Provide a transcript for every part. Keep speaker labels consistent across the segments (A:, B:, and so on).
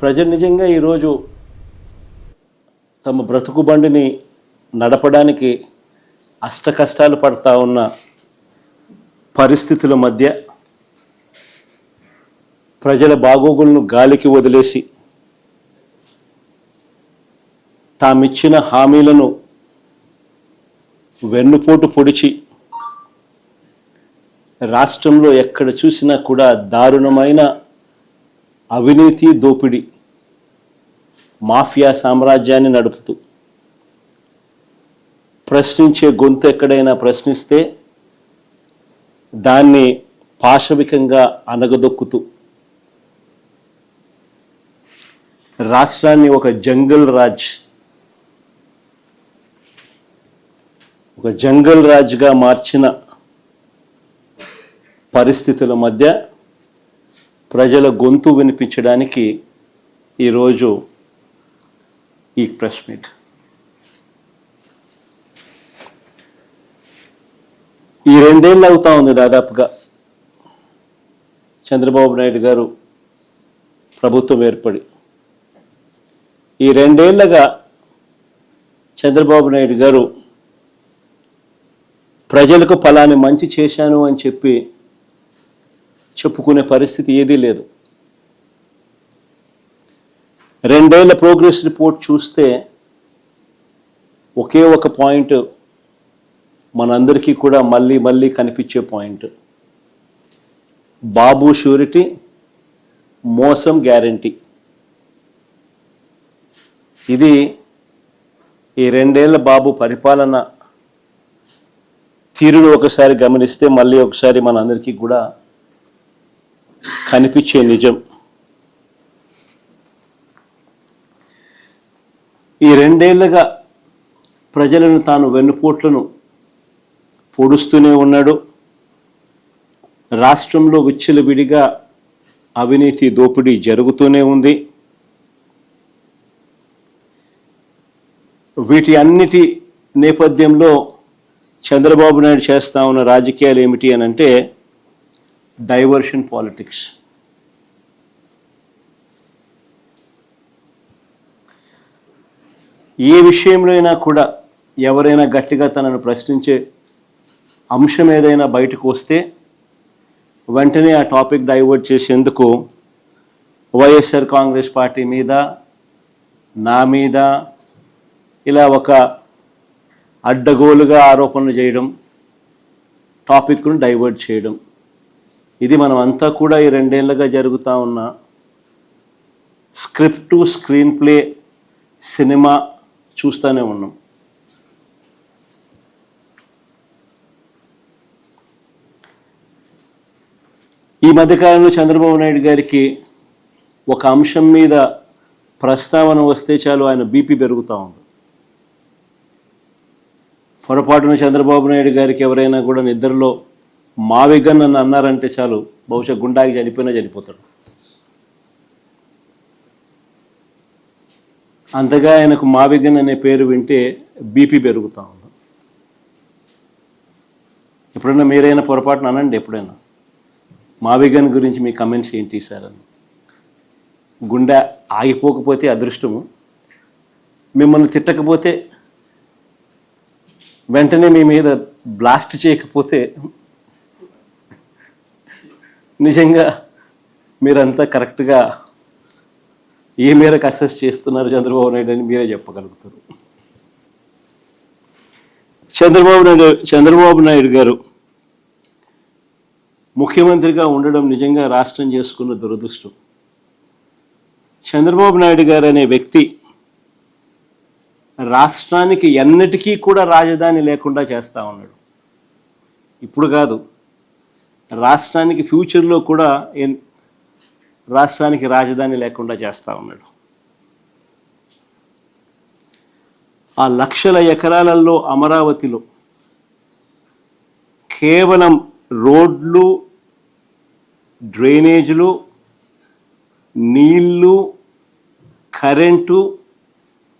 A: ప్రజలు నిజంగా ఈరోజు తమ బ్రతుకు బండిని నడపడానికి అష్టకష్టాలు పడతా ఉన్న పరిస్థితుల మధ్య ప్రజల బాగోగులను గాలికి వదిలేసి తామిచ్చిన హామీలను వెన్నుపోటు పొడిచి రాష్ట్రంలో ఎక్కడ చూసినా కూడా దారుణమైన అవినీతి దోపిడీ మాఫియా సామ్రాజ్యాన్ని నడుపుతూ ప్రశ్నించే గొంతు ఎక్కడైనా ప్రశ్నిస్తే దాన్ని పాశవికంగా అనగదొక్కుతూ రాష్ట్రాన్ని ఒక జంగల్ రాజ్గా మార్చిన పరిస్థితుల మధ్య ప్రజల గొంతు వినిపించడానికి ఈరోజు ఈ ప్రెస్ మీట్. ఈ 2 ఏళ్ళు అవుతా ఉంది దాదాపుగా చంద్రబాబు నాయుడు గారు ప్రభుత్వం ఏర్పడి. ఈ 2 ఏళ్ళగా చంద్రబాబు నాయుడు గారు ప్రజలకు ఫలాని మంచి చేశాను అని చెప్పుకునే పరిస్థితి ఏదీ లేదు. 2 ఏళ్ల ప్రోగ్రెస్ రిపోర్ట్ చూస్తే ఒకే ఒక పాయింట్ మనందరికీ కూడా మళ్ళీ కనిపించే పాయింట్: బాబు షూరిటీ, మోసం గ్యారంటీ. ఇది ఈ 2 ఏళ్ల బాబు పరిపాలన తీరును ఒకసారి గమనిస్తే మళ్ళీ ఒకసారి మనందరికీ కూడా కనిపించే నిజం. ఈ 2 ఏళ్ళగా ప్రజలను తాను వెన్నుపోట్లను పొడుస్తూనే ఉన్నాడు. రాష్ట్రంలో విచ్చలవిడిగా అవినీతి దోపిడీ జరుగుతూనే ఉంది. వీటి అన్నిటి నేపథ్యంలో చంద్రబాబు నాయుడు చేస్తూ ఉన్న రాజకీయాలు ఏమిటి అని అంటే డైవర్షన్ పాలిటిక్స్. ఏ విషయంలో అయినా కూడా ఎవరైనా గట్టిగా తనను ప్రశ్నించే అంశం ఏదైనా బయటకు వస్తే వెంటనే ఆ టాపిక్ డైవర్ట్ చేసేందుకు వైఎస్ఆర్ కాంగ్రెస్ పార్టీ మీద, నా మీద ఇలా ఒక అడ్డగోలుగా ఆరోపణలు చేయడం, టాపిక్ను డైవర్ట్ చేయడం, ఇది మనం అంతా కూడా ఈ 2 ఏళ్ళగా జరుగుతూ ఉన్న స్క్రిప్టు, స్క్రీన్ ప్లే, సినిమా చూస్తూనే ఉన్నాం. ఈ మధ్యకాలంలో చంద్రబాబు నాయుడు గారికి ఒక అంశం మీద ప్రస్తావన వస్తే చాలు ఆయన బీపీ పెరుగుతూ ఉంది. పొరపాటున చంద్రబాబు నాయుడు గారికి ఎవరైనా కూడా నిద్రలో మావిగన్ అని అన్నారంటే చాలు, బహుశా గుండాకి చనిపోతాడు. అంతగా ఆయనకు మావిగన్ అనే పేరు వింటే బీపీ పెరుగుతూ ఉంది. ఎప్పుడైనా మీరైనా పొరపాటున అనండి, ఎప్పుడైనా మావిగన్ గురించి మీ కమెంట్స్ ఏంటి సార్ అని. గుండె ఆగిపోకపోతే అదృష్టము, మిమ్మల్ని తిట్టకపోతే, వెంటనే మీ మీద బ్లాస్ట్ చేయకపోతే నిజంగా మీరంతా కరెక్ట్గా ఏ మేరకు అసెస్ చేస్తున్నారు చంద్రబాబు నాయుడు అని మీరే చెప్పగలుగుతారు. చంద్రబాబు నాయుడు గారు ముఖ్యమంత్రిగా ఉండడం నిజంగా రాష్ట్రం చేసుకున్న దురదృష్టం. చంద్రబాబు నాయుడు గారు అనే వ్యక్తి రాష్ట్రానికి ఎన్నటికీ కూడా రాజధాని లేకుండా చేస్తూ ఉన్నాడు. ఇప్పుడు కాదు, రాష్ట్రానికి ఫ్యూచర్లో కూడా రాష్ట్రానికి రాజధాని లేకుండా చేస్తూ ఉన్నాడు. ఆ లక్షల ఎకరాలలో అమరావతిలో కేవలం రోడ్లు, డ్రైనేజీలు, నీళ్లు, కరెంటు,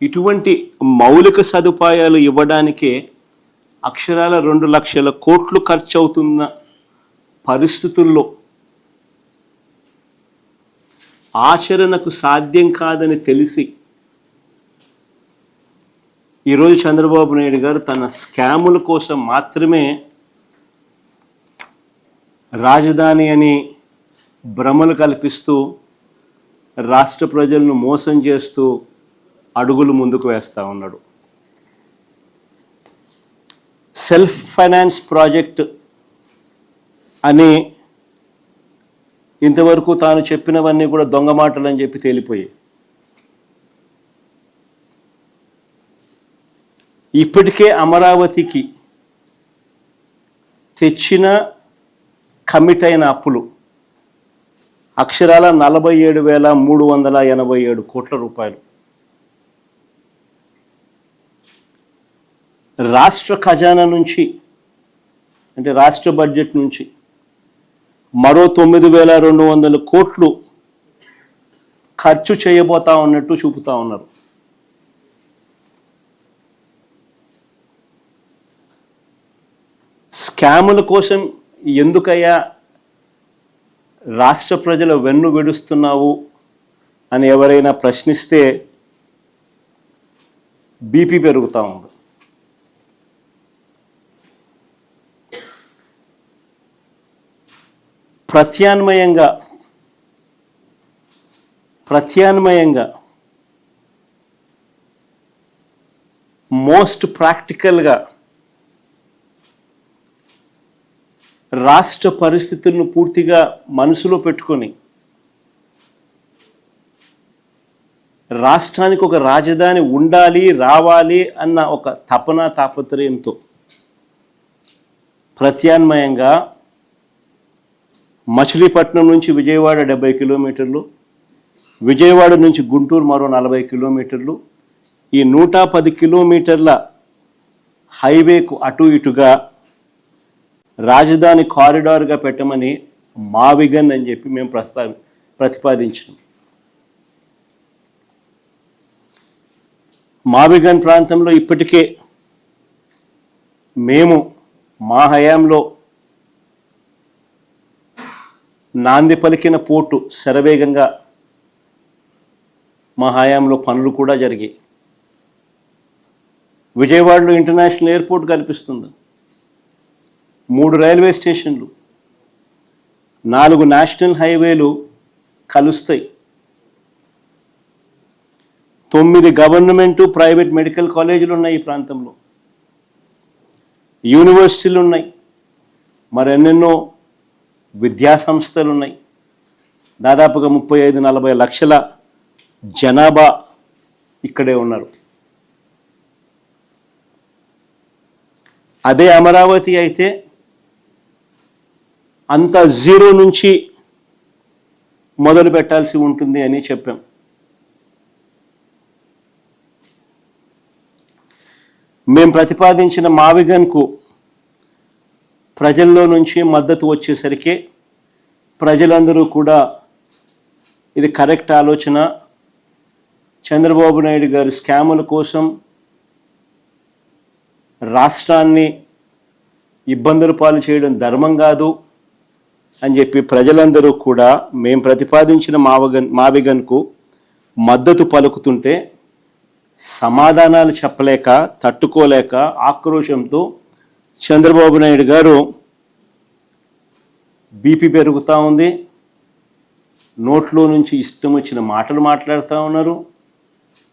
A: ఇటువంటి మౌలిక సదుపాయాలు ఇవ్వడానికే అక్షరాల 2 లక్షల కోట్లు ఖర్చు అవుతున్న పరిస్థితుల్లో ఆచరణకు సాధ్యం కాదని తెలిసి ఈరోజు చంద్రబాబు నాయుడు గారు తన స్కాముల కోసం మాత్రమే రాజధాని అని భ్రమలు కల్పిస్తూ రాష్ట్ర ప్రజలను మోసం చేస్తూ అడుగులు ముందుకు వేస్తూ ఉన్నాడు. సెల్ఫ్ ఫైనాన్స్ ప్రాజెక్ట్ అని ఇంతవరకు తాను చెప్పినవన్నీ కూడా దొంగ మాటలు అని చెప్పి తేలిపోయాయి. ఇప్పటికే అమరావతికి తెచ్చిన కమిట్ అయిన అప్పులు అక్షరాల 47,387 కోట్ల రూపాయలు. రాష్ట్ర ఖజానా నుంచి అంటే రాష్ట్ర బడ్జెట్ నుంచి మరో 9,200 కోట్లు ఖర్చు చేయబోతా ఉన్నట్టు చూపుతా ఉన్నారు. స్కాముల కోసం ఎందుకయ్యా రాష్ట్ర ప్రజల వెన్ను విడుస్తున్నావు అని ఎవరైనా ప్రశ్నిస్తే బీపీ పెరుగుతూ ఉంది. ప్రత్యామ్నాయంగా మోస్ట్ ప్రాక్టికల్గా రాష్ట్ర పరిస్థితులను పూర్తిగా మనసులో పెట్టుకొని రాష్ట్రానికి ఒక రాజధాని ఉండాలి, రావాలి అన్న ఒక తాపత్రయంతో ప్రత్యామ్నాయంగా మచిలీపట్నం నుంచి విజయవాడ 70 కిలోమీటర్లు, విజయవాడ నుంచి గుంటూరు మరో 40 కిలోమీటర్లు, ఈ 110 కిలోమీటర్ల హైవేకు అటు ఇటుగా రాజధాని కారిడార్గా పెట్టమని మావిగన్ అని చెప్పి మేము ప్రతిపాదించాం. మావిగన్ ప్రాంతంలో ఇప్పటికే మేము మా హయాంలో నాంది పలికిన పోర్టు శరవేగంగా మా హయాంలో పనులు కూడా జరిగాయి. విజయవాడలో ఇంటర్నేషనల్ ఎయిర్పోర్ట్ కనిపిస్తుంది, 3 రైల్వే స్టేషన్లు, 4 నేషనల్ హైవేలు కలుస్తాయి, 9 గవర్నమెంటు ప్రైవేట్ మెడికల్ కాలేజీలు ఉన్నాయి ఈ ప్రాంతంలో, యూనివర్సిటీలు ఉన్నాయి, మరెన్నెన్నో విద్యా సంస్థలు ఉన్నాయి. దాదాపుగా 35-40 లక్షల జనాభా ఇక్కడే ఉన్నారు. అదే అమరావతి అయితే అంత జీరో నుంచి మొదలు పెట్టాల్సి ఉంటుంది అని చెప్పాం. మేము ప్రతిపాదించిన మావిగన్కు ప్రజల్లో నుంచి మద్దతు వచ్చేసరికి ప్రజలందరూ కూడా ఇది కరెక్ట్ ఆలోచన, చంద్రబాబు నాయుడు గారు స్కాముల కోసం రాష్ట్రాన్ని ఇబ్బందుల పాలు చేయడం ధర్మం కాదు అని చెప్పి ప్రజలందరూ కూడా మేము ప్రతిపాదించిన మావిగన్కు మద్దతు పలుకుతుంటే సమాధానాలు చెప్పలేక, తట్టుకోలేక ఆక్రోశంతో చంద్రబాబు నాయుడు గారు బీపీ పెరుగుతూ ఉంది, నోట్లో నుంచి ఇష్టం వచ్చిన మాటలు మాట్లాడుతూ ఉన్నారు.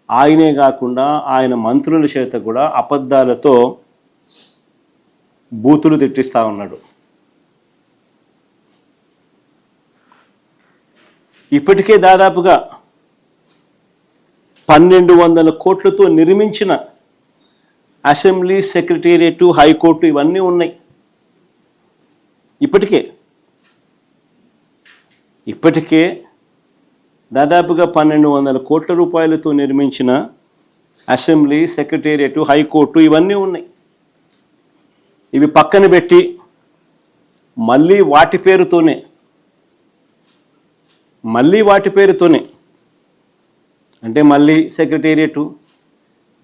A: ఆయనే కాకుండా ఆయన మంత్రుల చేత కూడా అబద్ధాలతో బూతులు తిట్టిస్తూ ఉన్నాడు. ఇప్పటికే దాదాపుగా 1,200 కోట్లతో నిర్మించిన అసెంబ్లీ, సెక్రటేరియట్, హైకోర్టు ఇవన్నీ ఉన్నాయి. ఇప్పటికే దాదాపుగా 1,200 కోట్ల రూపాయలతో నిర్మించిన అసెంబ్లీ, సెక్రటేరియట్, హైకోర్టు ఇవన్నీ ఉన్నాయి. ఇవి పక్కన పెట్టి మళ్ళీ వాటి పేరుతోనే అంటే మళ్ళీ సెక్రటేరియట్,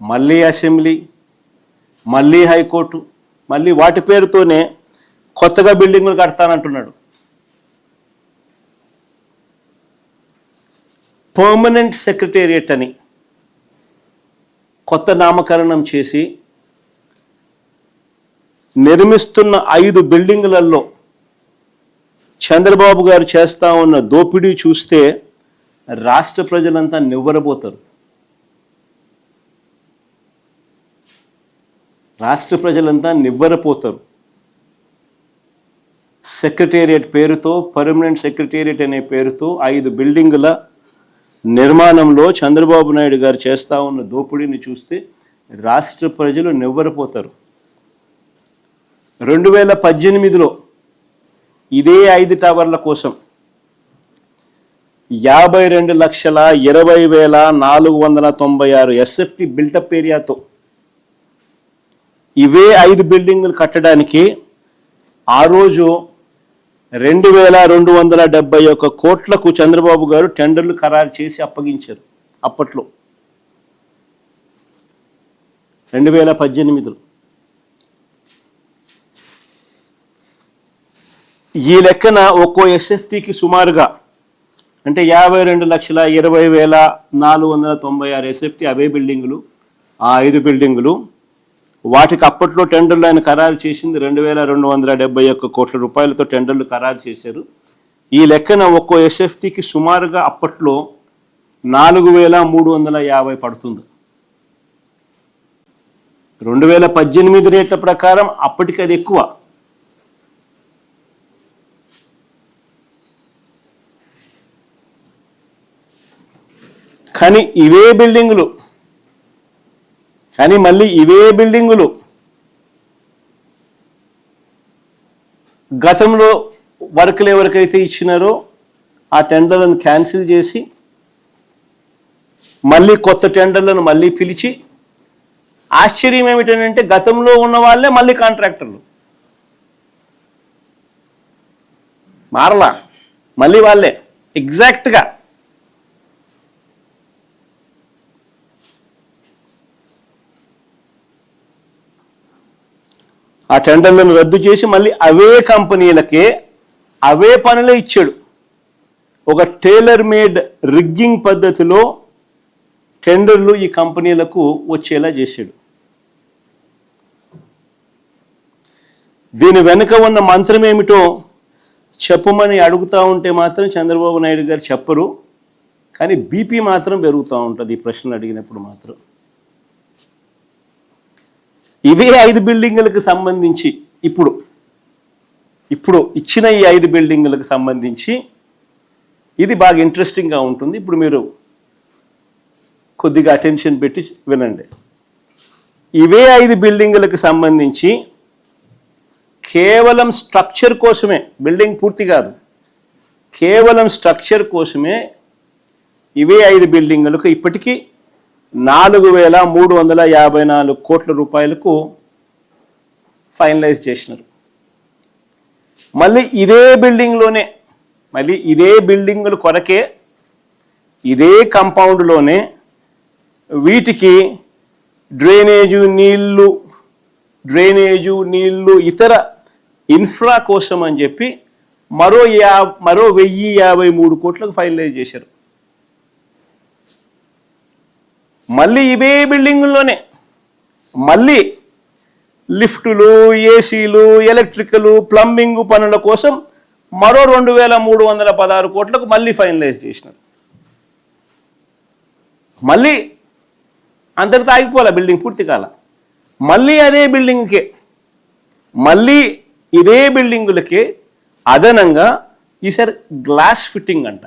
A: మళ్ళీ అసెంబ్లీ, మళ్ళీ హైకోర్టు, మళ్ళీ వాటి పేరుతోనే కొత్తగా బిల్డింగ్లు కడతానంటున్నాడు. పర్మనెంట్ సెక్రటేరియట్ అని కొత్త నామకరణం చేసి నిర్మిస్తున్న 5 బిల్డింగులలో చంద్రబాబు గారు చేస్తా ఉన్న దోపిడీ చూస్తే రాష్ట్ర ప్రజలంతా నివ్వరబోతారు. రాష్ట్ర ప్రజలంతా నివ్వరపోతారు. సెక్రటేరియట్ పేరుతో, పర్మనెంట్ సెక్రటేరియట్ అనే పేరుతో 5 బిల్డింగుల నిర్మాణంలో చంద్రబాబు నాయుడు గారు చేస్తా ఉన్న దోపిడీని చూస్తే రాష్ట్ర ప్రజలు నివ్వరపోతారు. 2018లో ఇదే 5 టవర్ల కోసం 52,20,496 ఎస్ఎఫ్టీ బిల్టప్ ఏరియాతో ఇవే 5 బిల్డింగులు కట్టడానికి ఆ రోజు 2,271 కోట్లకు చంద్రబాబు గారు టెండర్లు ఖరారు చేసి అప్పగించారు. అప్పట్లో 2018లో ఈ లెక్కన ఒక్కో ఎస్ఎఫ్టీకి సుమారుగా అంటే 52,20,496 ఎస్ఎఫ్టీ అవే బిల్డింగులు, ఆ 5 బిల్డింగులు. వాటికి అప్పట్లో టెండర్లు ఆయన ఖరారు చేసింది 2,271 కోట్ల రూపాయలతో టెండర్లు ఖరారు చేశారు. ఈ లెక్కన ఒక్కో ఎస్ఎఫ్టీకి సుమారుగా అప్పట్లో 4,350 పడుతుంది. 2018 రేట్ల ప్రకారం అప్పటికి అది ఎక్కువ. కానీ మళ్ళీ ఇవే బిల్డింగులు గతంలో వర్కులు ఎవరికైతే ఇచ్చినారో ఆ టెండర్లను క్యాన్సిల్ చేసి మళ్ళీ కొత్త టెండర్లను మళ్ళీ పిలిచి, ఆశ్చర్యం ఏమిటంటే గతంలో ఉన్న వాళ్ళే మళ్ళీ కాంట్రాక్టర్లు మారలా, మళ్ళీ వాళ్ళే ఎగ్జాక్ట్గా. ఆ టెండర్లను రద్దు చేసి మళ్ళీ అవే కంపెనీలకే అవే పనులే ఇచ్చాడు. ఒక టైలర్ మేడ్ రిగ్గింగ్ పద్ధతిలో టెండర్లు ఈ కంపెనీలకు వచ్చేలా చేశాడు. దీని వెనుక ఉన్న మంత్రం ఏమిటో చెప్పమని అడుగుతూ ఉంటే మాత్రం చంద్రబాబు నాయుడు గారు చెప్పరు. కానీ బీపీ మాత్రం పెరుగుతూ ఉంటుంది ఈ ప్రశ్నలు అడిగినప్పుడు మాత్రం. ఇవే 5 బిల్డింగులకు సంబంధించి ఇప్పుడు ఇచ్చిన ఈ 5 బిల్డింగులకు సంబంధించి ఇది బాగా ఇంట్రెస్టింగ్గా ఉంటుంది. ఇప్పుడు మీరు కొద్దిగా అటెన్షన్ పెట్టి వినండి. ఇవే 5 బిల్డింగులకు సంబంధించి కేవలం స్ట్రక్చర్ కోసమే, బిల్డింగ్ పూర్తి కాదు, కేవలం స్ట్రక్చర్ కోసమే ఇవే 5 బిల్డింగులకు ఇప్పటికీ 4,354 కోట్ల రూపాయలకు ఫైనలైజ్ చేసినారు. మళ్ళీ ఇదే బిల్డింగ్లోనే, మళ్ళీ ఇదే బిల్డింగుల కొరకే, ఇదే కాంపౌండ్లోనే వీటికి డ్రైనేజు నీళ్లు ఇతర ఇన్ఫ్రా కోసం అని చెప్పి మరో 1,053 కోట్లకు ఫైనలైజ్ చేశారు. మళ్ళీ ఇవే బిల్డింగుల్లోనే మళ్ళీ లిఫ్టులు, ఏసీలు, ఎలక్ట్రికలు, ప్లంబింగ్ పనుల కోసం మరో 2,316 కోట్లకు మళ్ళీ ఫైనలైజ్ చేసినారు. మళ్ళీ అందరితో ఆగిపోలే, బిల్డింగ్ పూర్తి కాల. మళ్ళీ అదే బిల్డింగ్కే, మళ్ళీ ఇదే బిల్డింగులకే అదనంగా ఈసారి గ్లాస్ ఫిట్టింగ్ అంట,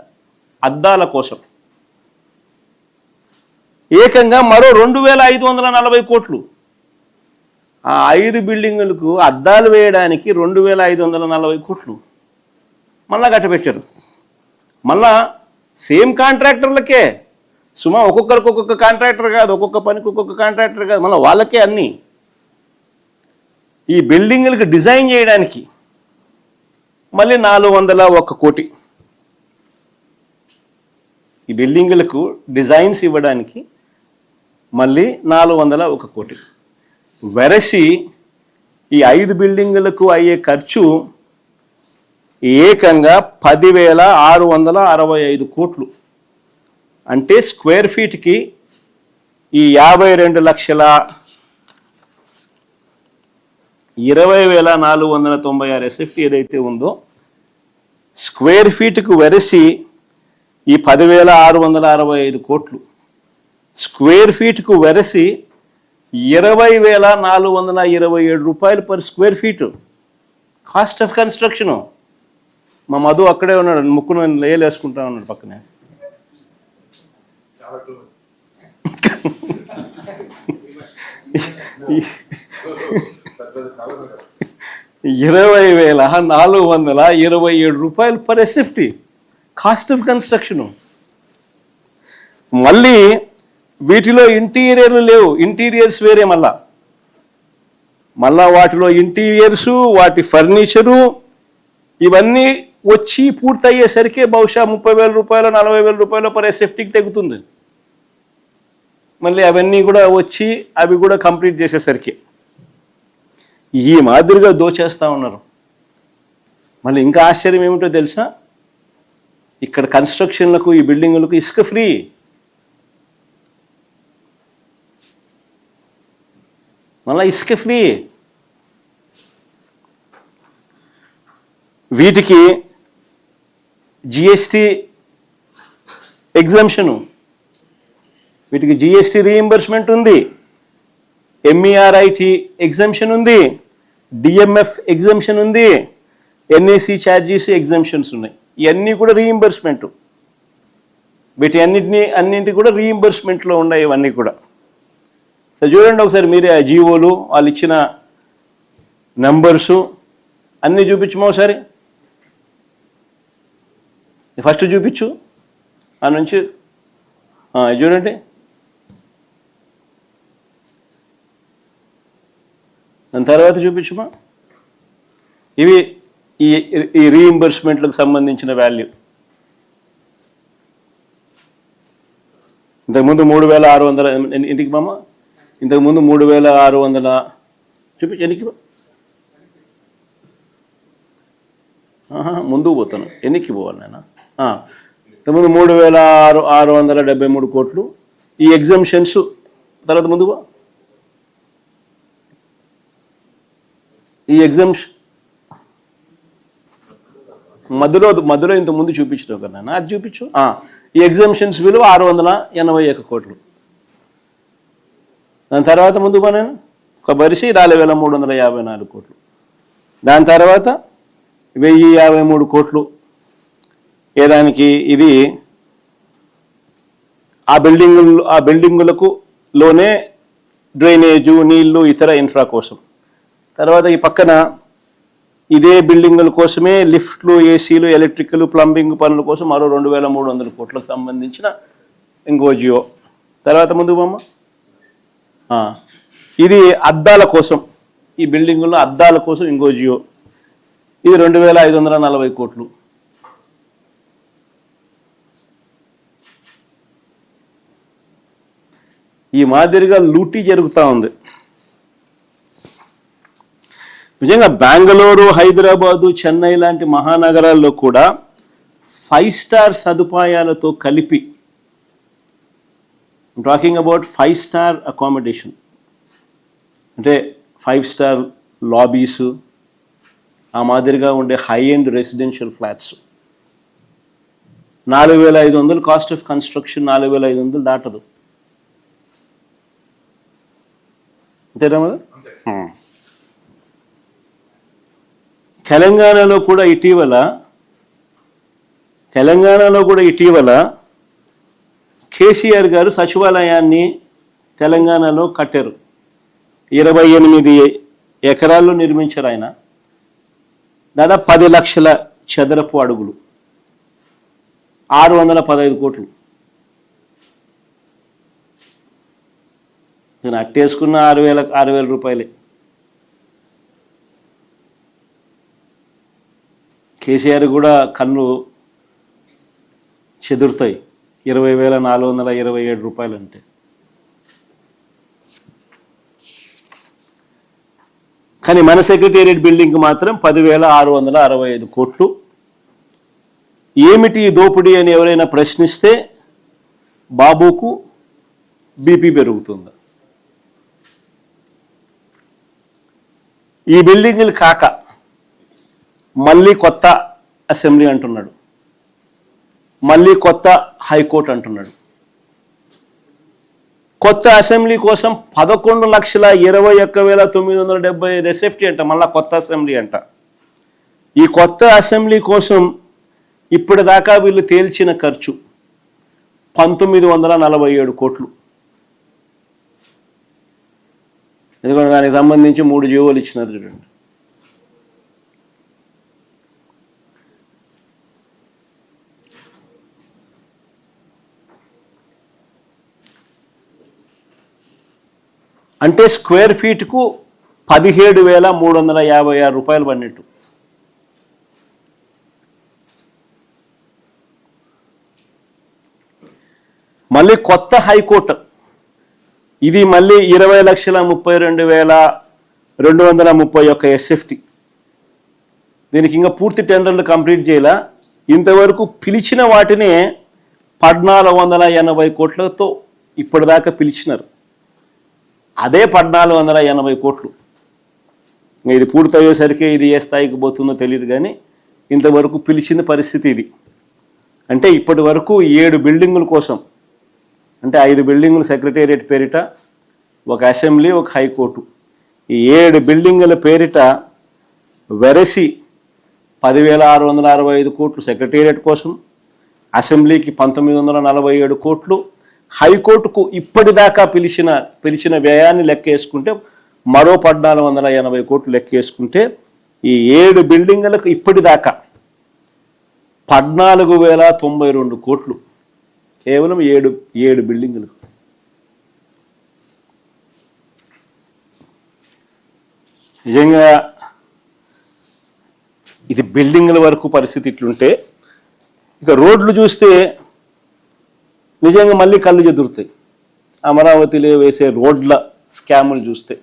A: అద్దాల కోసం ఏకంగా మరో 2,540 కోట్లు. ఆ 5 బిల్డింగులకు అద్దాలు వేయడానికి 2,540 కోట్లు మళ్ళా కట్టబెట్టారు. మళ్ళా సేమ్ కాంట్రాక్టర్లకే, సుమా ఒక్కొక్కరికి ఒక్కొక్క కాంట్రాక్టర్ కాదు, ఒక్కొక్క పనికి ఒక్కొక్క కాంట్రాక్టర్ కాదు, మళ్ళీ వాళ్ళకే అన్నీ. ఈ బిల్డింగులకు డిజైన్ చేయడానికి మళ్ళీ 401 కోటి, ఈ బిల్డింగులకు డిజైన్స్ ఇవ్వడానికి మళ్ళీ 401 కోటి. వెరసి ఈ 5 బిల్డింగులకు అయ్యే ఖర్చు ఏకంగా 10,665 కోట్లు. అంటే స్క్వేర్ ఫీట్కి ఈ 52,20,496 ఎస్ఎఫ్టీ ఏదైతే ఉందో స్క్వేర్ ఫీట్కు వెరసి ఈ 10,665 కోట్లు, స్క్వేర్ ఫీట్కు వెరసి 20,427 రూపాయలు per square feet cost of construction. మా మధు అక్కడే ఉన్నాడు, ముక్కును లేలేసుకుంటా ఉన్నాడు పక్కనే. 20,427 రూపాయలు per SFT cost of construction. మళ్ళీ వీటిలో ఇంటీరియర్లు లేవు, ఇంటీరియర్స్ వేరే. మళ్ళా వాటిలో ఇంటీరియర్సు, వాటి ఫర్నిచరు ఇవన్నీ వచ్చి పూర్తయ్యేసరికి బహుశా 30,000 రూపాయలు 40,000 రూపాయలు పర్ ఎస్ఎఫ్టీకి తగ్గుతుంది. మళ్ళీ అవన్నీ కూడా వచ్చి అవి కూడా కంప్లీట్ చేసేసరికి ఈ మాదిరిగా దోచేస్తూ ఉన్నారు. మళ్ళీ ఇంకా ఆశ్చర్యం ఏమిటో తెలుసా, ఇక్కడ కన్స్ట్రక్షన్లకు ఈ బిల్డింగులకు ఇసుక ఫ్రీ. మళ్ళీ ఇసుక ఫ్రీ. వీటికి జిఎస్టీ ఎగ్జంప్షను, వీటికి జిఎస్టీ రీయింబర్స్మెంట్ ఉంది, ఎంఈఆర్ఐటి ఎగ్జంప్షన్ ఉంది, డిఎంఎఫ్ ఎగ్జంప్షన్ ఉంది, ఎన్ఏసి ఛార్జీస్ ఎగ్జంప్షన్స్ ఉన్నాయి. ఇవన్నీ కూడా రీయింబర్స్మెంట్. వీటి అన్నింటి కూడా రీయింబర్స్మెంట్లో ఉన్నాయి ఇవన్నీ కూడా. చూడండి ఒకసారి మీరే ఆ జీవోలు, వాళ్ళు ఇచ్చిన నంబర్సు అన్నీ చూపించమో ఒకసారి. ఫస్ట్ చూపించు, ఆ నుంచి చూడండి. దాని తర్వాత చూపించుమా. ఇవి ఈ రీయింబర్స్మెంట్లకు సంబంధించిన వాల్యూ. ఇంతకుముందు 3,600 ఎందుకు మామ, ఇంతకుముందు 3,600 చూపించు. ఎన్నికి ముందుకు పోతాను, ఎన్నికి పోవాలి నేను. ఇంతకుముందు 3,673 కోట్లు ఈ ఎగ్జంప్షన్స్. తర్వాత ముందుకు ఈ ఎగ్జంప్షన్ మధ్యలో ఇంత ముందు చూపించడం కదా నాన్న, అది చూపించు. ఈ ఎగ్జంప్షన్స్ విలువ 681 కోట్లు. దాని తర్వాత ముందుకు నేను ఒక బరిసి 4,354 కోట్లు. దాని తర్వాత 1,053 కోట్లు ఏదానికి, ఇది ఆ బిల్డింగులకు లోనే డ్రైనేజు, నీళ్లు, ఇతర ఇన్ఫ్రా కోసం. తర్వాత ఈ పక్కన ఇదే బిల్డింగుల కోసమే లిఫ్ట్లు, ఏసీలు, ఎలక్ట్రికల్, ప్లంబింగ్ పనుల కోసం మరో 2,300 కోట్లకు సంబంధించిన ఇంకో జియో. తర్వాత ముందు బొమ్మ, ఇది అద్దాల కోసం, ఈ బిల్డింగుల్లో అద్దాల కోసం ఇంకో జియో, ఇది 2,540 కోట్లు. ఈ మాదిరిగా లూటీ జరుగుతూ ఉంది. నిజంగా బెంగళూరు, హైదరాబాదు, చెన్నై లాంటి మహానగరాల్లో కూడా 5 స్టార్ సదుపాయాలతో కలిపి, టాకింగ్ అబౌట్ 5 స్టార్ అకామిడేషన్, అంటే 5 స్టార్ లాబీసు, ఆ మాదిరిగా ఉండే high end residential flats 4,500 cost of construction, 4,500 దాటదు. అంతేనా మరి? తెలంగాణలో కూడా ఇటీవల కేసీఆర్ గారు సచివాలయాన్ని తెలంగాణలో కట్టారు. 28 ఎకరాల్లో నిర్మించారు ఆయన. దాదాపు 10 లక్షల చదరపు అడుగులు, 615 కోట్లు. నేను అట్టేసుకున్న 6,000 రూపాయలే. కేసీఆర్ కూడా కన్ను చెదురుతాయి 20,427 రూపాయలు అంటే. కానీ మన సెక్రటేరియట్ బిల్డింగ్కి మాత్రం 10,665 కోట్లు. ఏమిటి దోపిడీ అని ఎవరైనా ప్రశ్నిస్తే బాబుకు బీపీ పెరుగుతుంది. ఈ బిల్డింగ్లు కాక మళ్ళీ కొత్త అసెంబ్లీ అంటున్నాడు, మళ్ళీ కొత్త హైకోర్టు అంటున్నాడు. కొత్త అసెంబ్లీ కోసం 11,21,975 ఎస్ఎఫ్టీ అంట, మళ్ళీ కొత్త అసెంబ్లీ అంట. ఈ కొత్త అసెంబ్లీ కోసం ఇప్పటిదాకా వీళ్ళు తేల్చిన ఖర్చు 1,947 కోట్లు. ఎందుకంటే దానికి సంబంధించి 3 జీవోలు ఇచ్చినారు చూడండి. అంటే స్క్వేర్ ఫీట్కు 17,356 రూపాయలు పడినట్టు. మళ్ళీ కొత్త హైకోర్టు, ఇది మళ్ళీ 20,32,231 ఎస్ఎఫ్టీ. దీనికి ఇంకా పూర్తి టెండర్లు కంప్లీట్ చేయాల. ఇంతవరకు పిలిచిన వాటినే 1,480 కోట్లతో ఇప్పటిదాకా పిలిచినారు. అదే 1,480 కోట్లు. ఇది పూర్తయ్యేసరికి ఇది ఏ స్థాయికి పోతుందో తెలియదు, కానీ ఇంతవరకు పిలిచిన పరిస్థితి ఇది. అంటే ఇప్పటి వరకు 7 బిల్డింగుల కోసం, అంటే 5 బిల్డింగులు సెక్రటేరియట్ పేరిట, ఒక అసెంబ్లీ, ఒక హైకోర్టు, ఈ 7 బిల్డింగుల పేరిట వెరసి 10,665 కోట్లు సెక్రటేరియట్ కోసం, అసెంబ్లీకి 1,947 కోట్లు, హైకోర్టుకు ఇప్పటిదాకా పిలిచిన వ్యయాన్ని లెక్కేసుకుంటే మరో 1,480 కోట్లు లెక్కేసుకుంటే ఈ 7 బిల్డింగులకు ఇప్పటిదాకా 14,092 కోట్లు, కేవలం 7 బిల్డింగులు. నిజంగా ఇది బిల్డింగుల వరకు పరిస్థితి ఇట్లుంటే, ఇక రోడ్లు చూస్తే నిజంగా మళ్ళీ కళ్ళు చెదురుతాయి. అమరావతిలో వేసే రోడ్ల స్కాములు చూస్తే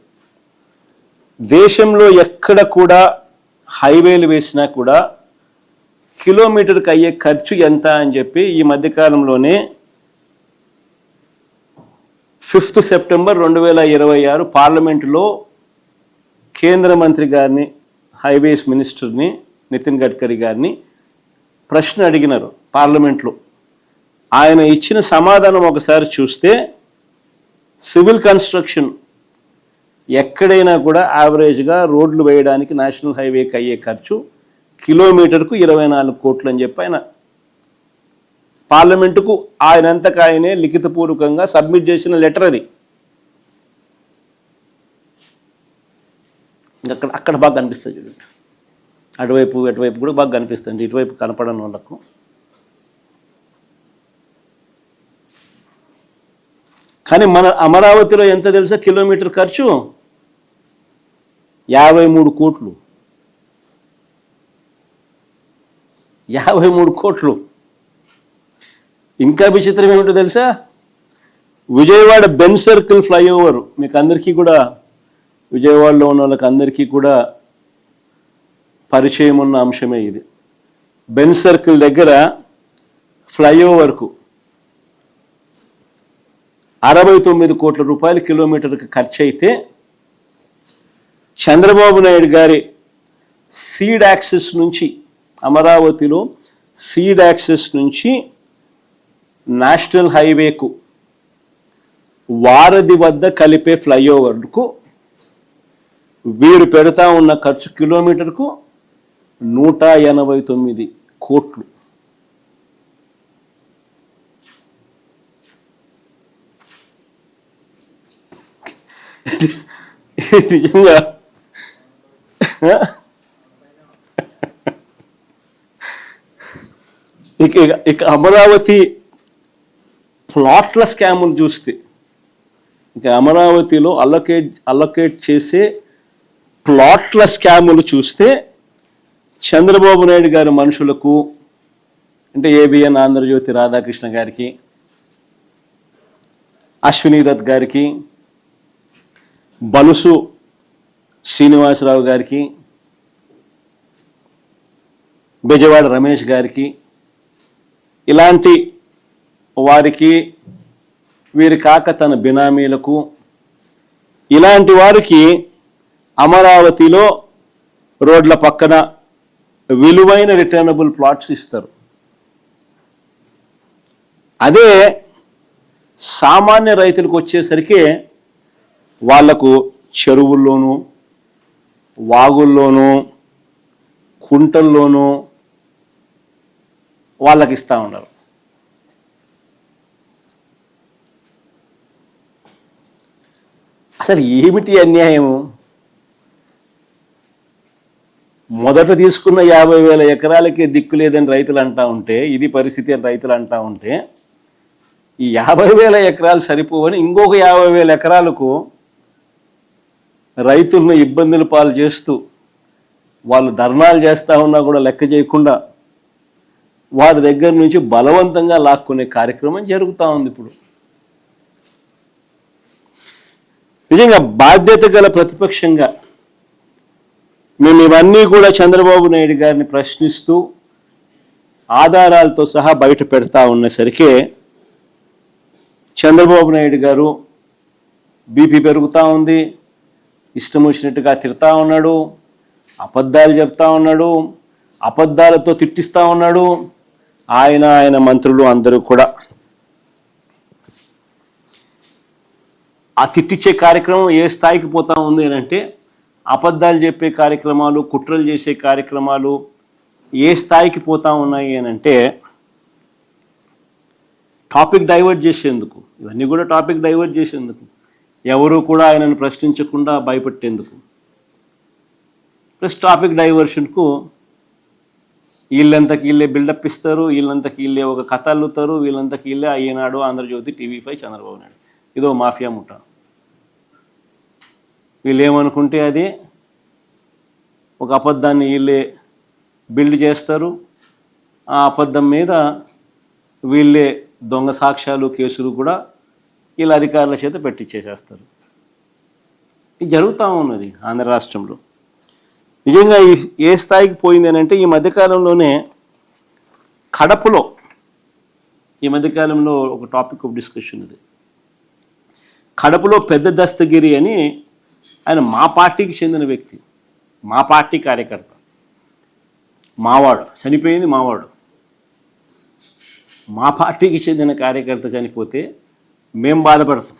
A: దేశంలో ఎక్కడ కూడా హైవేలు వేసినా కూడా కిలోమీటర్కి అయ్యే ఖర్చు ఎంత అని చెప్పి ఈ మధ్యకాలంలోనే 5 సెప్టెంబర్ 2026 పార్లమెంటులో కేంద్ర మంత్రి గారిని, హైవేస్ మినిస్టర్ని నితిన్ గడ్కరీ గారిని ప్రశ్న అడిగినారు పార్లమెంట్లో. ఆయన ఇచ్చిన సమాధానం ఒకసారి చూస్తే, సివిల్ కన్స్ట్రక్షన్ ఎక్కడైనా కూడా యావరేజ్గా రోడ్లు వేయడానికి నేషనల్ హైవేకి అయ్యే ఖర్చు కిలోమీటర్కు 24 కోట్లు అని చెప్పి ఆయన పార్లమెంటుకు ఆయనంతకు ఆయనే లిఖితపూర్వకంగా సబ్మిట్ చేసిన లెటర్ అది. అక్కడ బాగా కనిపిస్తుంది చూడండి, అటువైపు కూడా బాగా కనిపిస్తుంది, ఇటువైపు కనపడని వాళ్ళకు. కానీ మన అమరావతిలో ఎంత తెలుసా కిలోమీటర్ ఖర్చు? 53 కోట్లు. 53 కోట్లు. ఇంకా విచిత్రం ఏమిటో తెలుసా, విజయవాడ బెన్ సర్కిల్ ఫ్లైఓవర్, మీకు అందరికీ కూడా, విజయవాడలో ఉన్న వాళ్ళకి అందరికీ కూడా పరిచయం ఉన్న అంశమే ఇది. బెన్ సర్కిల్ దగ్గర ఫ్లైఓవర్కు 69 కోట్ల రూపాయలు కిలోమీటర్కి ఖర్చు అయితే, చంద్రబాబు నాయుడు గారి సీడ్ యాక్సెస్ నుంచి, అమరావతిలో సీడ్ యాక్సెస్ నుంచి నేషనల్ హైవేకు వారధి వద్ద కలిపే ఫ్లైఓవర్కు వీరు పెడతా ఉన్న ఖర్చు కిలోమీటర్కు 189 కోట్లు. నిజంగా ఇక అమరావతి ప్లాట్ల స్కాములు చూస్తే, ఇక అమరావతిలో అలొకేట్ చేసే ప్లాట్ల స్కాములు చూస్తే, చంద్రబాబు నాయుడు గారి మనుషులకు, అంటే ఏబిఎన్ ఆంధ్రజ్యోతి రాధాకృష్ణ గారికి, అశ్విని దత్ గారికి, బలుసు శ్రీనివాసరావు గారికి, బెజవాడ రమేష్ గారికి, ఇలాంటి వారికి వీరి కాక తన బినామీలకు, ఇలాంటి వారికి అమరావతిలో రోడ్ల పక్కన విలువైన రిటర్నబుల్ ప్లాట్స్ ఇస్తారు. అదే సామాన్య రైతులకు వచ్చేసరికి వాళ్లకు చెరువుల్లోనూ, వాగుల్లోనూ, కుంటల్లోనూ వాళ్ళకి ఇస్తూ ఉన్నారు. అసలు ఏమిటి అన్యాయము? మొదట తీసుకున్న 50,000 ఎకరాలకే దిక్కు లేదని రైతులు అంటూ ఉంటే, ఇది పరిస్థితి అని రైతులు అంటూ ఉంటే, ఈ 50,000 ఎకరాలు సరిపోవని ఇంకొక 50,000 ఎకరాలకు రైతులను ఇబ్బందులు పాలు చేస్తూ, వాళ్ళు ధర్నాలు చేస్తూ ఉన్నా కూడా లెక్క చేయకుండా వారి దగ్గర నుంచి బలవంతంగా లాక్కునే కార్యక్రమం జరుగుతూ ఉంది. ఇప్పుడు నిజంగా బాధ్యత గల ప్రతిపక్షంగా మేము ఇవన్నీ కూడా చంద్రబాబు నాయుడు గారిని ప్రశ్నిస్తూ ఆధారాలతో సహా బయట పెడతా ఉన్నసరికి చంద్రబాబు నాయుడు గారు బీపీ పెరుగుతూ ఉంది, ఇష్టం వచ్చినట్టుగా తిడతా ఉన్నాడు, అబద్ధాలు చెప్తా ఉన్నాడు, అబద్ధాలతో తిట్టిస్తూ ఉన్నాడు. ఆయన మంత్రులు అందరూ కూడా ఆ తిట్టించే కార్యక్రమం ఏ స్థాయికి పోతా ఉంది అని అంటే, అబద్ధాలు చెప్పే కార్యక్రమాలు, కుట్రలు చేసే కార్యక్రమాలు ఏ స్థాయికి పోతా ఉన్నాయి అని అంటే, టాపిక్ డైవర్ట్ చేసేందుకు, ఇవన్నీ కూడా టాపిక్ డైవర్ట్ చేసేందుకు, ఎవరు కూడా ఆయనను ప్రశ్నించకుండా భయపెట్టేందుకు, ప్లస్ టాపిక్ డైవర్షన్కు వీళ్ళంతకి వీళ్ళే బిల్డప్ ఇస్తారు, వీళ్ళంతకి వీళ్ళే ఒక కథ అల్లుతారు, వీళ్ళంతకి వీళ్ళే ఈనాడు, ఆంధ్రజ్యోతి, TV5, చంద్రబాబు నాయుడు, ఇదో మాఫియా ముఠ. వీళ్ళు ఏమనుకుంటే అది ఒక అబద్ధాన్ని వీళ్ళే బిల్డ్ చేస్తారు, ఆ అబద్ధం మీద వీళ్ళే దొంగ సాక్ష్యాలు, కేసులు కూడా వీళ్ళ అధికారుల చేత పెట్టించేసేస్తారు. ఇది జరుగుతూ ఉన్నది ఆంధ్ర రాష్ట్రంలో. నిజంగా ఏ స్థాయికి పోయింది అని అంటే, ఈ మధ్యకాలంలోనే కడపలో, ఈ మధ్యకాలంలో ఒక టాపిక్ ఆఫ్ డిస్కషన్ ఇది. కడపలో పెద్ద దస్తగిరి అని ఆయన మా పార్టీకి చెందిన వ్యక్తి, మా పార్టీ కార్యకర్త, మావాడు, చనిపోయింది మావాడు. మా పార్టీకి చెందిన కార్యకర్త చనిపోతే మేం బాధపడతాం.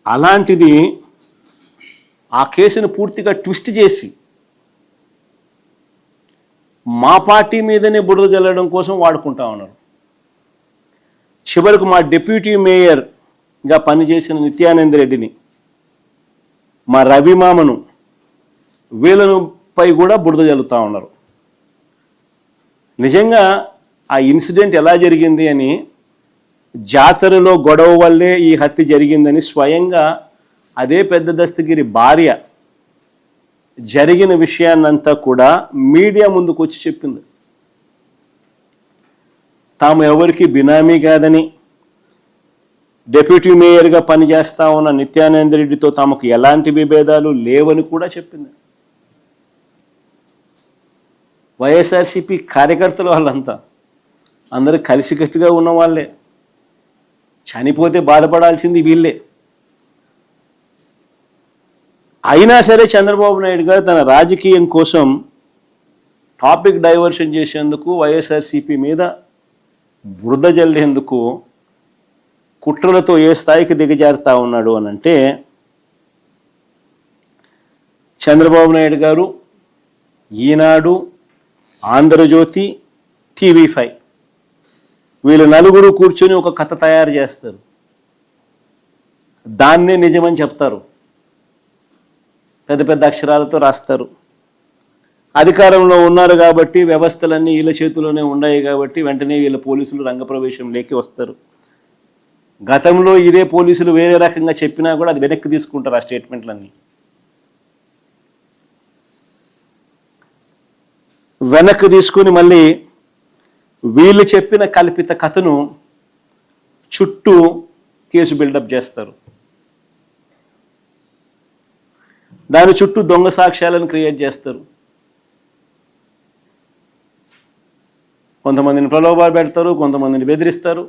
A: అలాంటిది ఆ కేసును పూర్తిగా ట్విస్ట్ చేసి మా పార్టీ మీదనే బురద జల్లడం కోసం వాడుకుంటా ఉన్నారు. చివరకు మా డిప్యూటీ మేయర్గా పనిచేసిన నిత్యానంద రెడ్డిని, మా రవిమామను, వీళ్ళను పై కూడా బురద జల్లుతూ ఉన్నారు. నిజంగా ఆ ఇన్సిడెంట్ ఎలా జరిగింది అని, జాతరలో గొడవ వల్లే ఈ హత్య జరిగిందని స్వయంగా అదే పెద్ద దస్తగిరి భార్య జరిగిన విషయాన్నంతా కూడా మీడియా ముందుకు వచ్చి చెప్పింది. తాము ఎవరికి బినామీ కాదని, డిప్యూటీ మేయర్గా పనిచేస్తా ఉన్న నిత్యానంద రెడ్డితో తమకు ఎలాంటి విభేదాలు లేవని కూడా చెప్పింది. వైఎస్ఆర్సీపీ కార్యకర్తలు వాళ్ళంతా అందరూ కలిసికట్టుగా ఉన్న వాళ్ళే, చనిపోతే బాధపడాల్సింది వీళ్ళే. అయినా సరే చంద్రబాబు నాయుడు గారు తన రాజకీయం కోసం టాపిక్ డైవర్షన్ చేసేందుకు, వైఎస్ఆర్సీపీ మీద బురద జల్లేందుకు కుట్రలతో ఏ స్థాయికి దిగజారుతా ఉన్నాడు అని అంటే, చంద్రబాబు నాయుడు గారు ఈనాడు, ఆంధ్రజ్యోతి, TV5 వీళ్ళు నలుగురు కూర్చొని ఒక కథ తయారు చేస్తారు, దాన్నే నిజమని చెప్తారు, పెద్ద పెద్ద అక్షరాలతో రాస్తారు. అధికారంలో ఉన్నారు కాబట్టి, వ్యవస్థలన్నీ వీళ్ళ చేతిలోనే ఉన్నాయి కాబట్టి వెంటనే వీళ్ళ పోలీసులు రంగప్రవేశం లేకి వస్తారు. గతంలో ఇదే పోలీసులు వేరే రకంగా చెప్పినా కూడా అది వెనక్కి తీసుకుంటారు ఆ స్టేట్మెంట్లన్నీ. వెనక్కి తీసుకుని మళ్ళీ వీళ్ళు చెప్పిన కల్పిత కథను చుట్టూ కేసు బిల్డప్ చేస్తారు. దాని చుట్టూ దొంగ సాక్ష్యాలను క్రియేట్ చేస్తారు. కొంతమందిని ప్రలోభాలు పెడతారు, కొంతమందిని బెదిరిస్తారు,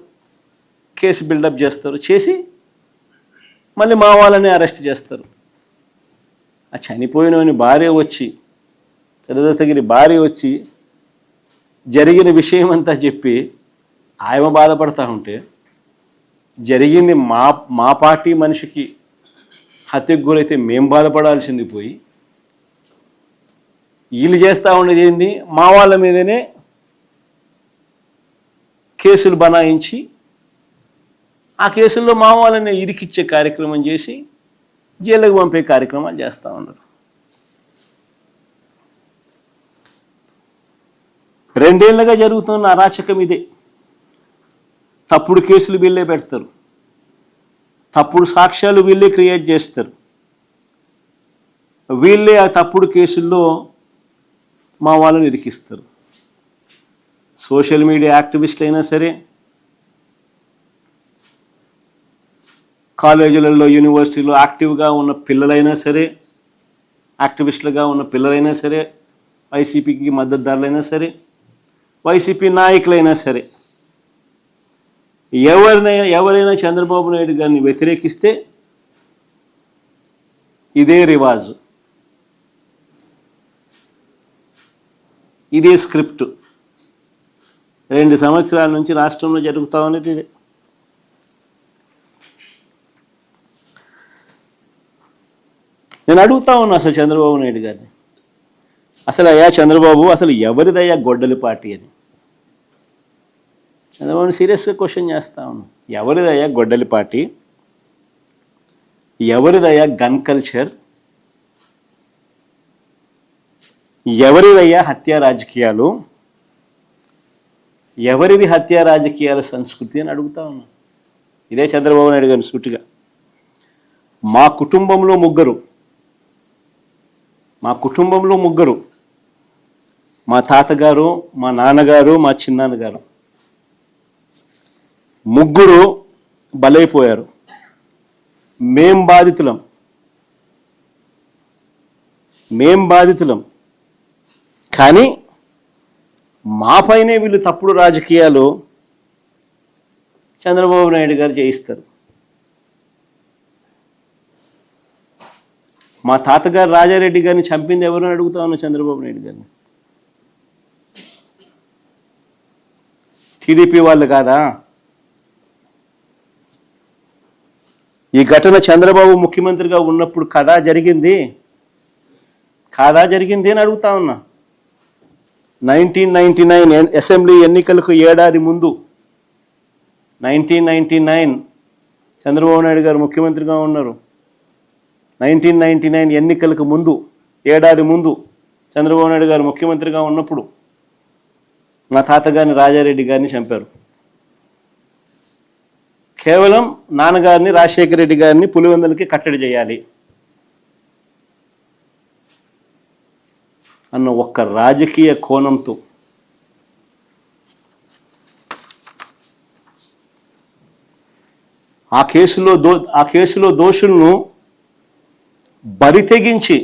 A: కేసు బిల్డప్ చేస్తారు, చేసి మళ్ళీ మా వాళ్ళని అరెస్ట్ చేస్తారు. ఆ చనిపోయినోని భార్య వచ్చి, పెద్దదత్తగిరి భార్య వచ్చి జరిగిన విషయం అంతా చెప్పి ఆయన బాధపడతా ఉంటే, జరిగింది మా పార్టీ మనిషికి హత్యకు గురైతే మేము బాధపడాల్సింది పోయి, వీళ్ళు చేస్తూ ఉండేది ఏంటి, మా వాళ్ళ మీదనే కేసులు బనాయించి ఆ కేసుల్లో మా వాళ్ళని ఇరికిచ్చే కార్యక్రమం చేసి జైలుకు పంపే కార్యక్రమాలు చేస్తూ ఉన్నారు. 2 ఏళ్ళుగా జరుగుతున్న అరాచకం ఇదే. తప్పుడు కేసులు వీళ్ళే పెడతారు, తప్పుడు సాక్ష్యాలు వీళ్ళే క్రియేట్ చేస్తారు, వీళ్ళే ఆ తప్పుడు కేసుల్లో మా వాళ్ళని ఇరికిస్తారు. సోషల్ మీడియా యాక్టివిస్టులు అయినా సరే, కాలేజీలలో యూనివర్సిటీలో యాక్టివ్గా ఉన్న పిల్లలైనా సరే, యాక్టివిస్టులుగా ఉన్న పిల్లలైనా సరే, వైసీపీకి మద్దతుదారులైనా సరే, వైసీపీ నాయకులైనా సరే, ఎవరైనా చంద్రబాబు నాయుడు గారిని వ్యతిరేకిస్తే ఇదే రివాజు, ఇదే స్క్రిప్ట్ 2 సంవత్సరాల నుంచి రాష్ట్రంలో జరుగుతూ ఉన్నది ఇదే. నేను అడుగుతా ఉన్నా అసలు చంద్రబాబు నాయుడు గారిని, అసలు అయ్యా చంద్రబాబు, అసలు ఎవరిదయ్యా గొడ్డలి పార్టీ అని చంద్రబాబుని సీరియస్గా క్వశ్చన్ చేస్తా ఉన్నాను. ఎవరిదయ్యా గొడ్డలి పార్టీ, ఎవరిదయ్యా గన్ కల్చర్, ఎవరిదయ్యా హత్యా రాజకీయాలు, ఎవరిది హత్యా రాజకీయాల సంస్కృతి అని అడుగుతా ఉన్నాను. ఇదే చంద్రబాబు నాయుడు గారిని సూటిగా. మా కుటుంబంలో ముగ్గురు, మా తాతగారు, మా నాన్నగారు, మా చిన్నాన్నగారు, ముగ్గురు బలైపోయారు. మేం బాధితులం. కానీ మాపైనే వీళ్ళు తప్పుడు రాజకీయాలు చంద్రబాబు నాయుడు గారు చేయిస్తారు. మా తాతగారు రాజారెడ్డి గారిని చంపింది ఎవరు అని అడుగుతా ఉన్నా చంద్రబాబు నాయుడు గారిని. టీడీపీ వాళ్ళు కాదా? ఈ ఘటన చంద్రబాబు ముఖ్యమంత్రిగా ఉన్నప్పుడు కాదా జరిగింది అని అడుగుతా ఉన్నా. 1999 అసెంబ్లీ ఎన్నికలకు ఏడాది ముందు, 1999 చంద్రబాబు నాయుడు గారు ముఖ్యమంత్రిగా ఉన్నారు. 1999 ఎన్నికలకు ముందు, ఏడాది ముందు చంద్రబాబు నాయుడు గారు ముఖ్యమంత్రిగా ఉన్నప్పుడు మా తాతగారిని రాజారెడ్డి గారిని చంపారు. కేవలం నాన్నగారిని రాజశేఖర రెడ్డి గారిని పులివెందులకి కట్టడి చేయాలి అన్న ఒక్క రాజకీయ కోణంతో ఆ కేసులో దోషులను బరితెగించి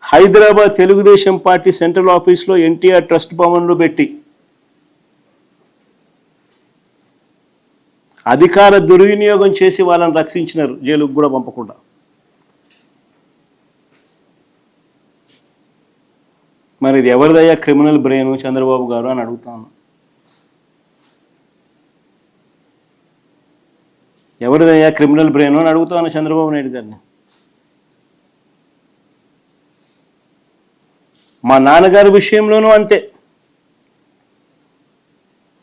A: హైదరాబాద్ తెలుగుదేశం పార్టీ సెంట్రల్ ఆఫీస్లో ఎన్టీఆర్ ట్రస్ట్ భవన్లో పెట్టి అధికార దుర్వినియోగం చేసి వాళ్ళని రక్షించినారు, జైలుకు కూడా పంపకుండా. మరి ఇది ఎవరిదయ్యా క్రిమినల్ బ్రెయిన్ చంద్రబాబు గారు అని అడుగుతాను. ఎవరిదయ్యా క్రిమినల్ బ్రెయిన్ అని అడుగుతాను చంద్రబాబు నాయుడు గారిని. మా నాన్నగారి విషయంలోనూ అంతే.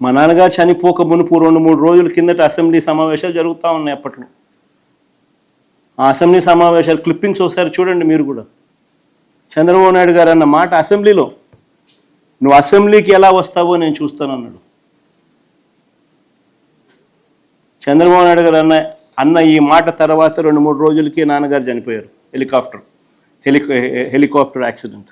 A: మా నాన్నగారు చనిపోక మునుపు 2-3 రోజుల కిందట అసెంబ్లీ సమావేశాలు జరుగుతూ ఉన్నాయి. అప్పట్లో ఆ అసెంబ్లీ సమావేశాలు క్లిప్పింగ్స్ ఒకసారి చూడండి మీరు కూడా. చంద్రబాబు నాయుడు గారు అన్న మాట అసెంబ్లీలో, నువ్వు అసెంబ్లీకి ఎలా వస్తావో నేను చూస్తానన్నాడు. చంద్రబాబు నాయుడు గారు అన్న ఈ మాట తర్వాత 2-3 రోజులకి నాన్నగారు చనిపోయారు. Helicopter accident.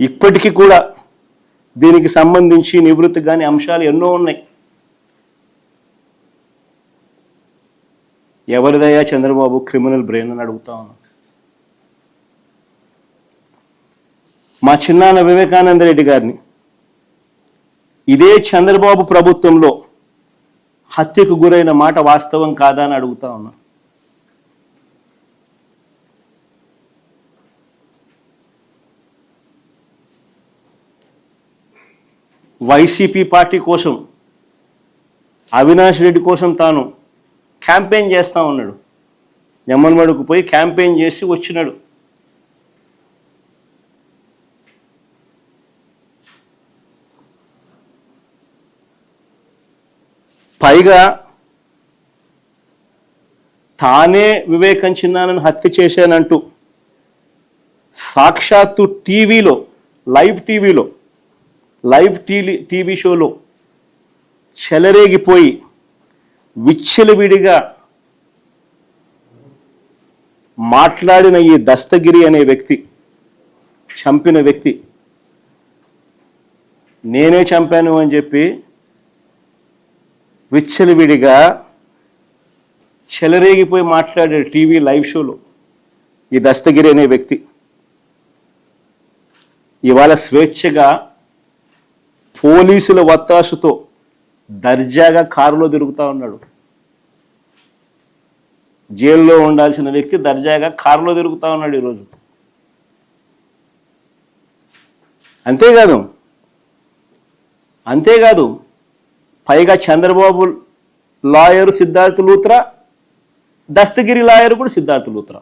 A: ఇప్పటికీ కూడా దీనికి సంబంధించి నివృత్తి కాని అంశాలు ఎన్నో ఉన్నాయి. ఎవరిదయ్యా చంద్రబాబు క్రిమినల్ బ్రెయిన్ అని అడుగుతా ఉన్నాం. మా చిన్నాన్న వివేకానంద రెడ్డి గారిని ఇదే చంద్రబాబు ప్రభుత్వంలో హత్యకు గురైన మాట వాస్తవం కాదా అని అడుగుతా ఉన్నా. వైసీపీ పార్టీ కోసం, అవినాష్ రెడ్డి కోసం తాను క్యాంపెయిన్ చేస్తూ ఉన్నాడు. నెమ్మన్మడుకు పోయి క్యాంపెయిన్ చేసి వచ్చినాడు. పైగా తానే వివేకం చిన్నానని హత్య చేశానంటూ సాక్షాత్తు టీవీలో లైవ్ టీవీ షోలో చెలరేగిపోయి విచ్చలవిడిగా మాట్లాడిన ఈ దస్తగిరి అనే వ్యక్తి, చంపిన వ్యక్తి, నేనే చంపాను అని చెప్పి విచ్చలవిడిగా చెలరేగిపోయి మాట్లాడాడు టీవీ లైవ్ షోలో ఈ దస్తగిరి అనే వ్యక్తి. ఇవాళ స్వేచ్ఛగా పోలీసుల వత్తాసుతో దర్జాగా కారులో తిరుగుతూ ఉన్నాడు. జైల్లో ఉండాల్సిన వ్యక్తి దర్జాగా కారులో తిరుగుతూ ఉన్నాడు ఈరోజు. అంతేకాదు పైగా చంద్రబాబు లాయరు సిద్ధార్థ లూత్రా, దస్తగిరి లాయరు కూడా సిద్ధార్థ లూత్రా.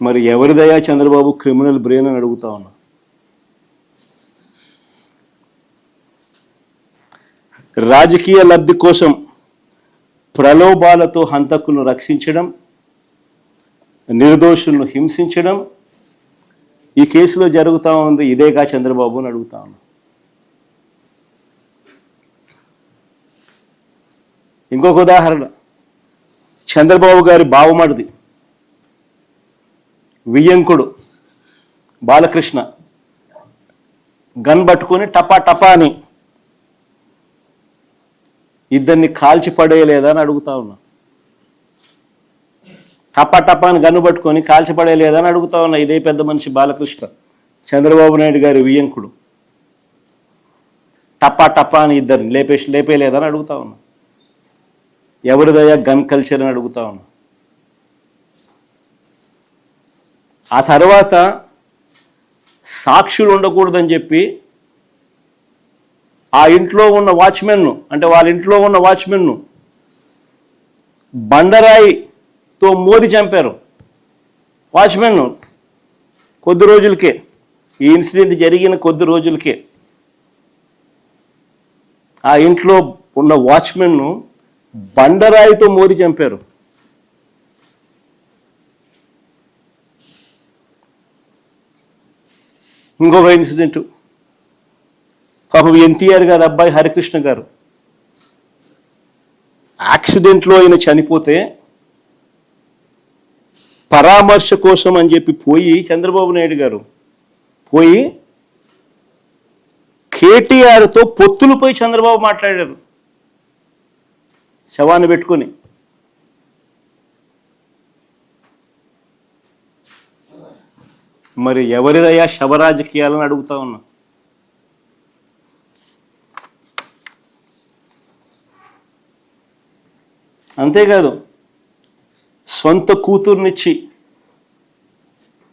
A: మరి ఎవరిదయా చంద్రబాబు క్రిమినల్ బ్రెయిన్ అని అడుగుతా ఉన్నా. రాజకీయ లబ్ధి కోసం ప్రలోభాలతో హంతకులను రక్షించడం, నిర్దోషులను హింసించడం ఈ కేసులో జరుగుతూ ఉంది. ఇదేగా చంద్రబాబు అని అడుగుతా ఉన్నా. ఇంకొక ఉదాహరణ, చంద్రబాబు గారి బావమరిది వియ్యంకుడు బాలకృష్ణ గన్ పట్టుకొని టపా టపా అని ఇద్దరిని కాల్చి పడేయలేదా అని అడుగుతా ఉన్నా. టపా టపా అని గన్ను పట్టుకొని కాల్చి పడేయలేదా అని అడుగుతా ఉన్నా. ఇదే పెద్ద మనిషి బాలకృష్ణ, చంద్రబాబు నాయుడు గారి వియ్యంకుడు, టపా టపా అని ఇద్దరిని లేపేయలేదని అడుగుతా ఉన్నా. ఎవరిదయ్యా గన్ కల్చర్ అని అడుగుతా ఉన్నా. ఆ తర్వాత సాక్షులు ఉండకూడదని చెప్పి ఆ ఇంట్లో ఉన్న వాచ్మెన్ను, అంటే వాళ్ళ ఇంట్లో ఉన్న వాచ్మెన్ను బండరాయితో మోది చంపారు. వాచ్మెన్ను కొద్ది రోజులకే, ఈ ఇన్సిడెంట్ జరిగిన కొద్ది రోజులకే ఆ ఇంట్లో ఉన్న వాచ్మెన్ను బండరాయితో మోది చంపారు. ఇంకొక ఇన్సిడెంట్, పాపం ఎన్టీఆర్ గారు అబ్బాయి హరికృష్ణ గారు యాక్సిడెంట్లో ఆయన చనిపోతే పరామర్శ కోసం అని చెప్పి పోయి చంద్రబాబు నాయుడు గారు పోయి కేటీఆర్తో పొత్తులు పోయి చంద్రబాబు మాట్లాడారు శవాన్ని పెట్టుకొని. మరి ఎవరిదయ్యా శవరాజకీయాలని అడుగుతా ఉన్నా. అంతేకాదు సొంత కూతుర్నిచ్చి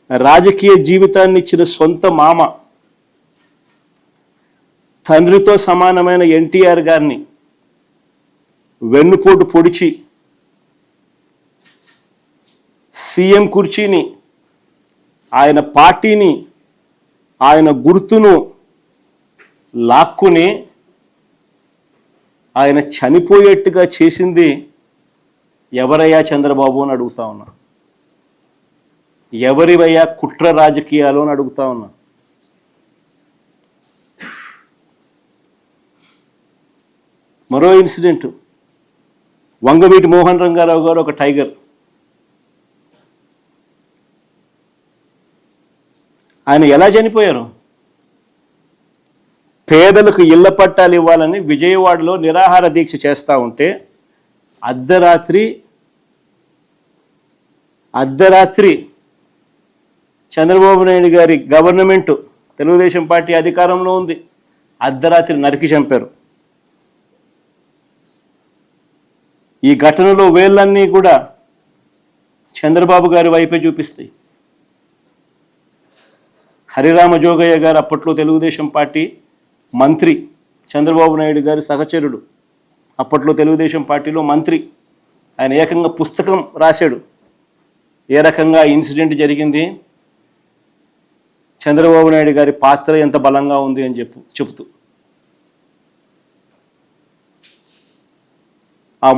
A: రాజకీయ జీవితాన్ని ఇచ్చిన సొంత మామ, తండ్రితో సమానమైన ఎన్టీఆర్ గారిని వెన్నుపోటు పొడిచి సీఎం కుర్చీని, ఆయన పార్టీని, ఆయన గుర్తును లాక్కుని ఆయన చనిపోయేట్టుగా చేసింది ఎవరయ్యా చంద్రబాబు అని అడుగుతా ఉన్నా. ఎవరివయ్యా కుట్ర రాజకీయాలు అని అడుగుతా ఉన్నా. మరో ఇన్సిడెంట్, వంగవీటి మోహన్ రంగారావు గారు ఒక టైగర్. ఆయన ఎలా చనిపోయారు? పేదలకు ఇళ్ల పట్టాలు ఇవ్వాలని విజయవాడలో నిరాహార దీక్ష చేస్తూ ఉంటే అర్ధరాత్రి అర్ధరాత్రి చంద్రబాబు నాయుడు గారి గవర్నమెంట్, తెలుగుదేశం పార్టీ అధికారంలో ఉంది, అర్ధరాత్రి నరికి చంపారు. ఈ ఘటనలో వేళ్ళన్నీ కూడా చంద్రబాబు గారి వైపే చూపిస్తాయి. హరిరామ జోగయ్య గారు అప్పట్లో తెలుగుదేశం పార్టీ మంత్రి, చంద్రబాబు నాయుడు గారి సహచరుడు, అప్పట్లో తెలుగుదేశం పార్టీలో మంత్రి. ఆయన ఏకంగా పుస్తకం రాశాడు ఏ రకంగా ఇన్సిడెంట్ జరిగింది, చంద్రబాబు నాయుడు గారి పాత్ర ఎంత బలంగా ఉంది అని చెబుతూ. ఆ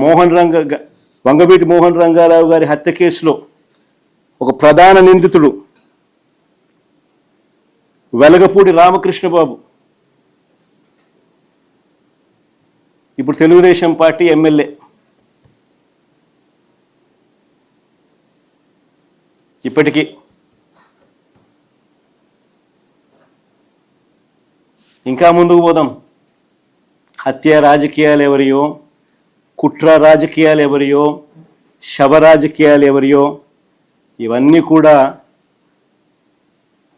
A: వంగవీటి మోహన్ రంగారావు గారి హత్య కేసులో ఒక ప్రధాన నిందితుడు వెలగపూడి రామకృష్ణ బాబు ఇప్పుడు తెలుగుదేశం పార్టీ ఎమ్మెల్యే. ఇప్పటికీ ఇంకా ముందుకు పోదాం. హత్య రాజకీయాలు ఎవరియో, కుట్ర రాజకీయాలు ఎవరియో, శవ రాజకీయాలు ఎవరియో, ఇవన్నీ కూడా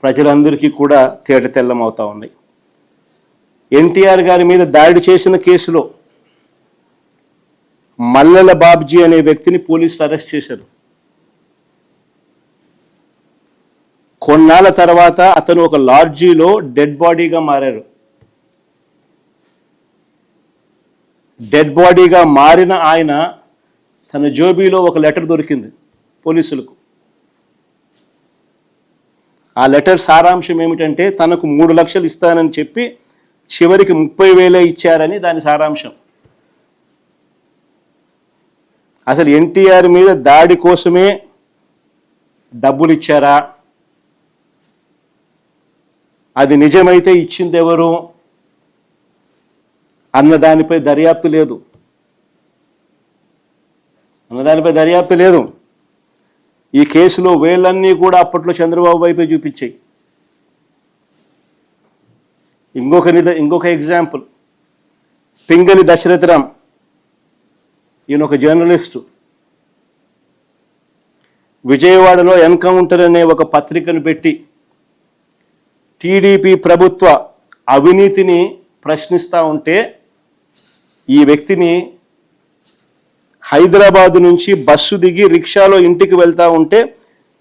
A: ప్రజలందరికీ కూడా తేటతెల్లం అవుతా ఉన్నాయి. ఎన్టీఆర్ గారి మీద దాడి చేసిన కేసులో మల్లెల బాబ్జీ అనే వ్యక్తిని పోలీసులు అరెస్ట్ చేశారు. కొన్నాళ్ళ తర్వాత అతను ఒక లాడ్జీలో డెడ్ బాడీగా మారారు. డెడ్ బాడీగా మారిన ఆయన తన జోబీలో ఒక లెటర్ దొరికింది పోలీసులకు. ఆ లెటర్ సారాంశం ఏమిటంటే తనకు 3 లక్షలు ఇస్తానని చెప్పి చివరికి 30,000 ఇచ్చారని దాని సారాంశం. అసలు ఎన్టీఆర్ మీద దాడి కోసమే డబ్బులు ఇచ్చారా, అది నిజమైతే ఇచ్చింది ఎవరు అన్న దానిపై దర్యాప్తు లేదు. ఈ కేసులో వేళ్ళన్నీ కూడా అప్పట్లో చంద్రబాబు వైపే చూపించాయి. ఇంకొక ఎగ్జాంపుల్, పింగళి దశరథరామ్, ఈయన ఒక జర్నలిస్టు. విజయవాడలో ఎన్కౌంటర్ అనే ఒక పత్రికను పెట్టి టీడీపీ ప్రభుత్వ అవినీతిని ప్రశ్నిస్తూ ఉంటే ఈ వ్యక్తిని హైదరాబాదు నుంచి బస్సు దిగి రిక్షాలో ఇంటికి వెళ్తూ ఉంటే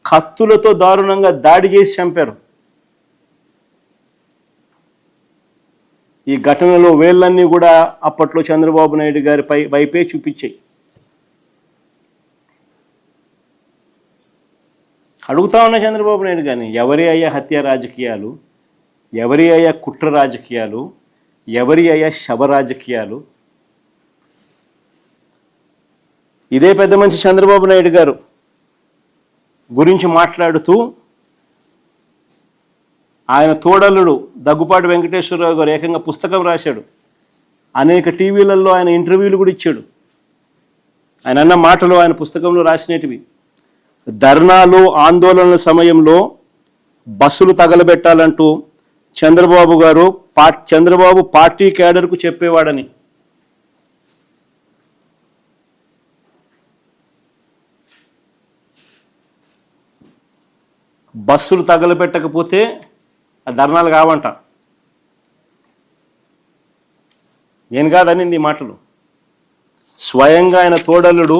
A: కత్తులతో దారుణంగా దాడి చేసి చంపారు. ఈ ఘటనలో వేళ్ళన్నీ కూడా అప్పట్లో చంద్రబాబు నాయుడు గారి వైపే చూపించాయి. అడుగుతా ఉన్న చంద్రబాబు నాయుడు గారిని, ఎవరి అయ్యా హత్య రాజకీయాలు, ఎవరి అయ్యా కుట్ర రాజకీయాలు, ఎవరి అయ్యా శవ రాజకీయాలు? ఇదే పెద్ద మనిషి చంద్రబాబు నాయుడు గారు గురించి మాట్లాడుతూ ఆయన తోడల్లుడు దగ్గుపాటి వెంకటేశ్వరరావు గారు ఏకంగా పుస్తకం రాశాడు. అనేక టీవీలలో ఆయన ఇంటర్వ్యూలు కూడా ఇచ్చాడు. ఆయన అన్న మాటలు ఆయన పుస్తకంలో రాసినటివి. ధర్నాలు ఆందోళనల సమయంలో బస్సులు తగలబెట్టాలంటూ చంద్రబాబు పార్టీ క్యాడర్కు చెప్పేవాడని. బస్సులు తగలబెట్టకపోతే ధర్నాలు కావంట. నేను కాదనింది ఈ మాటలు. స్వయంగా ఆయన తోడల్లుడు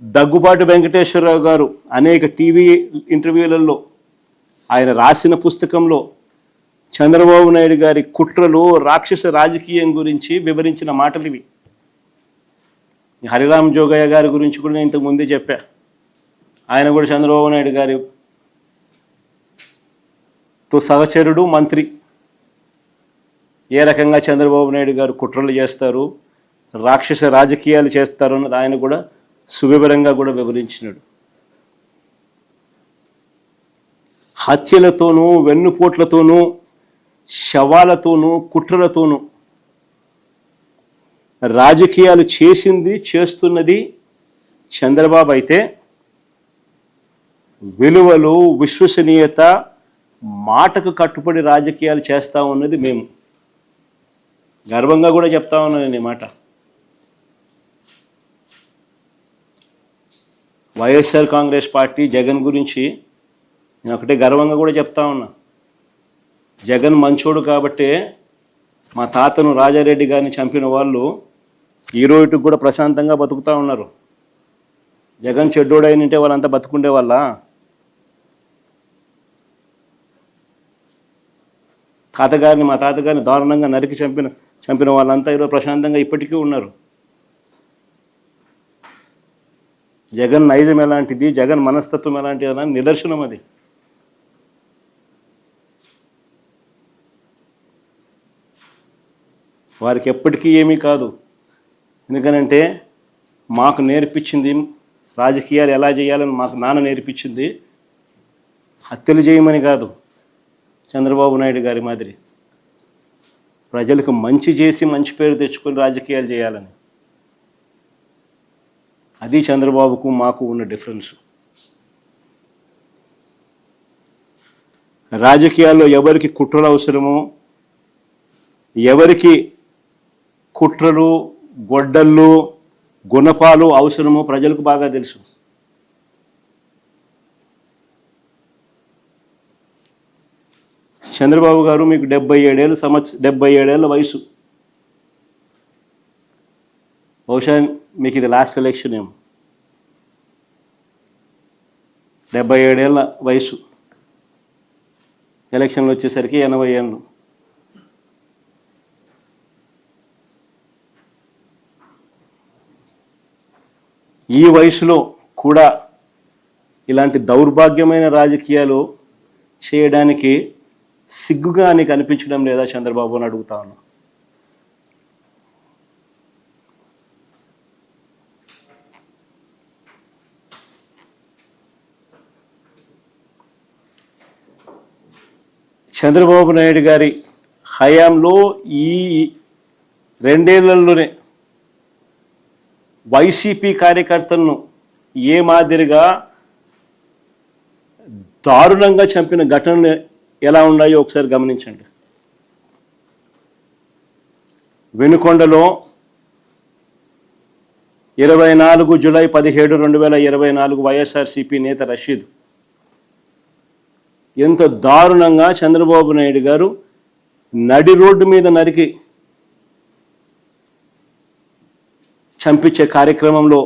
A: దగ్గుబాటి వెంకటేశ్వరరావు గారు అనేక టీవీ ఇంటర్వ్యూలలో ఆయన రాసిన పుస్తకంలో చంద్రబాబు నాయుడు గారి కుట్రలు, రాక్షస రాజకీయం గురించి వివరించిన మాటలు ఇవి. హరిరామ జోగయ్య గారి గురించి కూడా నేను ఇంతకు ముందే చెప్పా. ఆయన కూడా చంద్రబాబు నాయుడు గారితో సహచరుడు, మంత్రి. ఏ రకంగా చంద్రబాబు నాయుడు గారు కుట్రలు చేస్తారు, రాక్షస రాజకీయాలు చేస్తారు అన్నది ఆయన కూడా సువివరంగా కూడా వివరించినాడు. హత్యలతోనూ, వెన్నుపోట్లతోనూ, శవాలతోనూ, కుట్రలతోనూ రాజకీయాలు చేస్తున్నది చంద్రబాబు అయితే, విలువలు, విశ్వసనీయత, మాటకు కట్టుబడి రాజకీయాలు చేస్తూ ఉన్నది మేము. గర్వంగా కూడా చెప్తా ఉన్నాను ఈ మాట. వైఎస్ఆర్ కాంగ్రెస్ పార్టీ జగన్ గురించి నేను ఒకటే గర్వంగా కూడా చెప్తా ఉన్నా. జగన్ మంచోడు కాబట్టే మా తాతను రాజారెడ్డి గారిని చంపిన వాళ్ళు ఈ రోజుకి కూడా ప్రశాంతంగా బతుకుతూ ఉన్నారు. జగన్ చెడ్డోడైనంటే వాళ్ళంతా బతుకుండే వాళ్ళ. మా తాతగారిని దారుణంగా నరికి చంపిన వాళ్ళంతా ఈరోజు ప్రశాంతంగా ఇప్పటికీ ఉన్నారు. జగన్ నైజం ఎలాంటిది, జగన్ మనస్తత్వం ఎలాంటిది అని నిదర్శనం అది. వారికి ఎప్పటికీ ఏమీ కాదు. ఎందుకనంటే మాకు నేర్పించింది రాజకీయాలు ఎలా చేయాలని మాకు నాన్న నేర్పించింది హత్యలు చేయమని కాదు, చంద్రబాబు నాయుడు గారి మాదిరి ప్రజలకు మంచి చేసి మంచి పేరు తెచ్చుకొని రాజకీయాలు చేయాలని. అది చంద్రబాబుకు మాకు ఉన్న డిఫరెన్స్. రాజకీయాల్లో ఎవరికి కుట్రలు అవసరమో, ఎవరికి కుట్రలు గొడ్డళ్ళు గుణపాలు అవసరమో ప్రజలకు బాగా తెలుసు. చంద్రబాబు గారు మీకు 77 ఏళ్ళ వయసు. బహుశా మీకు ఇది లాస్ట్ ఎలక్షన్ ఏమో. 77 ఏళ్ళ వయసు, ఎలక్షన్లు వచ్చేసరికి 80 ఏళ్ళు. ఈ వయసులో కూడా ఇలాంటి దౌర్భాగ్యమైన రాజకీయాలు చేయడానికి సిగ్గుగా నీకు అనిపించడం లేదా చంద్రబాబు అని అడుగుతా ఉన్నా. చంద్రబాబు నాయుడు గారి హయాంలో ఈ 2 ఏళ్లలోనే వైసీపీ కార్యకర్తలను ఏ మాదిరిగా దారుణంగా చంపిన ఘటనలు ఎలా ఉన్నాయో ఒకసారి గమనించండి. వెనుకొండలో 24 జూలై 17, 2024 వైఎస్ఆర్సీపీ నేత రషీద్ ఎంత దారుణంగా చంద్రబాబు నాయుడు గారు నడి రోడ్డు మీద నరికి చంపించే కార్యక్రమంలో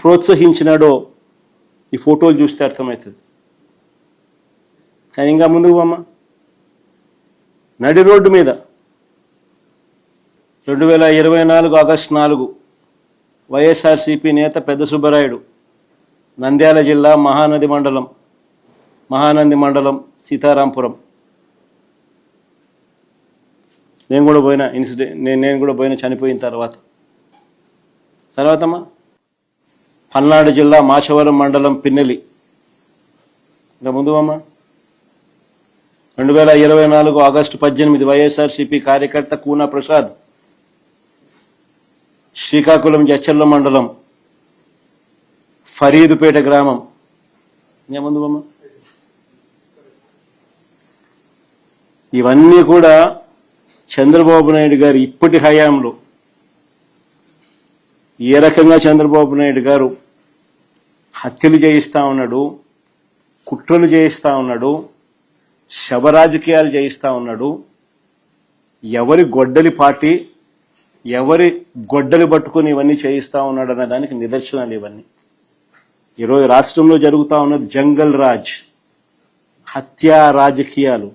A: ప్రోత్సహించినాడో ఈ ఫోటోలు చూస్తే అర్థమవుతుంది. కానీ ఇంకా ముందుకు పోమ్మా. నడి రోడ్డు మీద 2024 ఆగస్టు 4 వైఎస్ఆర్సీపీ నేత పెద్ద సుబ్బరాయుడు, నంద్యాల జిల్లా మహానంది మండలం సీతారాంపురం. నేను కూడా పోయిన చనిపోయిన తర్వాతమ్మా పల్నాడు జిల్లా మాచవరం మండలం పిన్నెలి. ఇంకా ముందు అమ్మా 2024 ఆగస్టు 18 వైఎస్ఆర్సీపీ కార్యకర్త కూనా ప్రసాద్, శ్రీకాకుళం జచ్చర్ల మండలం ఫరీదుపేట గ్రామం. ఇంకా ముందు అమ్మా ఇవన్నీ కూడా చంద్రబాబు నాయుడు గారు ఇప్పటి హయాంలో ఏ రకంగా చంద్రబాబు నాయుడు గారు హత్యలు చేయిస్తూ ఉన్నాడు, కుట్రలు చేయిస్తూ ఉన్నాడు, శవరాజకీయాలు చేయిస్తూ ఉన్నాడు, ఎవరి గొడ్డలి పార్టీ ఎవరి గొడ్డలి పట్టుకుని ఇవన్నీ చేయిస్తూ ఉన్నాడు అనే దానికి నిదర్శనాలు ఇవన్నీ. ఈరోజు రాష్ట్రంలో జరుగుతూ ఉన్నది జంగల్ రాజ్, హత్యా రాజకీయాలు.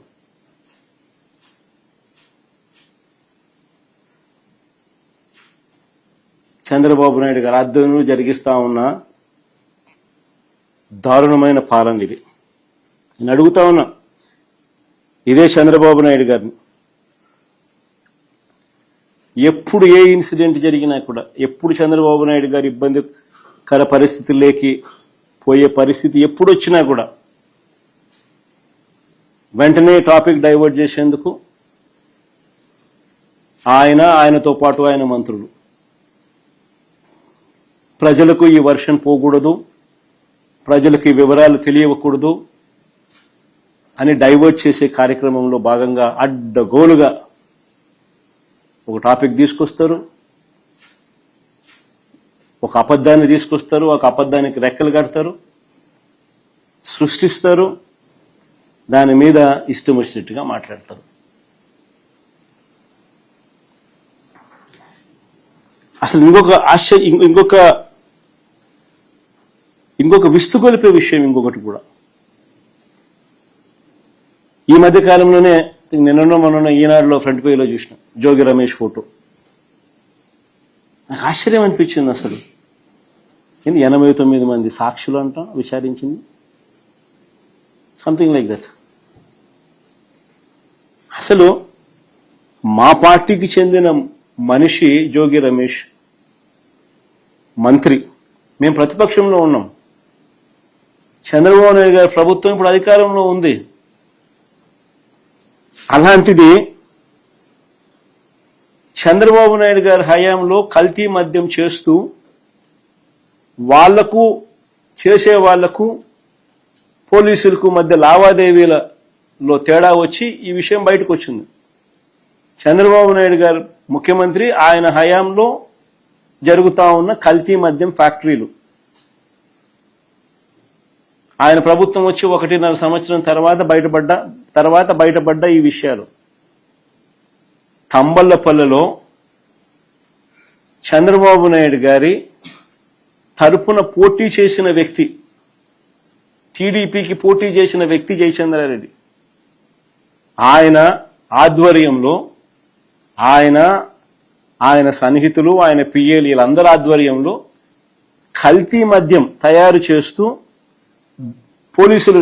A: చంద్రబాబు నాయుడు గారు ఆధ్వర్యంలో జరిగిస్తా ఉన్న దారుణమైన పాలన ఇది. నేను అడుగుతా ఉన్నా ఇదే చంద్రబాబు నాయుడు గారిని, ఎప్పుడు ఏ ఇన్సిడెంట్ జరిగినా కూడా, ఎప్పుడు చంద్రబాబు నాయుడు గారు ఇబ్బందికర పరిస్థితుల్లోకి పోయే పరిస్థితి ఎప్పుడు వచ్చినా కూడా వెంటనే టాపిక్ డైవర్ట్ చేసేందుకు ఆయనతో పాటు ఆయన మంత్రులు ప్రజలకు ఈ వర్షన్ పోకూడదు, ప్రజలకు ఈ వివరాలు తెలియకూడదు అని డైవర్ట్ చేసే కార్యక్రమంలో భాగంగా అడ్డగోలుగా ఒక టాపిక్ తీసుకొస్తారు. ఒక అబద్ధాన్ని తీసుకొస్తారు, ఒక అబద్ధానికి రెక్కలు కడతారు, సృష్టిస్తారు, దాని మీద ఇష్టం వచ్చినట్టుగా మాట్లాడతారు. అసలు ఇంకొక విస్తుగొలిపే విషయం ఇంకొకటి కూడా. ఈ మధ్య కాలంలోనే మొన్న ఈనాడులో ఫ్రంట్ పేజీలో చూసిన జోగి రమేష్ ఫోటో. నాకు ఆశ్చర్యం అనిపించింది. అసలు 89 మంది సాక్షులు అంట విచారించింది, సంథింగ్ లైక్ దట్. అసలు మా పార్టీకి చెందిన మనిషి జోగి రమేష్, మంత్రి, మేము ప్రతిపక్షంలో ఉన్నాం. చంద్రబాబు నాయుడు గారి ప్రభుత్వం ఇప్పుడు అధికారంలో ఉంది. అలాంటిది చంద్రబాబు నాయుడు గారి హయాంలో కల్తీ మద్యం చేస్తూ చేసే వాళ్లకు పోలీసులకు మధ్య లావాదేవీలలో తేడా వచ్చి ఈ విషయం బయటకు వచ్చింది. చంద్రబాబు నాయుడు గారు ముఖ్యమంత్రి, ఆయన హయాంలో జరుగుతా ఉన్న కల్తీ మద్యం ఫ్యాక్టరీలు, ఆయన ప్రభుత్వం వచ్చి 1.5 సంవత్సరం తర్వాత బయటపడ్డ ఈ విషయాలు. తంబళ్లపల్లెలో చంద్రబాబు నాయుడు గారి తరపున పోటీ చేసిన వ్యక్తి, టీడీపీకి పోటీ చేసిన వ్యక్తి జయచంద్రారెడ్డి, ఆయన ఆధ్వర్యంలో, ఆయన సన్నిహితులు, ఆయన పిఏలు, వీళ్ళందరి ఆధ్వర్యంలో కల్తీ మద్యం తయారు చేస్తూ పోలీసులు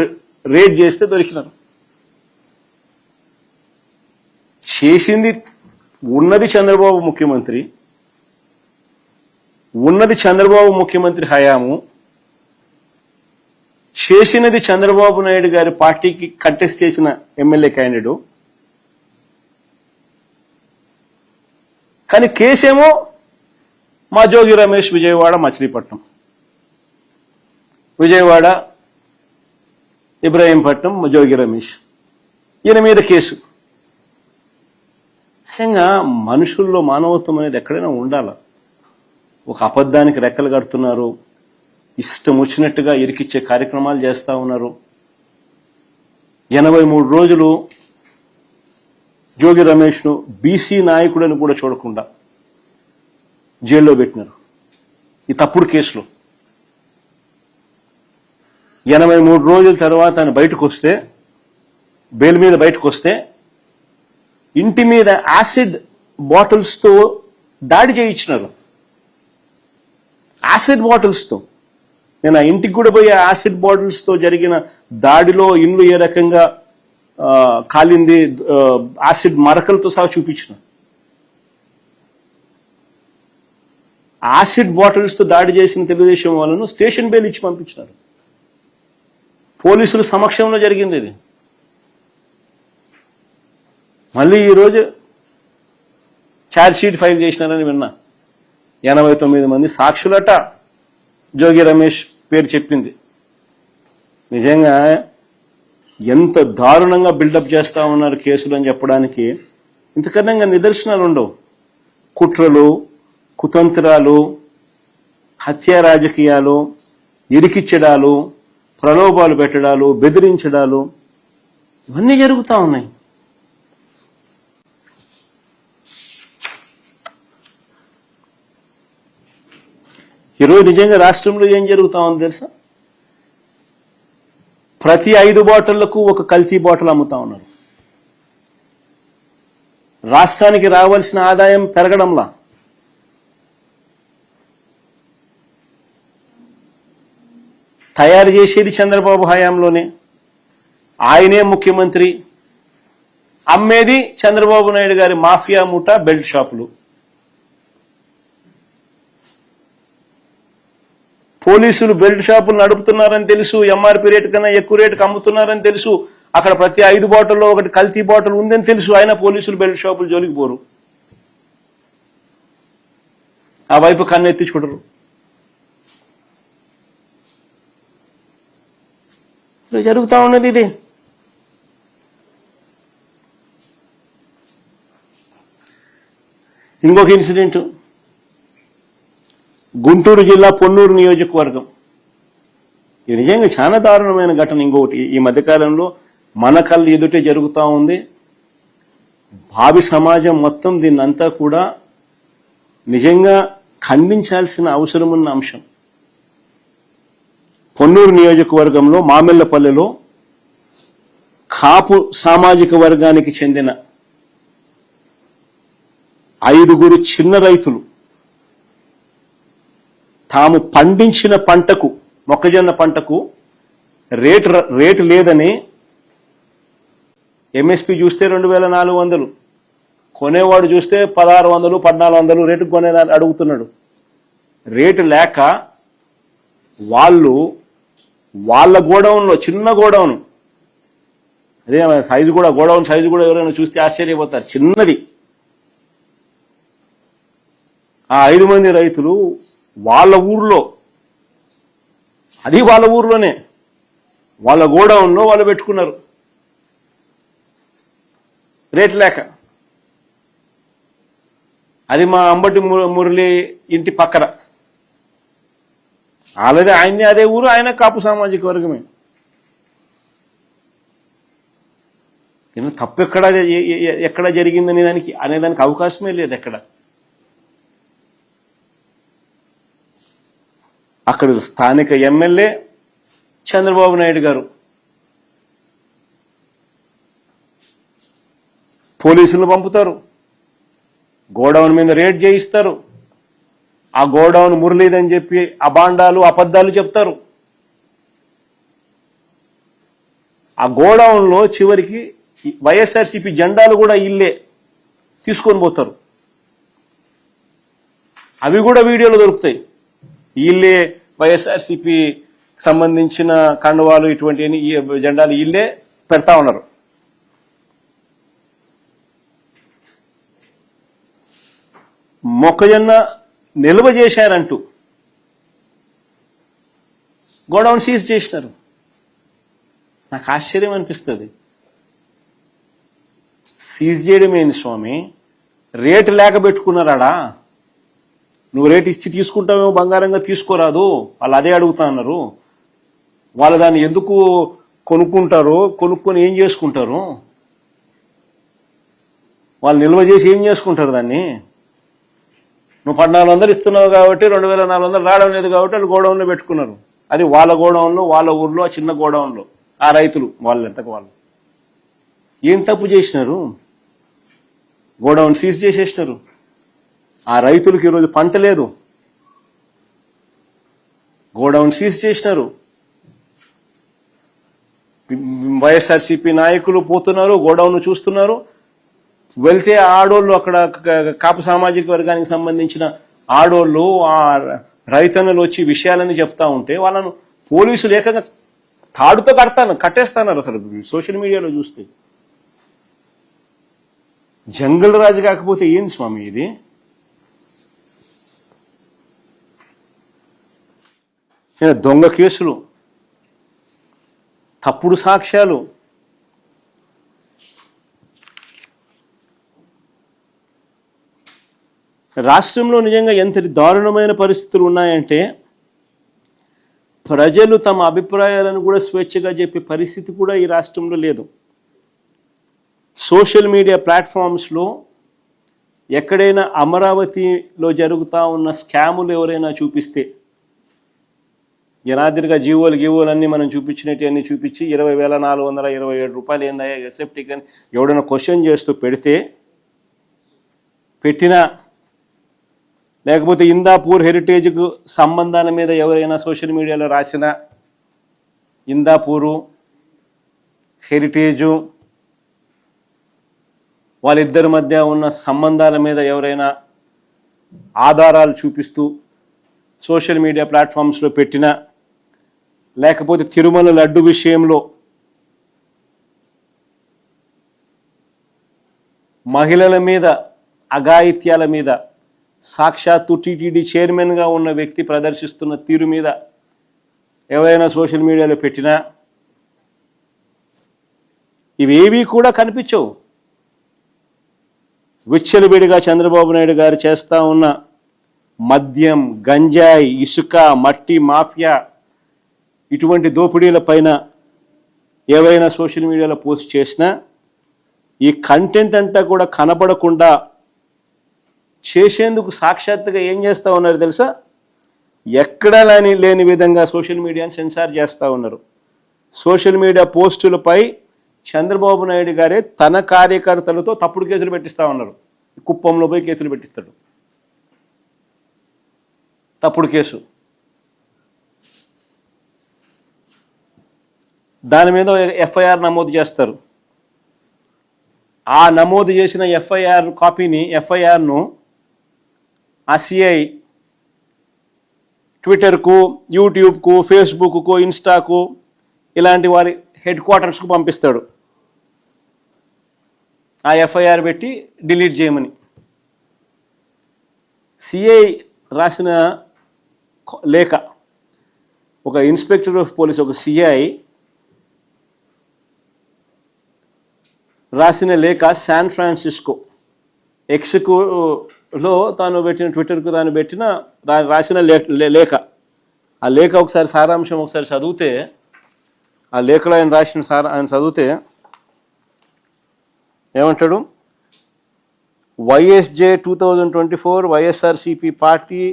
A: రేడ్ చేస్తే దొరికినారు. చేసింది ఉన్నది చంద్రబాబు ముఖ్యమంత్రి హయాము, చేసినది చంద్రబాబు నాయుడు గారి పార్టీకి కంటెస్ట్ చేసిన ఎమ్మెల్యే క్యాండిడేట్. కానీ కేసేమో మా జోగి రమేష్, విజయవాడ, మచిలీపట్నం, విజయవాడ ఇబ్రాహీంపట్నం జోగి రమేష్, ఈయన మీద కేసు. నిజంగా మనుషుల్లో మానవత్వం అనేది ఎక్కడైనా ఉండాల. ఒక అబద్ధానికి రెక్కలు కడుతున్నారు, ఇష్టం వచ్చినట్టుగా ఇరికిచ్చే కార్యక్రమాలు చేస్తా ఉన్నారు. 83 రోజులు జోగి రమేష్ను బీసీ నాయకుడని కూడా చూడకుండా జైల్లో పెట్టినారు ఈ తప్పుడు కేసులో. 83 రోజుల తర్వాత ఆయన బయటకు వస్తే, బెయిల్ మీద బయటకు వస్తే, ఇంటి మీద యాసిడ్ బాటిల్స్తో దాడి చేయించినారు. యాసిడ్ బాటిల్స్తో. నేను ఆ ఇంటికి కూడా పోయి యాసిడ్ బాటిల్స్తో జరిగిన దాడిలో ఇల్లు ఏ రకంగా కాలింది, యాసిడ్ మరకలతో సహా చూపించిన. యాసిడ్ బాటిల్స్తో దాడి చేసిన తెలుగుదేశం వాళ్ళను స్టేషన్ బెయిల్ ఇచ్చి పంపించినారు. పోలీసుల సమక్షంలో జరిగింది ఇది. మళ్ళీ ఈరోజు ఛార్జ్షీట్ ఫైల్ చేసినారని విన్నా. 89 మంది సాక్షులట జోగి రమేష్ పేరు చెప్పింది. నిజంగా ఎంత దారుణంగా బిల్డప్ చేస్తా ఉన్నారు కేసులు అని చెప్పడానికి ఇంతకన్నా నిదర్శనాలు ఉండవు. కుట్రలు, కుతంత్రాలు, హత్యా రాజకీయాలు, ఇరికిచ్చడాలు, ప్రలోభాలు పెట్టడాలు, బెదిరించడాలు, ఇవన్నీ జరుగుతూ ఉన్నాయి. ఈరోజు నిజంగా రాష్ట్రంలో ఏం జరుగుతా ఉంది తెలుసా? ప్రతి 5 బాటిళ్లకు ఒక కల్తీ బాటిల్ అమ్ముతా ఉన్నారు. రాష్ట్రానికి రావాల్సిన ఆదాయం పెరగడంలా. తయారు చేసేది చంద్రబాబు హయాంలోనే, ఆయనే ముఖ్యమంత్రి, అమ్మేది చంద్రబాబు నాయుడు గారి మాఫియా ముఠా బెల్ట్ షాపులు. పోలీసులు బెల్ట్ షాపులు నడుపుతున్నారని తెలుసు, ఎంఆర్పీ రేటు కన్నా ఎక్కువ రేటుకు అమ్ముతున్నారని తెలుసు, అక్కడ ప్రతి 5 బాటిల్లో ఒకటి కల్తీ బాటిల్ ఉందని తెలుసు, అయినా పోలీసులు బెల్ట్ షాపులు జోలికి పోరు, ఆ వైపు కన్నెత్తి చూడరు. జరుగుతా ఉన్నది ఇది. ఇంకొక ఇన్సిడెంట్, గుంటూరు జిల్లా పొన్నూరు నియోజకవర్గం. ఇది నిజంగా చాలా దారుణమైన ఘటన. ఇంకొకటి, ఈ మధ్యకాలంలో మన కళ్ళు ఎదుటే జరుగుతూ ఉంది. భావి సమాజం మొత్తం దీన్నంతా కూడా నిజంగా ఖండించాల్సిన అవసరం ఉన్న అంశం. పొన్నూరు నియోజకవర్గంలో మామిళ్లపల్లెలో కాపు సామాజిక వర్గానికి చెందిన 5 చిన్న రైతులు తాము పండించిన పంటకు, మొక్కజొన్న పంటకు రేటు లేదని ఎంఎస్పి చూస్తే 2400, కొనేవాడు చూస్తే 1600, 1400 రేటుకు కొనేదాన్ని అడుగుతున్నాడు. రేటు లేక వాళ్ళ గోడౌన్లో, చిన్న గోడౌన్, అదే సైజు కూడా, గోడౌన్ సైజు కూడా ఎవరైనా చూస్తే ఆశ్చర్యపోతారు, చిన్నది. ఆ 5 మంది రైతులు వాళ్ళ ఊర్లో, అది వాళ్ళ ఊర్లోనే, వాళ్ళ గోడౌన్లో వాళ్ళు పెట్టుకున్నారు రేట్ లేక. అది మా అంబటి మురళి ఇంటి పక్కన. ఆల్రెడీ ఆయన్ని అదే ఊరు, ఆయన కాపు సామాజిక వర్గమే. తప్పు ఎక్కడ జరిగిందని అనేదానికి అవకాశమే లేదు ఎక్కడ. అక్కడ స్థానిక ఎమ్మెల్యే చంద్రబాబు నాయుడు గారు పోలీసులను పంపుతారు, గోడౌన్ మీద రేడ్ చేయిస్తారు, ఆ గోడౌన్ మురళీదని చెప్పి అబాండాలు అబద్ధాలు చెప్తారు. ఆ గోడౌన్లో చివరికి వైఎస్ఆర్సీపీ జెండాలు కూడా ఇల్లే తీసుకొని పోతారు. అవి కూడా వీడియోలో దొరుకుతాయి. ఇల్లే వైఎస్ఆర్సీపీ సంబంధించిన కండువాలు, ఇటువంటి జెండాలు ఇల్లే పెడతా ఉన్నారు. మొక్కజొన్న నిల్వ చేశారంటూ గోడౌన్ సీజ్ చేసినారు. నాకు ఆశ్చర్యం అనిపిస్తుంది. సీజ్ చేయడం ఏంది స్వామి? రేటు లేక పెట్టుకున్నారాడా? నువ్వు రేటు ఇచ్చి తీసుకుంటావేమో, బంగారంగా తీసుకోరాదు, వాళ్ళు అదే అడుగుతా అన్నారు. వాళ్ళు దాన్ని ఎందుకు కొనుక్కుంటారు, కొనుక్కొని ఏం చేసుకుంటారు? వాళ్ళు నిల్వ చేసి ఏం చేసుకుంటారు దాన్ని? నువ్వు 1400 ఇస్తున్నావు కాబట్టి 2400 రావడం లేదు కాబట్టి వాళ్ళు గోడౌన్లో పెట్టుకున్నారు. అది వాళ్ళ గోడౌన్లో, వాళ్ళ ఊర్లో, ఆ చిన్న గోడౌన్లో ఆ రైతులు వాళ్ళు ఎంతకు వాళ్ళు ఏం తప్పు చేసినారు? గోడౌన్ సీజ్ చేసేసినారు. ఆ రైతులకు ఈరోజు పంట లేదు, గోడౌన్ సీజ్ చేసినారు. వైఎస్ఆర్సీపీ నాయకులు పోతున్నారు, గోడౌన్ చూస్తున్నారు. వెళ్తే ఆడోళ్ళు, అక్కడ కాపు సామాజిక వర్గానికి సంబంధించిన ఆడోళ్ళు, ఆ రైతన్నలు వచ్చి విషయాలని చెప్తా ఉంటే వాళ్ళను పోలీసులు ఏకంగా తాడుతో కట్టేస్తున్నారు. అసలు సోషల్ మీడియాలో చూస్తే జంగల్ రాజు కాకపోతే ఏంది స్వామి ఇది? దొంగ కేసులు, తప్పుడు సాక్ష్యాలు, రాష్ట్రంలో నిజంగా ఎంతటి దారుణమైన పరిస్థితులు ఉన్నాయంటే ప్రజలు తమ అభిప్రాయాలను కూడా స్వేచ్ఛగా చెప్పే పరిస్థితి కూడా ఈ రాష్ట్రంలో లేదు. సోషల్ మీడియా ప్లాట్ఫామ్స్లో ఎక్కడైనా అమరావతిలో జరుగుతూ ఉన్న స్కాములు ఎవరైనా చూపిస్తే, జనాదిరిగా గీవోలు అన్నీ మనం చూపించినట్టు అన్నీ చూపించి 20,427 రూపాయలు ఏందయ్యా ఎస్ఎఫ్టీకి అని ఎవడైనా క్వశ్చన్ చేస్తూ పెట్టినా, లేకపోతే ఇందాపూర్ హెరిటేజ్కు సంబంధాల మీద ఎవరైనా సోషల్ మీడియాలో రాసిన, ఇందాపూరు హెరిటేజు వాళ్ళిద్దరి మధ్య ఉన్న సంబంధాల మీద ఎవరైనా ఆధారాలు చూపిస్తూ సోషల్ మీడియా ప్లాట్ఫామ్స్లో పెట్టినా, లేకపోతే తిరుమల లడ్డు విషయంలో మహిళల మీద అఘాయిత్యాల మీద సాక్షాత్తు టీటీడీ చైర్మన్గా ఉన్న వ్యక్తి ప్రదర్శిస్తున్న తీరు మీద ఎవరైనా సోషల్ మీడియాలో పెట్టినా, ఇవేవీ కూడా కనిపించవు. విచ్చలవిడిగా చంద్రబాబు నాయుడు గారు చేస్తూ ఉన్న మద్యం, గంజాయి, ఇసుక, మట్టి మాఫియా ఇటువంటి దోపిడీల పైన ఏవైనా సోషల్ మీడియాలో పోస్ట్ చేసినా ఈ కంటెంట్ అంతా కూడా కనపడకుండా చేసేందుకు సాక్షాత్తుగా ఏం చేస్తూ ఉన్నారు తెలుసా? ఎక్కడా లేని విధంగా సోషల్ మీడియాని సెన్సార్ చేస్తూ ఉన్నారు. సోషల్ మీడియా పోస్టులపై చంద్రబాబు నాయుడు గారే తన కార్యకర్తలతో తప్పుడు కేసులు పెట్టిస్తూ ఉన్నారు. కుప్పంలో పోయి కేసులు పెట్టిస్తాడు, తప్పుడు కేసు. దాని మీద ఎఫ్ఐఆర్ నమోదు చేస్తారు. ఆ నమోదు చేసిన ఎఫ్ఐఆర్ కాపీని, ఎఫ్ఐఆర్ను ఆ సిఐ ట్విట్టర్కు, యూట్యూబ్కు, ఫేస్బుక్కు, ఇన్స్టాకు ఇలాంటి వారి హెడ్ క్వార్టర్స్కు పంపిస్తాడు. ఆ ఎఫ్ఐఆర్ పెట్టి డిలీట్ చేయమని. సిఐ రాసిన లేఖ, ఒక ఇన్స్పెక్టర్ ఆఫ్ పోలీస్, ఒక సిఐ రాసిన లేఖ శాన్ ఫ్రాన్సిస్కో ఎక్స్లో తాను పెట్టిన, ట్విట్టర్కు తాను పెట్టిన రాసిన లేఖ. ఆ లేఖ ఒకసారి సారాంశం ఒకసారి చదివితే, ఆ లేఖలో ఆయన రాసిన ఆయన చదివితే ఏమంటాడు? వైఎస్జే 2024 YSRCP party,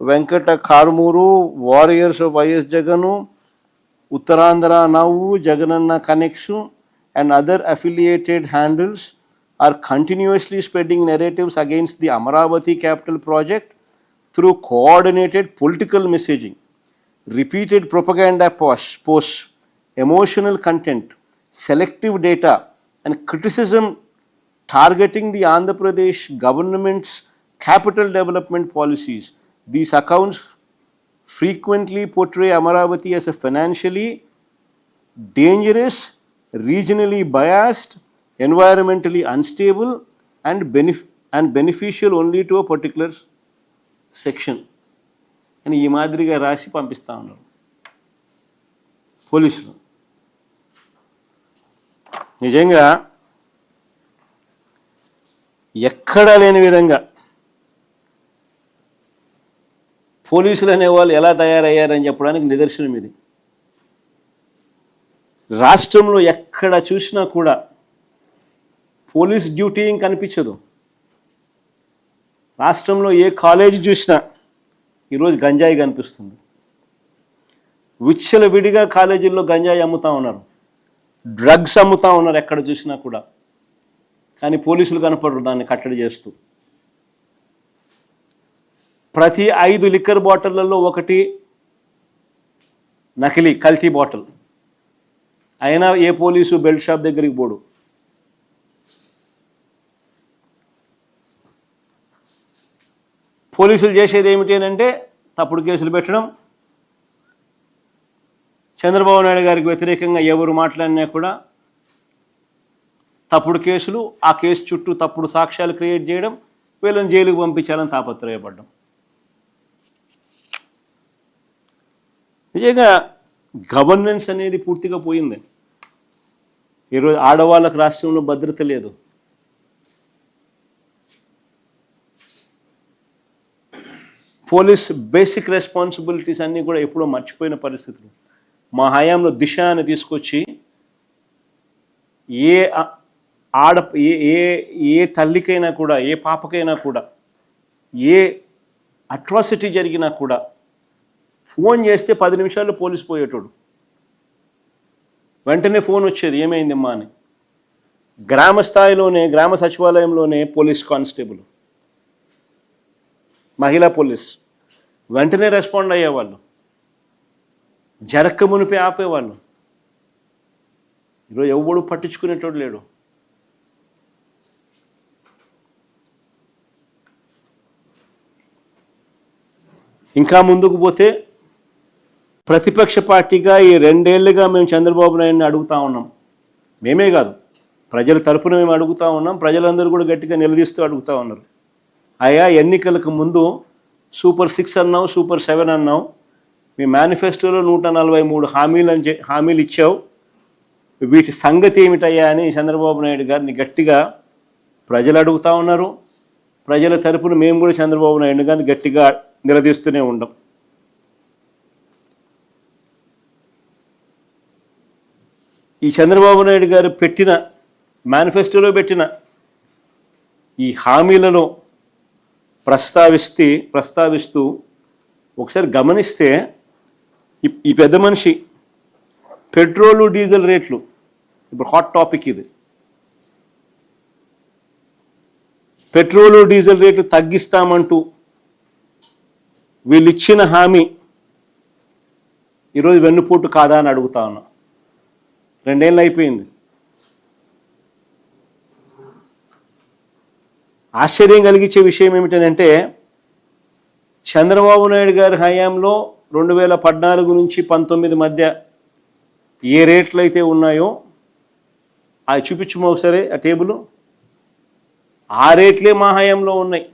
A: Venkata Karumuru, warriors of YS Jagan, Uttarandhra నవ్వు, Jagananna connection and other affiliated handles are continuously spreading narratives against the Amaravati capital project through coordinated political messaging, repeated propaganda posts, emotional content, selective data, and criticism targeting the Andhra Pradesh government's capital development policies. These accounts frequently portray Amaravati as a financially dangerous, regionally biased, environmentally unstable, and beneficial only to a particular section. అని ఈ మాదిరిగా రాసి పంపిస్తూ ఉన్నారు పోలీసులు. నిజంగా ఎక్కడా లేని విధంగా పోలీసులు అనేవాళ్ళు ఎలా తయారయ్యారని చెప్పడానికి నిదర్శనం ఇది. రాష్ట్రంలో ఎక్కడ చూసినా కూడా పోలీస్ డ్యూటీ కనిపించదు. రాష్ట్రంలో ఏ కాలేజీ చూసినా ఈరోజు గంజాయి కనిపిస్తుంది. విచ్చలవిడిగా కాలేజీల్లో గంజాయి అమ్ముతూ ఉన్నారు, డ్రగ్స్ అమ్ముతూ ఉన్నారు ఎక్కడ చూసినా కూడా. కానీ పోలీసులు కనపడరు దాన్ని కట్టడి చేస్తూ. ప్రతి 5 లిక్కర్ బాటిళ్లలో ఒకటి నకిలీ, కల్తీ బాటిల్. అయినా ఏ పోలీసు బెల్ట్ షాప్ దగ్గరికి పోడు. పోలీసులు చేసేది ఏమిటి అంటే తప్పుడు కేసులు పెట్టడం. చంద్రబాబు నాయుడు గారికి వ్యతిరేకంగా ఎవరు మాట్లాడినా కూడా తప్పుడు కేసులు, ఆ కేసు చుట్టూ తప్పుడు సాక్ష్యాలు క్రియేట్ చేయడం, వీళ్ళని జైలుకు పంపించాలని తాపత్రయపడ్డం. నిజంగా గవర్నెన్స్ అనేది పూర్తిగా పోయింది. ఈరోజు ఆడవాళ్ళకు రాష్ట్రంలో భద్రత లేదు. పోలీస్ బేసిక్ రెస్పాన్సిబిలిటీస్ అన్నీ కూడా ఎప్పుడో మర్చిపోయిన పరిస్థితులు. మా హయాంలో దిశ అని తీసుకొచ్చి ఏ తల్లికైనా కూడా, ఏ పాపకైనా కూడా, ఏ అట్రాసిటీ జరిగినా కూడా ఫోన్ చేస్తే 10 నిమిషాల్లో పోలీసు పోయేటోడు. వెంటనే ఫోన్ వచ్చేది, ఏమైందమ్మా అని. గ్రామ స్థాయిలోనే, గ్రామ సచివాలయంలోనే పోలీస్ కానిస్టేబుల్, మహిళా పోలీస్ వెంటనే రెస్పాండ్ అయ్యేవాళ్ళు, జరక్క మునిపే ఆపేవాళ్ళు. ఈరోజు ఎవడు పట్టించుకునేటోడు లేడు. ఇంకా ముందుకు పోతే ప్రతిపక్ష పార్టీగా ఈ 2 ఏళ్లుగా మేము చంద్రబాబు నాయుడిని అడుగుతూ ఉన్నాం. మేమే కాదు, ప్రజల తరపున మేము అడుగుతూ ఉన్నాం. ప్రజలందరూ కూడా గట్టిగా నిలదీస్తూ అడుగుతూ ఉన్నారు. అయ్యా, ఎన్నికలకు ముందు సూపర్ 6 అన్నావు, సూపర్ 7 అన్నావు, మీ మేనిఫెస్టోలో 143 హామీలు ఇచ్చావు, వీటి సంగతి ఏమిటయ్యా అని చంద్రబాబు నాయుడు గారిని గట్టిగా ప్రజలు అడుగుతూ ఉన్నారు. ప్రజల తరపున మేము కూడా చంద్రబాబు నాయుడు గారిని గట్టిగా నిలదీస్తూనే ఉండం. ఈ చంద్రబాబు నాయుడు గారు పెట్టిన మేనిఫెస్టోలో పెట్టిన ఈ హామీలను ప్రస్తావిస్తూ ఒకసారి గమనిస్తే ఈ పెద్ద మనిషి పెట్రోలు డీజిల్ రేట్లు ఇప్పుడు హాట్ టాపిక్ ఇది. పెట్రోలు డీజిల్ రేట్లు తగ్గిస్తామంటూ వీళ్ళు ఇచ్చిన హామీ ఈరోజు వెన్నుపోటు కాదా అని అడుగుతా ఉన్నా. 2 ఏళ్ళు అయిపోయింది. ఆశ్చర్యం కలిగించే విషయం ఏమిటంటే చంద్రబాబు నాయుడు గారి హయాంలో 2014 నుంచి 19 మధ్య ఏ రేట్లు అయితే ఉన్నాయో అవి చూపించము ఒకసారి ఆ టేబుల్. ఆ రేట్లే మా హయాంలో ఉన్నాయి.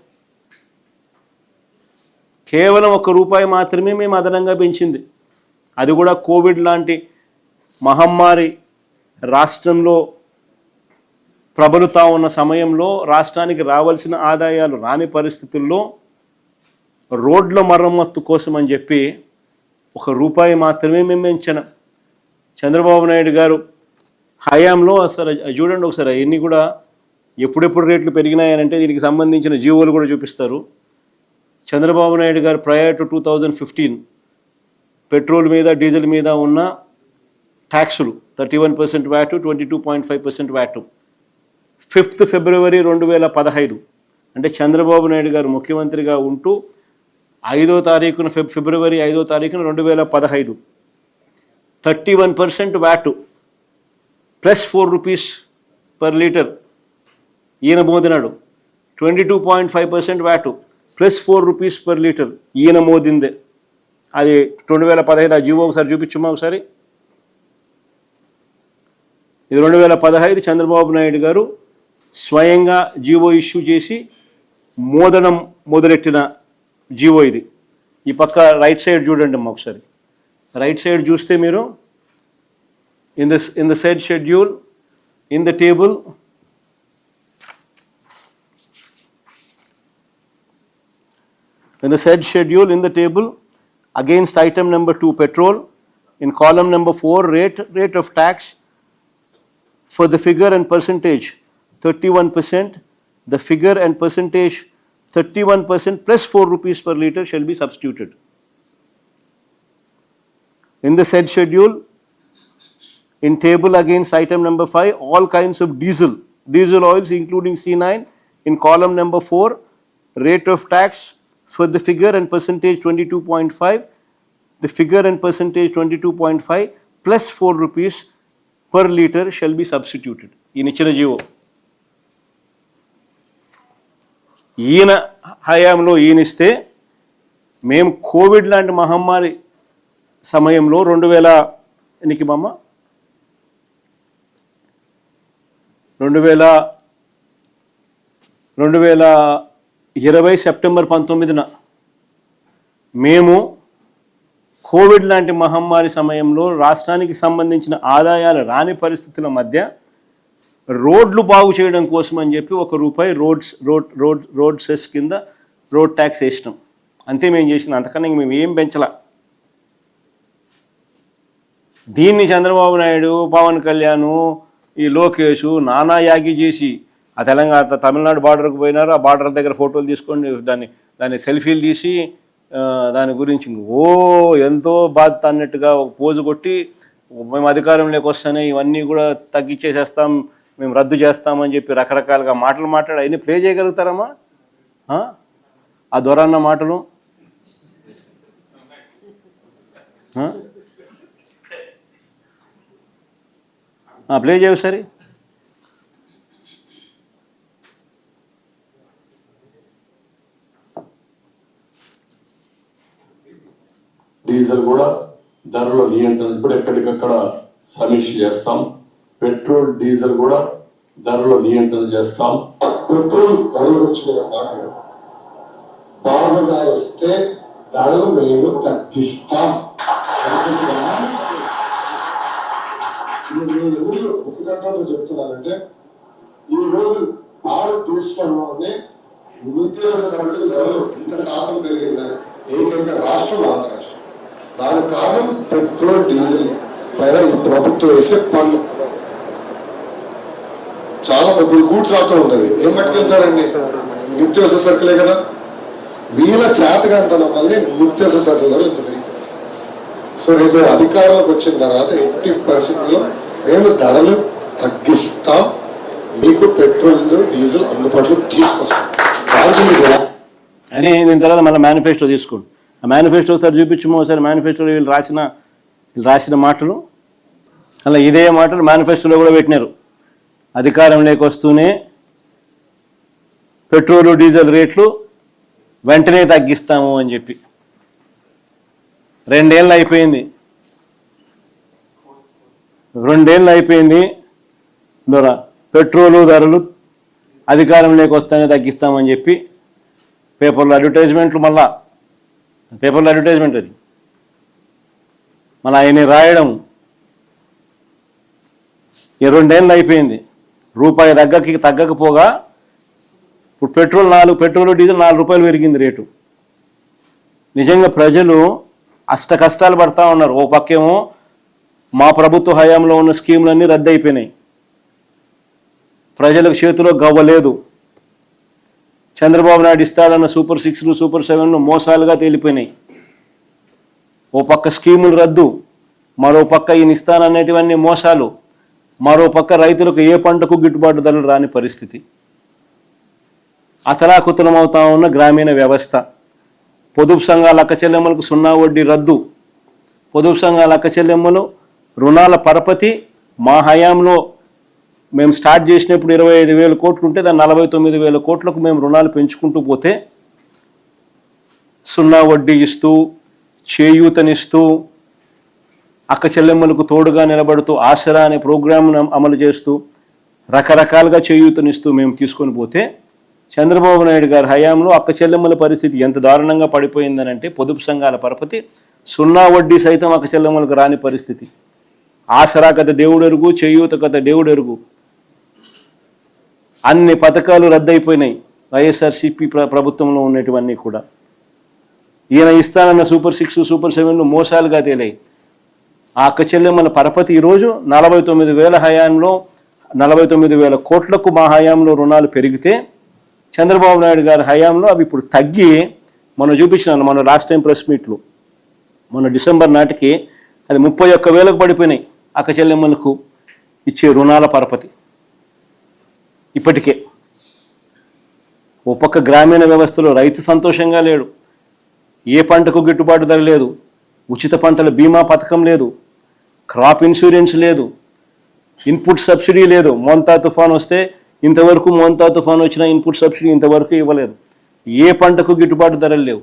A: కేవలం ₹1 మాత్రమే మేము అదనంగా పెంచింది. అది కూడా కోవిడ్ లాంటి మహమ్మారి రాష్ట్రంలో ప్రబలుతా ఉన్న సమయంలో రాష్ట్రానికి రావాల్సిన ఆదాయాలు రాని పరిస్థితుల్లో రోడ్ల మరమ్మత్తు కోసం అని చెప్పి ₹1 మాత్రమే మేము పెంచాం. చంద్రబాబు నాయుడు గారు హయాంలో అసలు చూడండి ఒకసారి ఎన్ని కూడా ఎప్పుడెప్పుడు రేట్లు పెరిగినాయనంటే దీనికి సంబంధించిన జీవోలు కూడా చూపిస్తారు. చంద్రబాబు నాయుడు గారు ప్రయర్ టు 2015 పెట్రోల్ మీద డీజిల్ మీద ఉన్న ట్యాక్సులు 31% వ్యాటు, 22.5% వ్యాటు 5th ఫిబ్రవరి 2015 అంటే చంద్రబాబు నాయుడు గారు ముఖ్యమంత్రిగా ఉంటూ 5వ తారీఖున ఫిబ్రవరి 5వ తారీఖున 2015 31% వ్యాటు ప్లస్ ₹4 పర్ లీటర్ ఈయన మోదినాడు. 22.5% వ్యాటు ప్లస్ ₹4 పర్ లీటర్ ఈయన మోదిందే. అది 2015 ఆ జీవో ఒకసారి చూపించుమా ఒకసారి. ఇది 2015 చంద్రబాబు నాయుడు గారు స్వయంగా జీవో ఇష్యూ చేసి మోదనం మొదలెట్టిన జీవో ఇది. ఈ పక్క రైట్ సైడ్ చూడండి అమ్మా ఒకసారి. రైట్ సైడ్ చూస్తే మీరు in the said schedule in the table against item number 2 petrol in column number 4 rate of tax for the figure and percentage 31%, the figure and percentage 31% plus ₹4 per liter shall be substituted. In the said schedule, in table against item number 5, all kinds of diesel oils including C9 in column number 4, rate of tax for the figure and percentage 22.5, the figure and percentage 22.5 plus ₹4 per liter shall be substituted. ఈయన ఇచ్చిన GO ఈయన హయాంలో ఈయనిస్తే మేము Covid లాంటి మహమ్మారి సమయంలో 2020 September 19న మేము Covid లాంటి మహమ్మారి సమయంలో రాష్ట్రానికి సంబంధించిన ఆదాయాలు రాని పరిస్థితుల మధ్య రోడ్లు బాగు చేయడం కోసం అని చెప్పి ₹1 రోడ్ సెస్ కింద రోడ్ ట్యాక్స్ వేసినాం. అంతే మేము చేసినాం. అంతకన్నా మేము ఏం పెంచలా. దీన్ని చంద్రబాబు నాయుడు, పవన్ కళ్యాణ్, ఈ లోకేష్ నానా యాగి చేసి ఆ తమిళనాడు బార్డర్కి పోయినారు. ఆ బార్డర్ దగ్గర ఫోటోలు తీసుకొని దాన్ని సెల్ఫీలు తీసి దాని గురించి ఎంతో బాధ్యత అన్నట్టుగా ఒక పోజు కొట్టి మేము అధికారంలోకి వస్తానే ఇవన్నీ కూడా తగ్గించేసేస్తాం, మేము రద్దు చేస్తామని చెప్పి రకరకాలుగా మాట్లాడి అవన్నీ ప్లే చేయగలుగుతారమ్మా? ఆ దొరన్న మాటలు ప్లే చేయవు సరే.
B: డీజిల్ కూడా ధరల నియంత్రణ కూడా ఎక్కడికక్కడ సమీక్ష చేస్తాం. పెట్రోల్ డీజిల్ కూడా ధరల నియంత్రణ చేస్తాం.
C: పెట్రోల్ ధరలు వచ్చిన బాగా వస్తే ధరలు మేము తగ్గిస్తాం. ఒక గంటలో చెప్తున్నానంటే ఈ రోజు భారతదేశంలోనే నిత్యావసర సరుకుల ధరలు ఇంత శాతం పెరిగిందా ఏకైక రాష్ట్రం ఆంధ్ర రాష్ట్రం. దానికి కారణం పెట్రోల్ డీజిల్ పైన ఈ ప్రభుత్వం వేసే పన్ను. చాలా ఇప్పుడు గూడ్స్ ఆటో ఉంటుంది, ఏం పట్టుకెళ్తారండి? నిత్యావసర సరుకులే కదా. వీళ్ళ చేతగాంతనం వల్ల నిత్యావసర సరుకుల ధరలు ఇంత పెరిగింది. సో రేపు అధికారంలోకి వచ్చిన తర్వాత ఎట్టి పరిస్థితుల్లో మేము ధరలు తగ్గిస్తాం, మీకు పెట్రోల్ డీజిల్ అందుబాటులో తీసుకొస్తాం.
A: అని దీని తర్వాత మళ్ళీ మేనిఫెస్టో తీసుకోండి. ఆ మేనిఫెస్టో ఒకసారి చూపించము, ఒకసారి మేనిఫెస్టోలో వీళ్ళు రాసిన మాటలు అలా ఇదే మాటలు మేనిఫెస్టోలో కూడా పెట్టినారు. అధికారంలోకి వస్తూనే పెట్రోలు డీజిల్ రేట్లు వెంటనే తగ్గిస్తాము అని చెప్పి. 2 ఏళ్ళు అయిపోయింది ద్వారా పెట్రోలు ధరలు అధికారంలోకి వస్తేనే తగ్గిస్తామని చెప్పి పేపర్లో అడ్వర్టైజ్మెంట్లు, మళ్ళా పేపర్లో అడ్వర్టైజ్మెంట్ అది మళ్ళీ ఆయన రాయడం. 2 ఏళ్ళు అయిపోయింది, రూపాయి తగ్గకపోగా ఇప్పుడు పెట్రోల్ డీజిల్ 4 రూపాయలు పెరిగింది రేటు. నిజంగా ప్రజలు అష్ట కష్టాలు పడతా ఉన్నారు. ఓ పక్కేమో మా ప్రభుత్వ హయాంలో ఉన్న స్కీములన్నీ రద్దు అయిపోయినాయి, ప్రజలకు చేతిలో గవ్వలేదు. చంద్రబాబు నాయుడు ఇస్తాడన్న సూపర్ 6లు సూపర్ 7లు మోసాలుగా తేలిపోయినాయి. ఓ పక్క స్కీములు రద్దు, మరో పక్క ఈయన ఇస్తాననేటివన్నీ మోసాలు, మరో పక్క రైతులకు ఏ పంటకు గిట్టుబాటు ధరలు రాని పరిస్థితి. అతలాకుతలమవుతా ఉన్న గ్రామీణ వ్యవస్థ. పొదుపు సంఘాల అక్క చెల్లెమ్మలకు 0 వడ్డీ రద్దు. పొదుపు సంఘాల అక్క చెల్లెమ్మలు రుణాల పరపతి మా హయాంలో మేము స్టార్ట్ చేసినప్పుడు 25,000 కోట్లు ఉంటే దాన్ని 49,000 కోట్లకు మేము రుణాలు పెంచుకుంటూ పోతే 0 వడ్డీ ఇస్తూ, చేయూతనిస్తూ, అక్క చెల్లెమ్మలకు తోడుగా నిలబడుతూ, ఆసరా అనే ప్రోగ్రామ్ను అమలు చేస్తూ, రకరకాలుగా చేయూతనిస్తూ మేము తీసుకొని పోతే చంద్రబాబు నాయుడు గారి హయాంలో అక్క చెల్లెమ్మల పరిస్థితి ఎంత దారుణంగా పడిపోయిందనంటే పొదుపు సంఘాల పరపతి 0 వడ్డీ సైతం అక్క చెల్లెమ్మలకు రాని పరిస్థితి. ఆసరా కథ దేవుడెరుగు, చేయూత కథ దేవుడెరుగు. అన్ని పథకాలు రద్దయిపోయినాయి వైఎస్ఆర్సీపీ ప్రభుత్వంలో ఉన్నటువన్నీ కూడా. ఈయన ఇస్తానన్న సూపర్ 6 సూపర్ 7లు మోసాలుగా తేలాయి. ఆ అక్క చెల్లెమ్మల పరపతి ఈరోజు 49,000 కోట్లకు మా హయాంలో రుణాలు పెరిగితే చంద్రబాబు నాయుడు గారి హయాంలో అవి ఇప్పుడు తగ్గి, మనం చూపించినాను మన లాస్ట్ టైం ప్రెస్ మీట్లు, మన డిసెంబర్ నాటికి అది 31,000కు పడిపోయినాయి అక్క చెల్లెమ్మలకు ఇచ్చే రుణాల పరపతి. ఇప్పటికే ఓ పక్క గ్రామీణ వ్యవస్థలో రైతు సంతోషంగా లేడు, ఏ పంటకు గిట్టుబాటు ధర లేదు, ఉచిత పంటల బీమా పథకం లేదు, క్రాప్ ఇన్సూరెన్స్ లేదు, ఇన్పుట్ సబ్సిడీ లేదు. మోంతా తుఫాన్ వస్తే ఇంతవరకు వచ్చిన ఇన్పుట్ సబ్సిడీ ఇంతవరకు ఇవ్వలేదు. ఏ పంటకు గిట్టుబాటు ధరలు లేవు.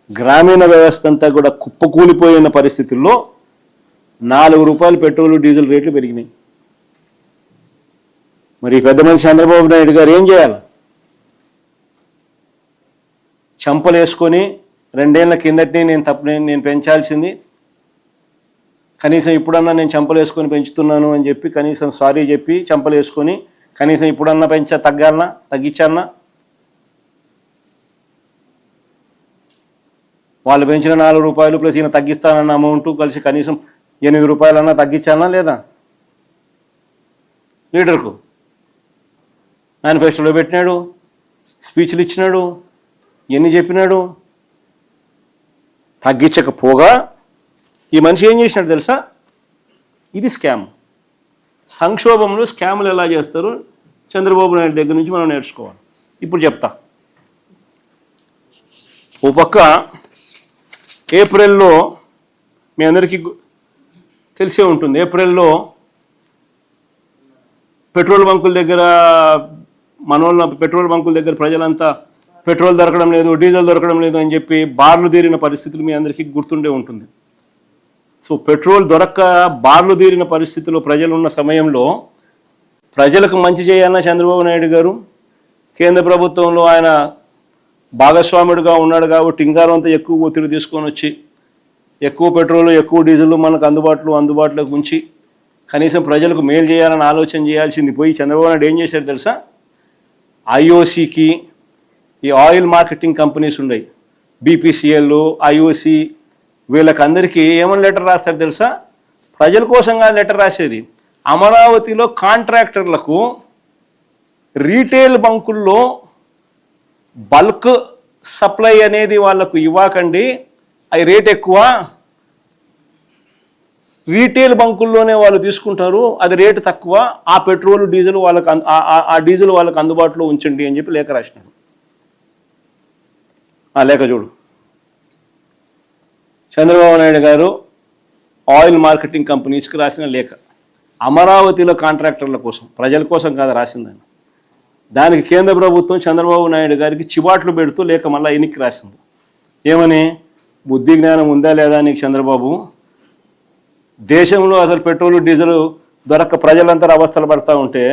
A: గ్రామీణ వ్యవస్థ అంతా కూడా కుప్పకూలిపోయిన పరిస్థితుల్లో 4 రూపాయలు పెట్రోలు డీజిల్ రేట్లు పెరిగినాయి. మరి పెద్ద మనిషి చంద్రబాబు నాయుడు గారు ఏం చేయాలి? చంపలు వేసుకొని 2 ఏళ్ల కిందటి నేను పెంచాల్సింది, కనీసం ఇప్పుడన్నా నేను చంపలు వేసుకొని పెంచుతున్నాను అని చెప్పి కనీసం సారీ చెప్పి చంపలు వేసుకొని కనీసం ఇప్పుడన్నా తగ్గించాలన్నా? వాళ్ళు పెంచిన 4 రూపాయలు ప్లస్ ఈయన తగ్గిస్తానన్న అమౌంట్ కలిసి కనీసం 8 రూపాయలన్నా తగ్గించాలన్నా లేదా? లీడర్కు మేనిఫెస్టోలో పెట్టినాడు, స్పీచ్లు ఇచ్చినాడు, ఎన్ని చెప్పినాడు. తగ్గించకపోగా ఈ మనిషి ఏం చేసినాడు తెలుసా? ఇది స్కామ్. సంక్షోభంలో స్కాములు ఎలా చేస్తారు చంద్రబాబు నాయుడు దగ్గర నుంచి మనం నేర్చుకోవాలి. ఇప్పుడు చెప్తా. ఓ పక్క ఏప్రిల్లో మీ అందరికీ తెలిసే ఉంటుంది, ఏప్రిల్లో పెట్రోల్ బంకుల దగ్గర పెట్రోల్ బంకుల దగ్గర ప్రజలంతా పెట్రోల్ దొరకడం లేదు, డీజిల్ దొరకడం లేదు అని చెప్పి బార్లు తీరిన పరిస్థితులు మీ అందరికీ గుర్తుండే ఉంటుంది. సో పెట్రోల్ దొరక్క బార్లు తీరిన పరిస్థితుల్లో ప్రజలు ఉన్న సమయంలో ప్రజలకు మంచి చేయాలన్న చంద్రబాబు నాయుడు గారు కేంద్ర ప్రభుత్వంలో ఆయన భాగస్వాముడిగా ఉన్నాడు కాబట్టి ఇంగారంతా ఎక్కువ ఒత్తిడి తీసుకొని వచ్చి ఎక్కువ పెట్రోల్ ఎక్కువ డీజిల్ మనకు అందుబాటులోకి ఉంచి కనీసం ప్రజలకు మేలు చేయాలని ఆలోచన చేయాల్సింది పోయి చంద్రబాబు నాయుడు ఏం చేశారు తెలుసా? ఐఓసికి, ఈ ఆయిల్ మార్కెటింగ్ కంపెనీస్ ఉన్నాయి, బీపీసీఎల్, ఐఓసి, వీళ్ళకందరికీ ఏమని లెటర్ రాస్తారు తెలుసా? ప్రజల కోసంగా లెటర్ రాసేది. అమరావతిలో కాంట్రాక్టర్లకు రీటైల్ బంకుల్లో బల్క్ సప్లై అనేది వాళ్ళకు ఇవ్వకండి, అవి రేట్ ఎక్కువ, రీటైల్ బంకుల్లోనే వాళ్ళు తీసుకుంటారు, అది రేటు తక్కువ, ఆ పెట్రోల్ డీజిల్ వాళ్ళకి ఆ డీజిల్ వాళ్ళకి అందుబాటులో ఉంచండి అని చెప్పి లేఖ రాసినాడు. ఆ లేఖ చూడు. చంద్రబాబు నాయుడు గారు ఆయిల్ మార్కెటింగ్ కంపెనీస్కి రాసిన లేఖ. అమరావతిలో కాంట్రాక్టర్ల కోసం, ప్రజల కోసం కాదు రాసిందని. దానికి కేంద్ర ప్రభుత్వం చంద్రబాబు నాయుడు గారికి చివాట్లు పెడుతూ లేఖ మళ్ళీ ఎన్నికి రాసింది. ఏమని? బుద్ధి జ్ఞానం ఉందా లేదా నీకు చంద్రబాబు? దేశంలో అసలు పెట్రోల్ డీజిల్ దొరక్క ప్రజలంతా అవస్థలు పడుతూ ఉంటే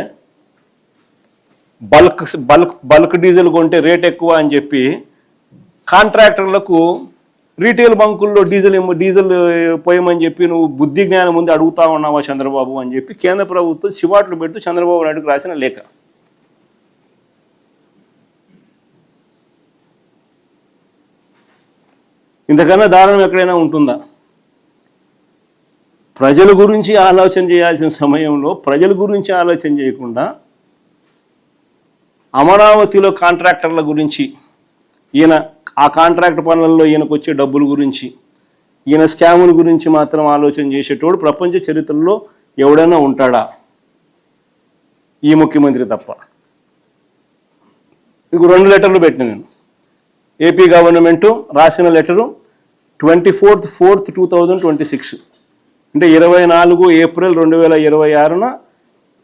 A: బల్క్ డీజిల్ కొంటే రేట్ ఎక్కువ అని చెప్పి కాంట్రాక్టర్లకు రీటైల్ బంకుల్లో డీజిల్ పోయమని చెప్పి నువ్వు బుద్ధి జ్ఞానం ముందు అడుగుతా ఉన్నావా చంద్రబాబు అని చెప్పి కేంద్ర ప్రభుత్వం చివాట్లు పెడుతూ చంద్రబాబు నాయుడుకు రాసిన లేఖ. ఇంతకన్నా దారుణం ఎక్కడైనా ఉంటుందా? ప్రజల గురించి ఆలోచన చేయాల్సిన సమయంలో ప్రజల గురించి ఆలోచన చేయకుండా అమరావతిలో కాంట్రాక్టర్ల గురించి, ఈయన ఆ కాంట్రాక్ట్ పనులలో ఈయనకు వచ్చే డబ్బుల గురించి, ఈయన స్కాముల గురించి మాత్రం ఆలోచన చేసేటోడు ప్రపంచ చరిత్రలో ఎవడైనా ఉంటాడా? ఈ ముఖ్యమంత్రి తప్ప. ఇంకో 2 లెటర్లు పెట్టిన నేను. ఏపీ గవర్నమెంటు రాసిన లెటరు 24/4/2026, అంటే 24 ఏప్రిల్ 2026న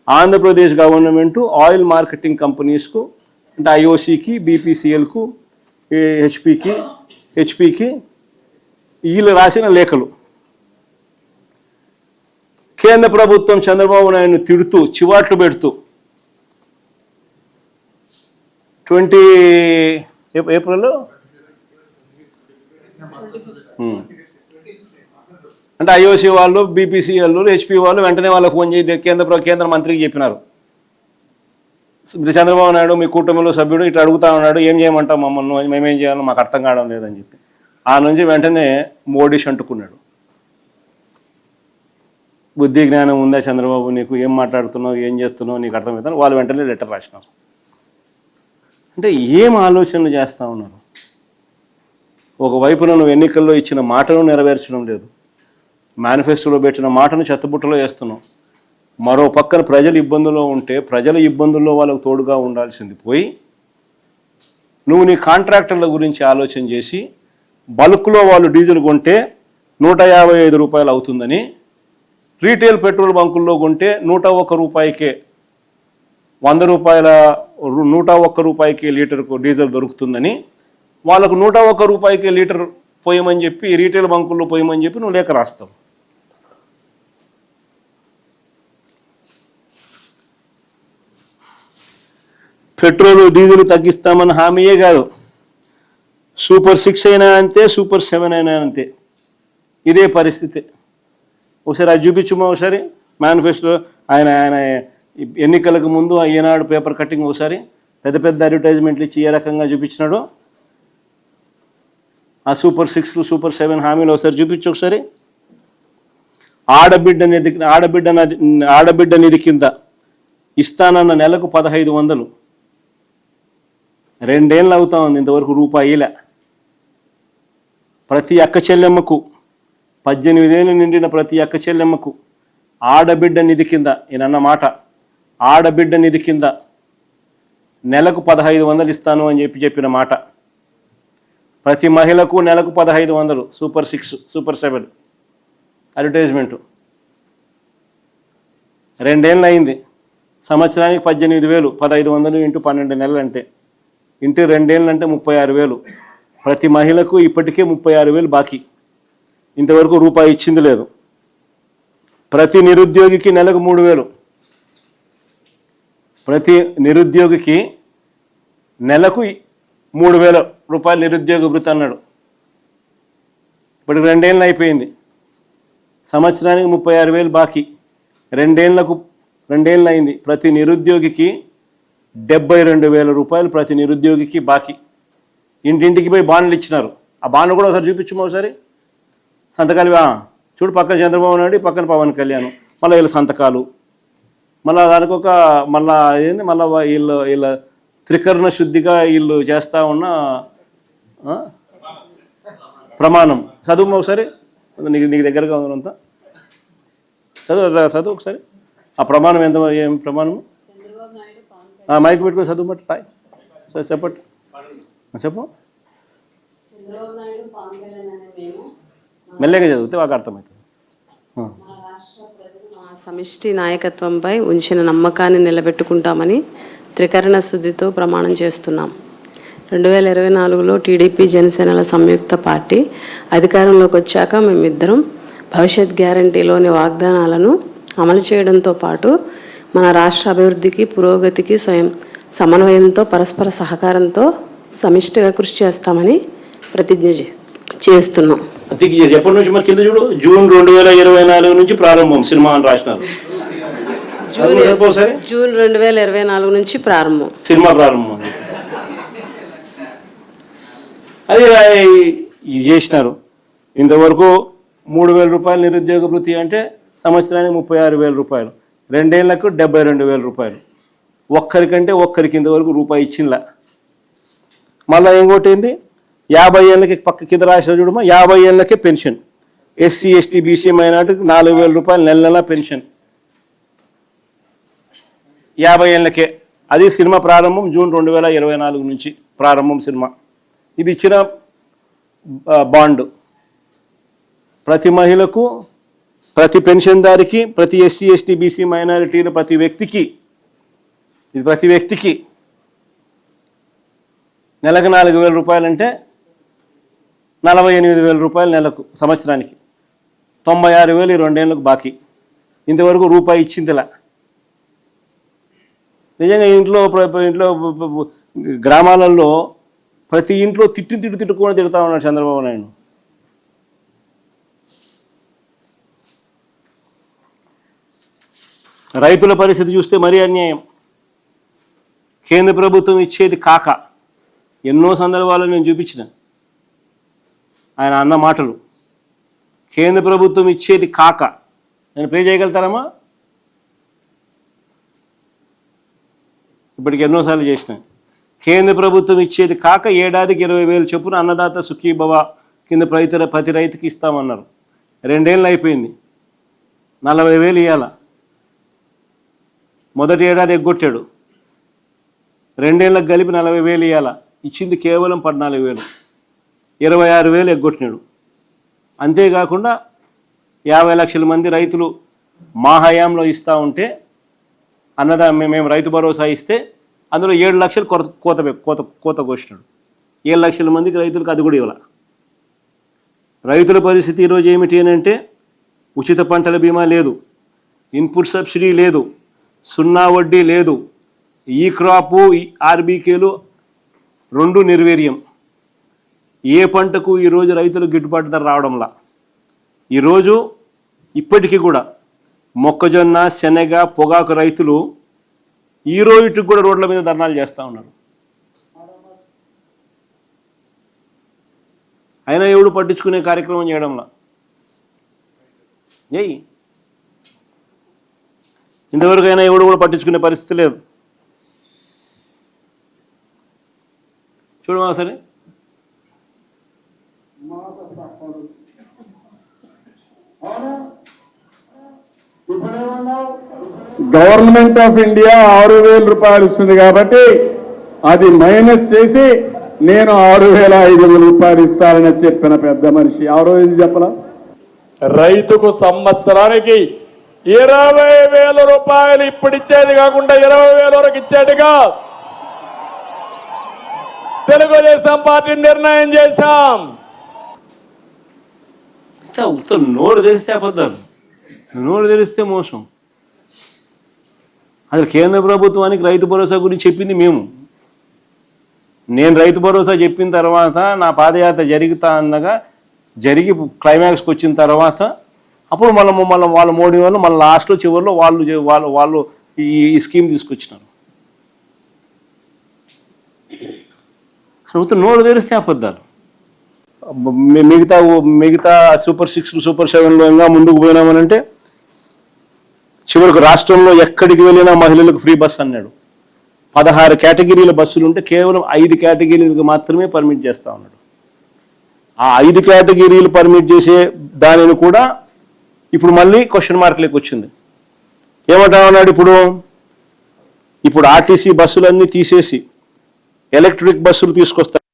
A: ఆంధ్రప్రదేశ్ గవర్నమెంటు ఆయిల్ మార్కెటింగ్ కంపెనీస్కు, అంటే ఐఓసికి, బీపీసీఎల్కు, హెచ్పికి వీళ్ళు రాసిన లేఖలు. కేంద్ర ప్రభుత్వం చంద్రబాబు నాయుడును తిడుతూ చివాట్లు పెడుతూ 20 ఏప్రిల్లో అంటే ఐఓసి వాళ్ళు, బీపీసీఎల్, హెచ్పి వాళ్ళు వెంటనే వాళ్ళకి ఫోన్ చేసి కేంద్ర మంత్రికి చెప్పినారు, చంద్రబాబు నాయుడు మీ కూటమిలో సభ్యుడు ఇట్లా అడుగుతా ఉన్నాడు, ఏం చేయమంటాం మమ్మల్ని, మేమేం చేయాలో మాకు అర్థం కావడం లేదని చెప్పి. ఆ నుంచి వెంటనే మోడీ అంటుకున్నాడు. బుద్ధి జ్ఞానం ఉందా చంద్రబాబు నీకు? ఏం మాట్లాడుతున్నావు, ఏం చేస్తున్నావు, నీకు అర్థమవుతాను. వాళ్ళు వెంటనే లెటర్ రాసినారు. అంటే ఏం ఆలోచనలు చేస్తూ ఉన్నారు? ఒకవైపున నువ్వు ఎన్నికల్లో ఇచ్చిన మాటను నెరవేర్చడం లేదు, మేనిఫెస్టోలో పెట్టిన మాటను చెత్తబుట్టలో వేస్తున్నావు. మరో పక్కన ప్రజలు ఇబ్బందుల్లో ఉంటే ప్రజల ఇబ్బందుల్లో వాళ్ళకు తోడుగా ఉండాల్సింది పోయి నువ్వు నీ కాంట్రాక్టర్ల గురించి ఆలోచన చేసి బల్క్లో వాళ్ళు డీజిల్ కొంటే 155 రూపాయలు అవుతుందని, రీటైల్ పెట్రోల్ బంకుల్లో కొంటే 101 రూపాయికే, 100 రూపాయల 101 రూపాయికే లీటర్కు డీజిల్ దొరుకుతుందని వాళ్ళకు 101 రూపాయికే లీటర్ పోయమని చెప్పి, రీటైల్ బంకుల్లో పోయమని చెప్పి నువ్వు లేఖ రాస్తావు. పెట్రోల్ డీజిల్ తగ్గిస్తామని హామీయే కాదు, సూపర్ 6 అయినా అంతే, సూపర్ 7 అయినా అంతే, ఇదే పరిస్థితి. ఒకసారి అది చూపించుమో, ఒకసారి మేనిఫెస్టో ఆయన ఎన్నికలకు ముందు ఈనాడు పేపర్ కటింగ్ ఒకసారి పెద్ద పెద్ద అడ్వర్టైజ్మెంట్లు ఇచ్చి ఏ రకంగా చూపించినాడో ఆ సూపర్ 6, సూపర్ 7 హామీలు ఒకసారి చూపించు. ఒకసారి ఆడబిడ్డ నిధి కింద ఇస్తానన్న నెలకు 1500, 2 ఏళ్ళు అవుతా ఉంది, ఇంతవరకు రూపాయిలే. ప్రతి అక్క చెల్లెమ్మకు 18 ఏళ్ళు నిండిన ప్రతి అక్క చెల్లెమ్మకు ఆడబిడ్డ నిధి కింద, ఈయనన్న మాట, ఆడబిడ్డ నిధి కింద నెలకు 1500 ఇస్తాను అని చెప్పిన మాట. ప్రతి మహిళకు నెలకు 1500, సూపర్ 6, సూపర్ 7 అడ్వర్టైజ్మెంటు. 2 ఏళ్ళు అయింది, సంవత్సరానికి 18,000, 1500 ఇంటూ 12 నెలలు అంటే, ఇంటూ 2 ఏళ్ళు అంటే 36,000. ప్రతి మహిళకు ఇప్పటికే 36,000 బాకీ, ఇంతవరకు రూపాయి ఇచ్చింది లేదు. ప్రతి నిరుద్యోగికి నెలకు 3,000, ప్రతి నిరుద్యోగికి నెలకు 3,000 రూపాయలు నిరుద్యోగ భృతి అన్నాడు. ఇప్పటికి 2 ఏళ్ళు అయిపోయింది, సంవత్సరానికి 36,000 బాకీ, 2 ఏళ్ళు అయింది. ప్రతి నిరుద్యోగికి 72,000 రూపాయలు ప్రతి నిరుద్యోగికి బాకీ. ఇంటింటికి పోయి బాండ్లు ఇచ్చినారు. ఆ బాండ్లు కూడా ఒకసారి చూపించము ఒకసారి సంతకాలు. చూడు, పక్కన చంద్రబాబు నాయుడు, పక్కన పవన్ కళ్యాణ్, మళ్ళీ వీళ్ళ సంతకాలు, మళ్ళీ దానికి ఒక మళ్ళీ ఏంది మళ్ళీ వీళ్ళ త్రికరణ శుద్ధిగా వీళ్ళు చేస్తూ ఉన్న ప్రమాణం. చదువు ఒకసారి, నీకు దగ్గరగా ఉందంతా చదువు ఒకసారి. ఆ ప్రమాణం ఎంత, ఏం ప్రమాణము? మైక్ పెట్టుకుని చదువు బట్టి రాయ్ సార్, చెప్పండి, చెప్పు. మెల్లగా చదివితే మాకు అర్థమవుతుంది.
D: మా సమిష్టి నాయకత్వంపై ఉంచిన నమ్మకాన్ని నిలబెట్టుకుంటామని త్రికరణ శుద్ధితో ప్రమాణం చేస్తున్నాం. 2024లో టీడీపీ జనసేనల సంయుక్త పార్టీ అధికారంలోకి వచ్చాక మేమిద్దరం భవిష్యత్ గ్యారంటీలోని వాగ్దానాలను అమలు చేయడంతో పాటు మన రాష్ట్ర అభివృద్ధికి, పురోగతికి సమన్వయంతో, పరస్పర సహకారంతో సమిష్టిగా కృషి చేస్తామని ప్రతిజ్ఞ చేస్తున్నాం.
A: ఎప్పటి నుంచి మరి కింద చూడు, జూన్ 2024 నుంచి ప్రారంభం సినిమా అని రాసినారు.
D: జూన్ 2024 నుంచి ప్రారంభం,
A: సినిమా ప్రారంభం. అది ఇది చేసినారు. ఇంతవరకు 3,000 రూపాయలు నిరుద్యోగ వృత్తి అంటే సంవత్సరానికి 36,000 రూపాయలు, 2 ఏళ్లకు 72,000 రూపాయలు. ఒక్కరికంటే ఒక్కరికి ఇంతవరకు రూపాయి ఇచ్చిందా. మళ్ళీ ఏం కొట్టింది, 50 ఏళ్ళకి పక్క కింద రాసిన చూడమా, 50 ఏళ్ళకే పెన్షన్. ఎస్సీ, ఎస్టీ, బీసీ మైనార్టీకి 4,000 రూపాయలు నెల పెన్షన్ 50 ఏళ్ళకే. అది సినిమా ప్రారంభం జూన్ 2024 నుంచి ప్రారంభం సినిమా. ఇది ఇచ్చిన బాండ్ ప్రతి మహిళకు, ప్రతి పెన్షన్దారికి, ప్రతి ఎస్సీ, ఎస్టీ, బీసీ మైనారిటీల ప్రతి వ్యక్తికి, ఇది ప్రతి వ్యక్తికి నెలకు 4,000 రూపాయలు అంటే 48,000 రూపాయలు నెలకు, సంవత్సరానికి 96,000 ఈ 2 ఏళ్ళకు బాకీ. ఇంతవరకు రూపాయి ఇచ్చిందిలా. నిజంగా ఇంట్లో గ్రామాలలో ప్రతి ఇంట్లో తిట్టుకొని తిడతా ఉన్నాడు చంద్రబాబు నాయుడు. రైతుల పరిస్థితి చూస్తే మరీ అన్యాయం. కేంద్ర ప్రభుత్వం ఇచ్చేది కాక, ఎన్నో సందర్భాల్లో నేను చూపించిన ఆయన అన్న మాటలు. కేంద్ర ప్రభుత్వం ఇచ్చేది కాక, నేను ప్లే చేయగలుగుతారమ్మా? ఇప్పటికి ఎన్నోసార్లు చేసిన. కేంద్ర ప్రభుత్వం ఇచ్చేది కాక ఏడాదికి 20,000 చొప్పున అన్నదాత సుఖీభవ కింద ప్రతి రైతుకి ఇస్తామన్నారు. 2 ఏళ్ళు అయిపోయింది, 40,000 ఇవ్వాల. మొదటి ఏడాది ఎగ్గొట్టాడు, 2 ఏళ్ళకి కలిపి 40,000 ఇవ్వాల. ఇచ్చింది కేవలం 14,000, 26,000 ఎగ్గొట్టినాడు. అంతేకాకుండా 50 లక్షల మంది రైతులు మా హయాంలో ఇస్తూ ఉంటే మేము రైతు భరోసా ఇస్తే అందులో 7 లక్షలు కోత కోసినాడు. 7 లక్షల మందికి రైతులకు అది కూడా ఇవ్వాల. రైతుల పరిస్థితి ఈరోజు ఏమిటి అని అంటే, ఉచిత పంటల బీమా లేదు, ఇన్పుట్ సబ్సిడీ లేదు, 0 వడ్డీ లేదు, ఈ క్రాపు, ఆర్బీకేలు 2 నిర్వీర్యం. ఏ పంటకు ఈరోజు రైతులకు గిట్టుబాటు ధర రావడంలా. ఈరోజు ఇప్పటికీ కూడా మొక్కజొన్న, శనగ, పొగాకు రైతులు ఈ రోజుకి కూడా రోడ్ల మీద ధర్నాలు చేస్తూ ఉన్నారు. అయినా ఎవడు పట్టించుకునే కార్యక్రమం చేయడంలా. ఇంతవరకు అయినా ఎవడు కూడా పట్టించుకునే పరిస్థితి లేదు. చూడమా సరే,
E: గవర్నమెంట్ ఆఫ్ ఇండియా 6,000 రూపాయలు ఇస్తుంది కాబట్టి అది మైనస్ చేసి నేను 6,500 రూపాయలు ఇస్తానని చెప్పిన పెద్ద మనిషి ఎవరో ఇది చెప్పలా.
F: రైతుకు సంవత్సరానికి 20,000 రూపాయలు ఇప్పుడు ఇచ్చేది కాకుండా 20,000 వరకు ఇచ్చేట్టుగా తెలుగుదేశం పార్టీ నిర్ణయం చేశాం.
A: నోరు తెరిస్తే అబద్ధాలు, నోరు తెరిస్తే మోసం. అసలు కేంద్ర ప్రభుత్వానికి రైతు భరోసా గురించి చెప్పింది మేము. నేను రైతు భరోసా చెప్పిన తర్వాత నా పాదయాత్ర జరిగి క్లైమాక్స్కి వచ్చిన తర్వాత అప్పుడు మళ్ళీ వాళ్ళ మోడీ వాళ్ళు మళ్ళీ లాస్ట్లో చివరిలో వాళ్ళు ఈ స్కీమ్ తీసుకొచ్చినారు. ప్రభుత్వం నోరు తెరిస్తే అబద్ధాలు. మిగతా సూపర్ 6 సూపర్ 7లో ఇంకా ముందుకు పోయినామనంటే చివరికి రాష్ట్రంలో ఎక్కడికి వెళ్ళినా మహిళలకు ఫ్రీ బస్ అన్నాడు. 16 కేటగిరీల బస్సులు ఉంటే కేవలం 5 కేటగిరీలకు మాత్రమే పర్మిట్ చేస్తా ఉన్నాడు. ఆ 5 కేటగిరీలు పర్మిట్ చేసే దానిని కూడా ఇప్పుడు మళ్ళీ క్వశ్చన్ మార్క్లోకి వచ్చింది. ఏమంటా ఉన్నాడు ఇప్పుడు ఆర్టీసీ బస్సులన్నీ తీసేసి ఎలక్ట్రిక్ బస్సులు తీసుకొస్తారు.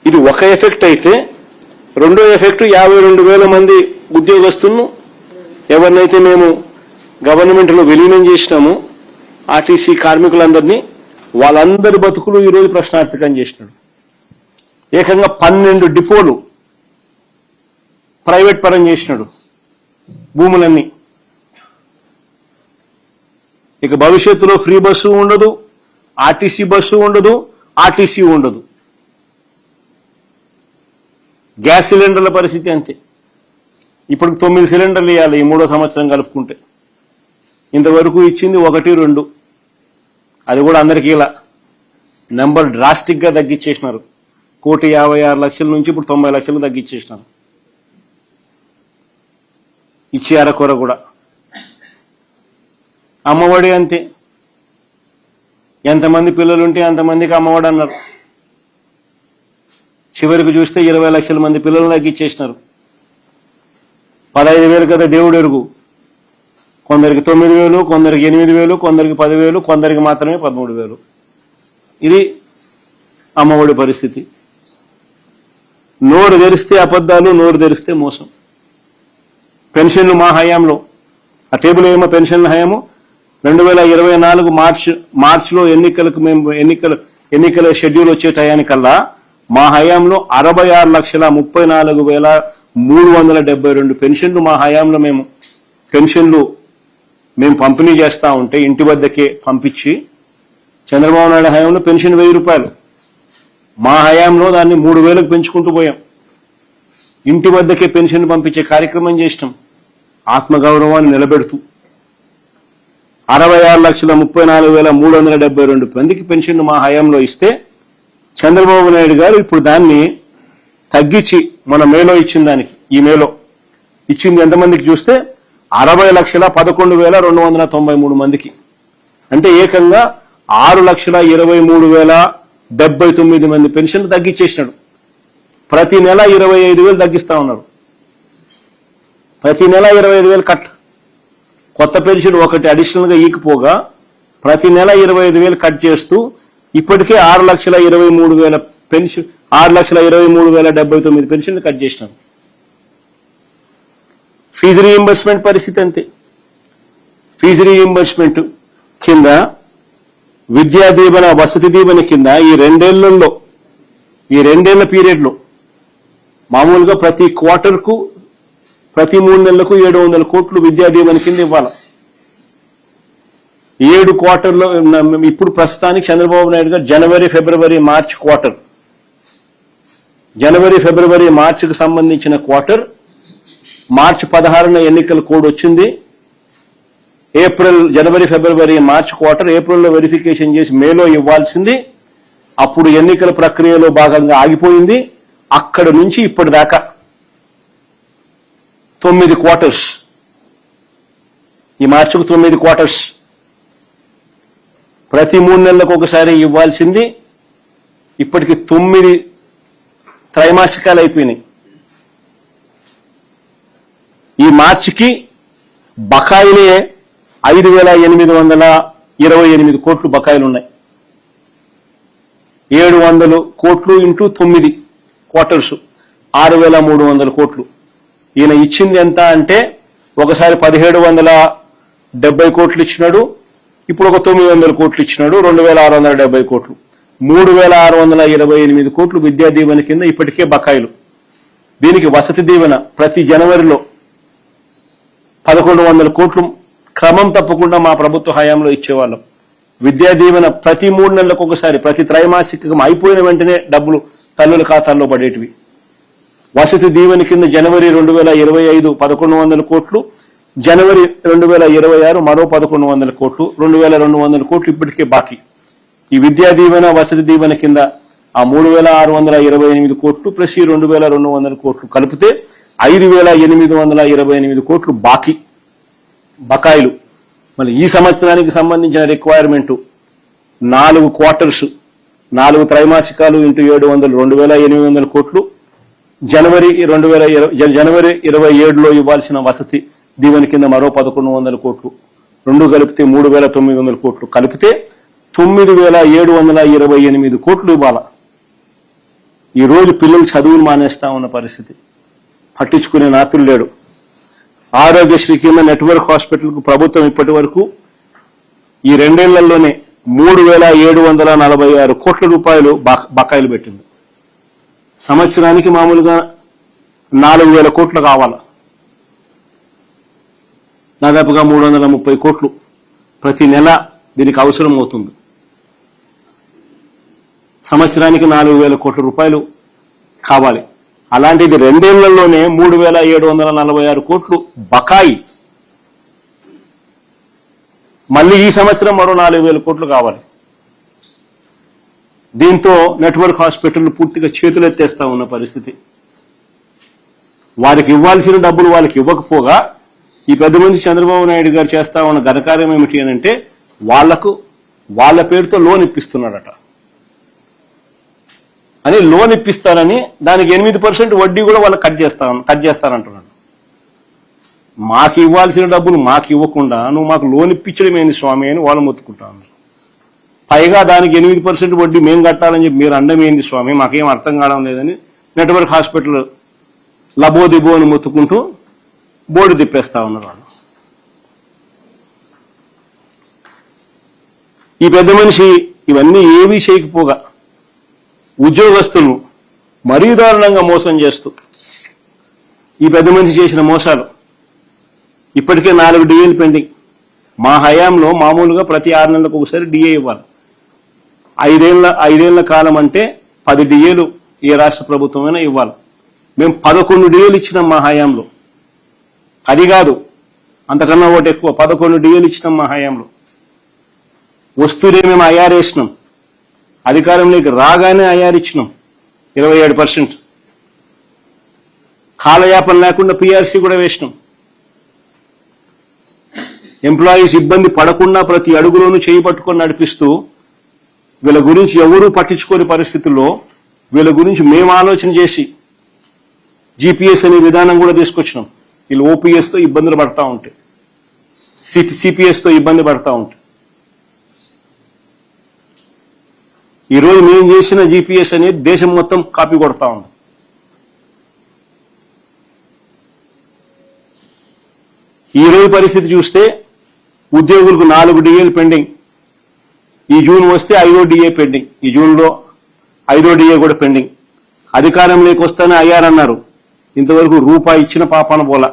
A: ఇది ఒక ఎఫెక్ట్ అయితే, రెండో ఎఫెక్ట్ 52,000 మంది ఉద్యోగస్తులను ఎవరినైతే మేము గవర్నమెంట్లో విలీనం చేసినామో ఆర్టీసీ కార్మికులందరినీ, వాళ్ళందరి బతుకులు ఈరోజు ప్రశ్నార్థకం చేసినాడు. ఏకంగా 12 డిపోలు ప్రైవేట్ పరం చేసినాడు భూములన్నీ. ఇక భవిష్యత్తులో ఫ్రీ బస్సు ఉండదు, ఆర్టీసీ బస్సు ఉండదు, ఆర్టీసీ ఉండదు. గ్యాస్ సిలిండర్ల పరిస్థితి అంతే. ఇప్పుడు 9 సిలిండర్లు ఇవ్వాలి ఈ 3వ సంవత్సరం కలుపుకుంటే. ఇంతవరకు ఇచ్చింది 1, 2. అది కూడా అందరికీ ఇలా నెంబర్ డ్రాస్టిక్గా తగ్గించేసినారు. 1,56,00,000 నుంచి ఇప్పుడు 90 లక్షలు తగ్గించేసినారు. ఇచ్చి అరకొర కూడా. అమ్మఒడి అంతే. ఎంతమంది పిల్లలుంటే అంతమందికి అమ్మఒడి అన్నారు. చివరికి చూస్తే 20 లక్షల మంది పిల్లలు తగ్గించేసినారు. 15,000 కదా దేవుడు ఎరుగు. కొందరికి 9,000, కొందరికి 8,000, కొందరికి 10,000, కొందరికి మాత్రమే 13,000. ఇది అమ్మఒడి పరిస్థితి. నోరు తెరిస్తే అబద్ధాలు, నోరు తెరిస్తే మోసం. పెన్షన్లు మా హయాంలో, ఆ టేబుల్ ఏమో పెన్షన్ల హయాము 2024 మార్చిలో ఎన్నికల షెడ్యూల్ వచ్చే టయానికల్లా మా హయాంలో 66,34,372 పెన్షన్లు మా హయాంలో మేము పంపిణీ చేస్తా ఉంటే ఇంటి వద్దకే పంపించి, చంద్రబాబు నాయుడు హయాంలో పెన్షన్ 1,000 రూపాయలు. మా హయాంలో దాన్ని 3,000కు పెంచుకుంటూ పోయాం. ఇంటి వద్దకే పెన్షన్ పంపించే కార్యక్రమం చేసినాం. ఆత్మగౌరవాన్ని నిలబెడుతూ 66,34,372 మందికి పెన్షన్ మా హయాంలో ఇస్తే, చంద్రబాబు నాయుడు గారు ఇప్పుడు దాన్ని తగ్గించి మన మేలో ఇచ్చిన దానికి, ఈ మేలో ఇచ్చింది ఎంతమందికి చూస్తే 60,11,293 మందికి. అంటే ఏకంగా 6,23,079 మంది పెన్షన్లు తగ్గించేసినాడు. ప్రతి నెల 25,000 తగ్గిస్తా ఉన్నారు. ప్రతి నెల 25,000 కట్. కొత్త పెన్షన్ ఒకటి అడిషనల్ గా ఈకపోగా ప్రతి నెల 25,000 కట్ చేస్తూ ఇప్పటికే 6,23,000 పెన్షన్, 6,23,079 పెన్షన్లు కట్ చేసినారు. ఫీజు రీయింబర్స్మెంట్ పరిస్థితి అంతే. ఫీజు రీయింబర్స్మెంట్ కింద, విద్యా దీవెన, వసతి దీవెన కింద ఈ 2 పీరియడ్లో మామూలుగా ప్రతి క్వార్టర్కు, ప్రతి 3 నెలలకు 700 కోట్లు విద్యా దీవెన కింద ఇవ్వాలి. 7 క్వార్టర్లో ఇప్పుడు ప్రస్తుతానికి చంద్రబాబు నాయుడు గారు జనవరి, ఫిబ్రవరి, మార్చ్ క్వార్టర్, జనవరి, ఫిబ్రవరి, మార్చికి సంబంధించిన క్వార్టర్, మార్చి 16న ఎన్నికల కోడ్ వచ్చింది. జనవరి, ఫిబ్రవరి, మార్చ్ క్వార్టర్ ఏప్రిల్లో వెరిఫికేషన్ చేసి మేలో ఇవ్వాల్సింది. అప్పుడు ఎన్నికల ప్రక్రియలో భాగంగా ఆగిపోయింది. అక్కడ నుంచి ఇప్పటిదాకా 9 క్వార్టర్స్, ఈ మార్చికు 9 క్వార్టర్స్, ప్రతి 3 నెలలకు ఒకసారి ఇవ్వాల్సింది ఇప్పటికి 9 త్రైమాసికాలు అయిపోయినాయి. ఈ మార్చికి బకాయిలే 5,828 కోట్లు బకాయిలు ఉన్నాయి. 700 కోట్లు ఇంటూ 9 క్వార్టర్స్ 6,300 కోట్లు. ఈయన ఇచ్చింది ఎంత అంటే ఒకసారి 1,770 కోట్లు ఇచ్చినాడు, ఇప్పుడు ఒక 900 కోట్లు ఇచ్చినాడు, 2,670 కోట్లు, 3,628 కోట్లు విద్యా దీవెన కింద ఇప్పటికే బకాయిలు. దీనికి వసతి దీవెన ప్రతి జనవరిలో 1,100 కోట్లు క్రమం తప్పకుండా మా ప్రభుత్వ హయాంలో ఇచ్చేవాళ్ళం. విద్యా దీవెన ప్రతి 3 నెలలకు ఒకసారి, ప్రతి త్రైమాసికం అయిపోయిన వెంటనే డబ్బులు తల్లుల ఖాతాల్లో పడేటివి. వసతి దీవెన కింద జనవరి 2025 1,100 కోట్లు, జనవరి 2026 మరో 1,100 కోట్లు, 2,200 కోట్లు ఇప్పటికే బాకీ. ఈ విద్యా దీవెన వసతి దీవెన కింద ఆ 3,628 కోట్లు ప్లస్ ఈ 2,200 కోట్లు కలిపితే 5,828 కోట్లు బకాయిలు. మళ్ళీ ఈ సంవత్సరానికి సంబంధించిన రిక్వైర్మెంట్ 4 క్వార్టర్స్, 4 త్రైమాసికాలు ఇంటూ 700 2,800 కోట్లు. జనవరి 27లో ఇవ్వాల్సిన వసతి దీవెన కింద మరో 1,100 కోట్లు, రెండు కలిపితే 3,900 కోట్లు కలిపితే 9,728 కోట్లు ఇవ్వాల. ఈరోజు పిల్లలు చదువులు మానేస్తా ఉన్న పరిస్థితి, పట్టించుకునే నాతులు లేడు. ఆరోగ్యశ్రీ కింద నెట్వర్క్ హాస్పిటల్కు ప్రభుత్వం ఇప్పటి వరకు ఈ 2 ఏళ్లలోనే 3,746 కోట్ల రూపాయలు బకాయిలు పెట్టింది. సంవత్సరానికి మామూలుగా 4,000 కోట్లు కావాలా, దాదాపుగా 330 కోట్లు ప్రతి నెల దీనికి అవసరం అవుతుంది. సంవత్సరానికి 4,000 కోట్ల రూపాయలు కావాలి. అలాంటిది 2 ఏళ్లలోనే 3,746 కోట్లు బకాయి. మళ్ళీ ఈ సంవత్సరం మరో 4,000 కోట్లు కావాలి. దీంతో నెట్వర్క్ హాస్పిటల్ పూర్తిగా చేతులెత్తేస్తా ఉన్న పరిస్థితి. వారికి ఇవ్వాల్సిన డబ్బులు వాళ్ళకి ఇవ్వకపోగా ఈ పెద్ద మంది చంద్రబాబు నాయుడు గారు చేస్తా ఉన్న ఘనకార్యం ఏమిటి అని అంటే వాళ్ళ పేరుతో లోన్ ఇప్పిస్తున్నాడట. అని లోన్ ఇప్పిస్తానని దానికి 8% వడ్డీ కూడా వాళ్ళకి కట్ చేస్తానంటున్నాడు. మాకు ఇవ్వాల్సిన డబ్బులు మాకు ఇవ్వకుండా నువ్వు మాకు లోన్ ఇప్పించడం ఏంది స్వామి అని వాళ్ళు మొత్తుకుంటాను. పైగా దానికి 8% వడ్డీ మేము కట్టాలని చెప్పి మీరు అండం ఏంది స్వామి, మాకేం అర్థం కావడం లేదని నెట్వర్క్ హాస్పిటల్ లబోదిబో అని మొత్తుకుంటూ బోర్డు తిప్పేస్తా ఉన్నారు వాళ్ళు. ఈ పెద్ద మనిషి ఇవన్నీ ఏమీ చేయకపోగా ఉద్యోగస్తులను మరీ దారుణంగా మోసం చేస్తూ ఈ పెద్ద మనిషి చేసిన మోసాలు ఇప్పటికే 4 డిఏలు పెండింగ్. మా హయాంలో మామూలుగా ప్రతి 6 నెలలకు ఒకసారి డిఏ ఇవ్వాలి. 5 ఏళ్ల కాలం అంటే 10 డిఏలు ఏ రాష్ట్ర ప్రభుత్వమైనా ఇవ్వాలి. మేము 11 డిఏలు ఇచ్చినాం మా హయాంలో. అది కాదు, అంతకన్నా ఒకటి ఎక్కువ, 11 డిఏలు ఇచ్చినాం మా హయాంలో. వస్తూనే మేము ఐఆర్ వేసినాం, అధికారంలోకి రాగానే ఐఆర్ ఇచ్చినాం 27%. కాలయాపన లేకుండా పిఆర్సీ కూడా వేసినాం. ఎంప్లాయీస్ ఇబ్బంది పడకుండా ప్రతి అడుగులోనూ చేయి పట్టుకొని నడిపిస్తూ వీళ్ళ గురించి ఎవరూ పట్టించుకోని పరిస్థితుల్లో వీళ్ళ గురించి మేము ఆలోచన చేసి జీపీఎస్ అనే విధానం కూడా తీసుకొచ్చినాం. వీళ్ళు ఓపీఎస్తో ఇబ్బందులు పడతా ఉంటే, సిపిఎస్తో ఇబ్బంది పడతా ఉంటే, ఈరోజు మేము చేసిన జీపీఎస్ అనేది దేశం మొత్తం కాపీ కొడతా ఉంది. ఈరోజు పరిస్థితి చూస్తే ఉద్యోగులకు 4 డిఏలు పెండింగ్. ఈ జూన్ వస్తే 5వ డిఏ పెండింగ్. ఈ జూన్లో 5వ డిఏ కూడా పెండింగ్. అధికారంలోకి వస్తానే ఐఆర్ అన్నారు, ఇంతవరకు రూపాయి ఇచ్చిన పాపాన పోలా.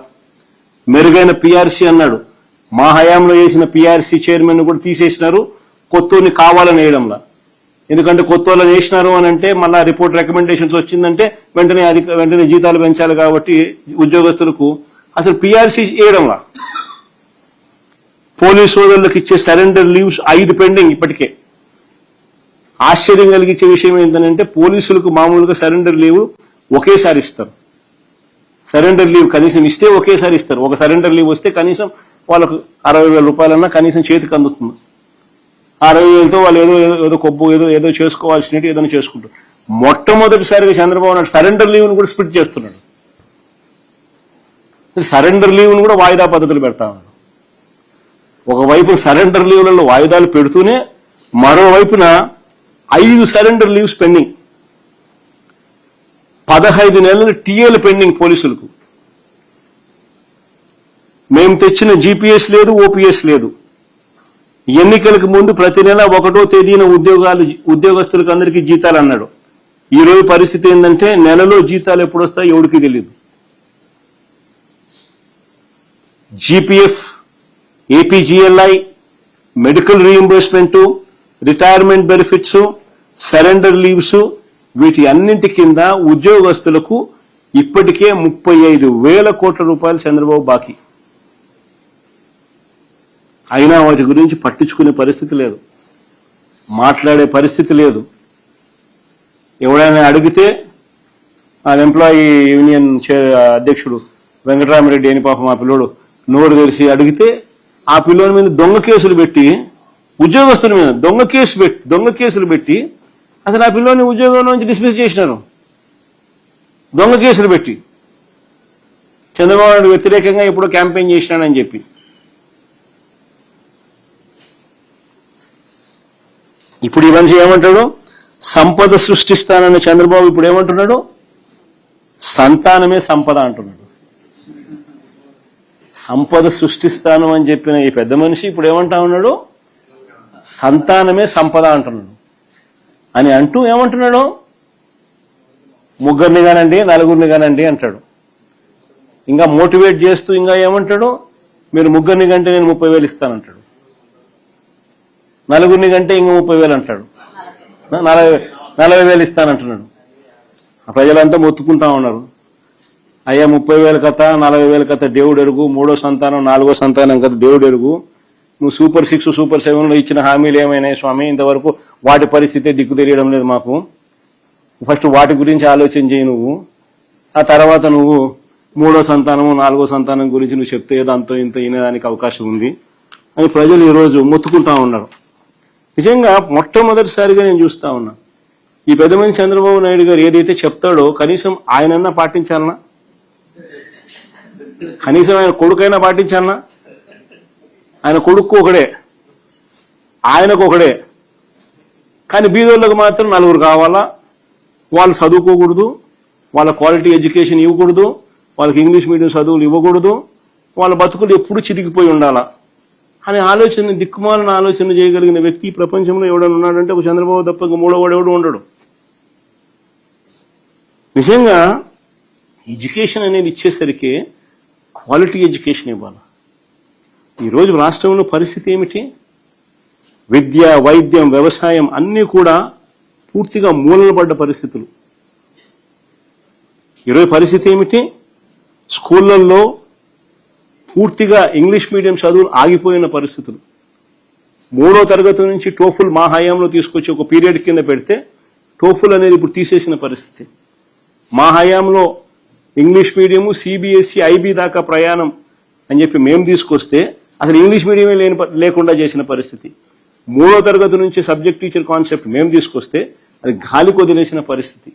A: మెరుగైన పిఆర్సీ అన్నాడు, మా హయాంలో వేసిన పిఆర్సీ చైర్మన్ కూడా తీసేసినారు, కొత్తోని కావాలని వేయడంలా. ఎందుకంటే కొత్త వాళ్ళని వేసినారు అని అంటే మళ్ళా రిపోర్ట్ రికమెండేషన్స్ వచ్చిందంటే వెంటనే జీతాలు పెంచాలి. కాబట్టి ఉద్యోగస్తులకు అసలు పిఆర్సీ వేయడంలా. పోలీస్ సోదరులకు ఇచ్చే సరెండర్ లీవ్స్ 5 పెండింగ్ ఇప్పటికే. ఆశ్చర్యం కలిగించే విషయం ఏంటంటే పోలీసులకు మామూలుగా సరెండర్ లీవ్ ఒకేసారి ఇస్తారు. సరెండర్ లీవ్ కనీసం ఇస్తే ఒకేసారి ఇస్తారు. ఒక సరెండర్ లీవ్ వస్తే కనీసం వాళ్ళకు 60,000 రూపాయలన్నా కనీసం చేతికి అందుతుంది. 60,000తో వాళ్ళు ఏదో కొబ్బు ఏదో చేసుకోవాల్సినట్టు ఏదైనా చేసుకుంటారు. మొట్టమొదటిసారిగా చంద్రబాబు నాయుడు సరెండర్ లీవ్ను కూడా స్ప్లిట్ చేస్తున్నాడు. సరెండర్ లీవ్ను కూడా వాయిదా పద్ధతులు పెడతా ఉన్నాడు. ఒకవైపు సరెండర్ లీవ్లలో వాయిదాలు పెడుతూనే మరోవైపున 5 సరెండర్ లీవ్స్ పెండింగ్, 15 నెలలు టీఏలు పెండింగ్ పోలీసులకు. మేము తెచ్చిన జీపీఎస్ లేదు, ఓపీఎస్ లేదు. ఎన్నికలకు ముందు ప్రతి నెల 1వ తేదీన ఉద్యోగస్తులకు అందరికీ జీతాలు అన్నాడు. ఈ రోజు పరిస్థితి ఏంటంటే నెలలో జీతాలు ఎప్పుడు వస్తాయో ఎవరికి తెలియదు. GPF, APGLI, medical reimbursement, retirement benefits, surrender leaves, వీటి అన్నింటి కింద ఉద్యోగస్తులకు ఇప్పటికే 35,000 కోట్ల రూపాయలు చంద్రబాబు బాకీ. అయినా వాటి గురించి పట్టించుకునే పరిస్థితి లేదు, మాట్లాడే పరిస్థితి లేదు. ఎవడైనా అడిగితే ఆ ఎంప్లాయీ యూనియన్ అధ్యక్షుడు వెంకటరామరెడ్డి అని పాపం ఆ పిల్లోడు నోరు తెరిచి అడిగితే ఆ పిల్లోని మీద దొంగ కేసులు పెట్టి, ఉద్యోగస్తుల మీద దొంగ కేసులు పెట్టి అసలు ఆ పిల్లోని ఉద్యోగం నుంచి డిస్మిస్ చేసినారు. దొంగ కేసులు పెట్టి చంద్రబాబు నాయుడు వ్యతిరేకంగా ఎప్పుడో క్యాంపెయిన్ చేసినాడని చెప్పి. ఇప్పుడు ఈ మనిషి ఏమంటాడు? సంపద సృష్టిస్తానన్న చంద్రబాబు ఇప్పుడు ఏమంటున్నాడు? సంతానమే సంపద అంటున్నాడు. సంపద సృష్టిస్తాను అని చెప్పిన ఈ పెద్ద మనిషి ఇప్పుడు ఏమంటా ఉన్నాడు? సంతానమే సంపద అంటున్నాడు. అని అంటూ ఏమంటున్నాడు? ముగ్గురిని కానండి, నలుగురిని కానండి అంటాడు. ఇంకా మోటివేట్ చేస్తూ ఇంకా ఏమంటాడు? మీరు ముగ్గురిని కంటే నేను 30,000 ఇస్తానంటాడు. నలుగురిని కంటే ఇంకా 30,000 అంటాడు. 40,000 ఇస్తానంటున్నాడు. ప్రజలంతా మొత్తుకుంటా ఉన్నారు. అయ్యా 30,000 కథ, 40,000 కథ దేవుడు ఎరుగు, 3వ సంతానం 4వ సంతానం కథ దేవుడు ఎరుగు. నువ్వు సూపర్ 6, సూపర్ 7లో ఇచ్చిన హామీలు ఏమైనాయి స్వామి? ఇంతవరకు వాటి పరిస్థితే దిక్కు తెలియడం లేదు మాకు. ఫస్ట్ వాటి గురించి ఆలోచన చేయి నువ్వు. ఆ తర్వాత నువ్వు 3వ సంతానము 4వ సంతానం గురించి నువ్వు చెప్తే ఏదో అంతో ఇంత వినేదానికి అవకాశం ఉంది అని ప్రజలు ఈరోజు మొత్తుకుంటా ఉన్నారు. నిజంగా మొట్టమొదటిసారిగా నేను చూస్తా ఉన్నా ఈ పెద్ద మనిషి చంద్రబాబు నాయుడు గారు ఏదైతే చెప్తాడో కనీసం ఆయనన్నా పాటించాలనా? కనీసం ఆయన కొడుకైనా పాటించాలనా? ఆయన కొడుకు ఒకడే, ఆయనకు ఒకడే. కానీ బీదోళ్ళకు మాత్రం 4 కావాలా, వాళ్ళు చదువుకోకూడదు, వాళ్ళ క్వాలిటీ ఎడ్యుకేషన్ ఇవ్వకూడదు, వాళ్ళకి ఇంగ్లీష్ మీడియం చదువులు ఇవ్వకూడదు, వాళ్ళ బతుకులు ఎప్పుడు చితికిపోయి ఉండాలా అనే ఆలోచన, దిక్కుమాలిన ఆలోచన చేయగలిగిన వ్యక్తి ఈ ప్రపంచంలో ఎవడన్నా ఉన్నాడంటే ఒక చంద్రబాబు తప్ప ఇంక మూడోవాడు ఎవడు ఉండడు. నిజంగా ఎడ్యుకేషన్ అనేది ఇచ్చేసరికి క్వాలిటీ ఎడ్యుకేషన్ ఇవ్వాలి. ఈరోజు రాష్ట్రంలో పరిస్థితి ఏమిటి? విద్య, వైద్యం, వ్యవసాయం అన్నీ కూడా పూర్తిగా మూలన పడ్డ పరిస్థితులు. ఈరోజు పరిస్థితి ఏమిటి? స్కూళ్లలో పూర్తిగా ఇంగ్లీష్ మీడియం చదువులు ఆగిపోయిన పరిస్థితులు. 3వ తరగతి నుంచి టోఫుల్ మా హయాంలో తీసుకొచ్చి ఒక పీరియడ్ కింద పెడితే టోఫుల్ అనేది ఇప్పుడు తీసేసిన పరిస్థితి. మా హయాంలో ఇంగ్లీష్ మీడియము, సిబిఎస్ఈ, ఐబీ దాకా ప్రయాణం అని చెప్పి మేము తీసుకొస్తే అసలు ఇంగ్లీష్ మీడియమే లేకుండా చేసిన పరిస్థితి. 3వ తరగతి నుంచి సబ్జెక్ట్ టీచర్ కాన్సెప్ట్ మేము తీసుకొస్తే అది గాలికి వదిలేసిన పరిస్థితి.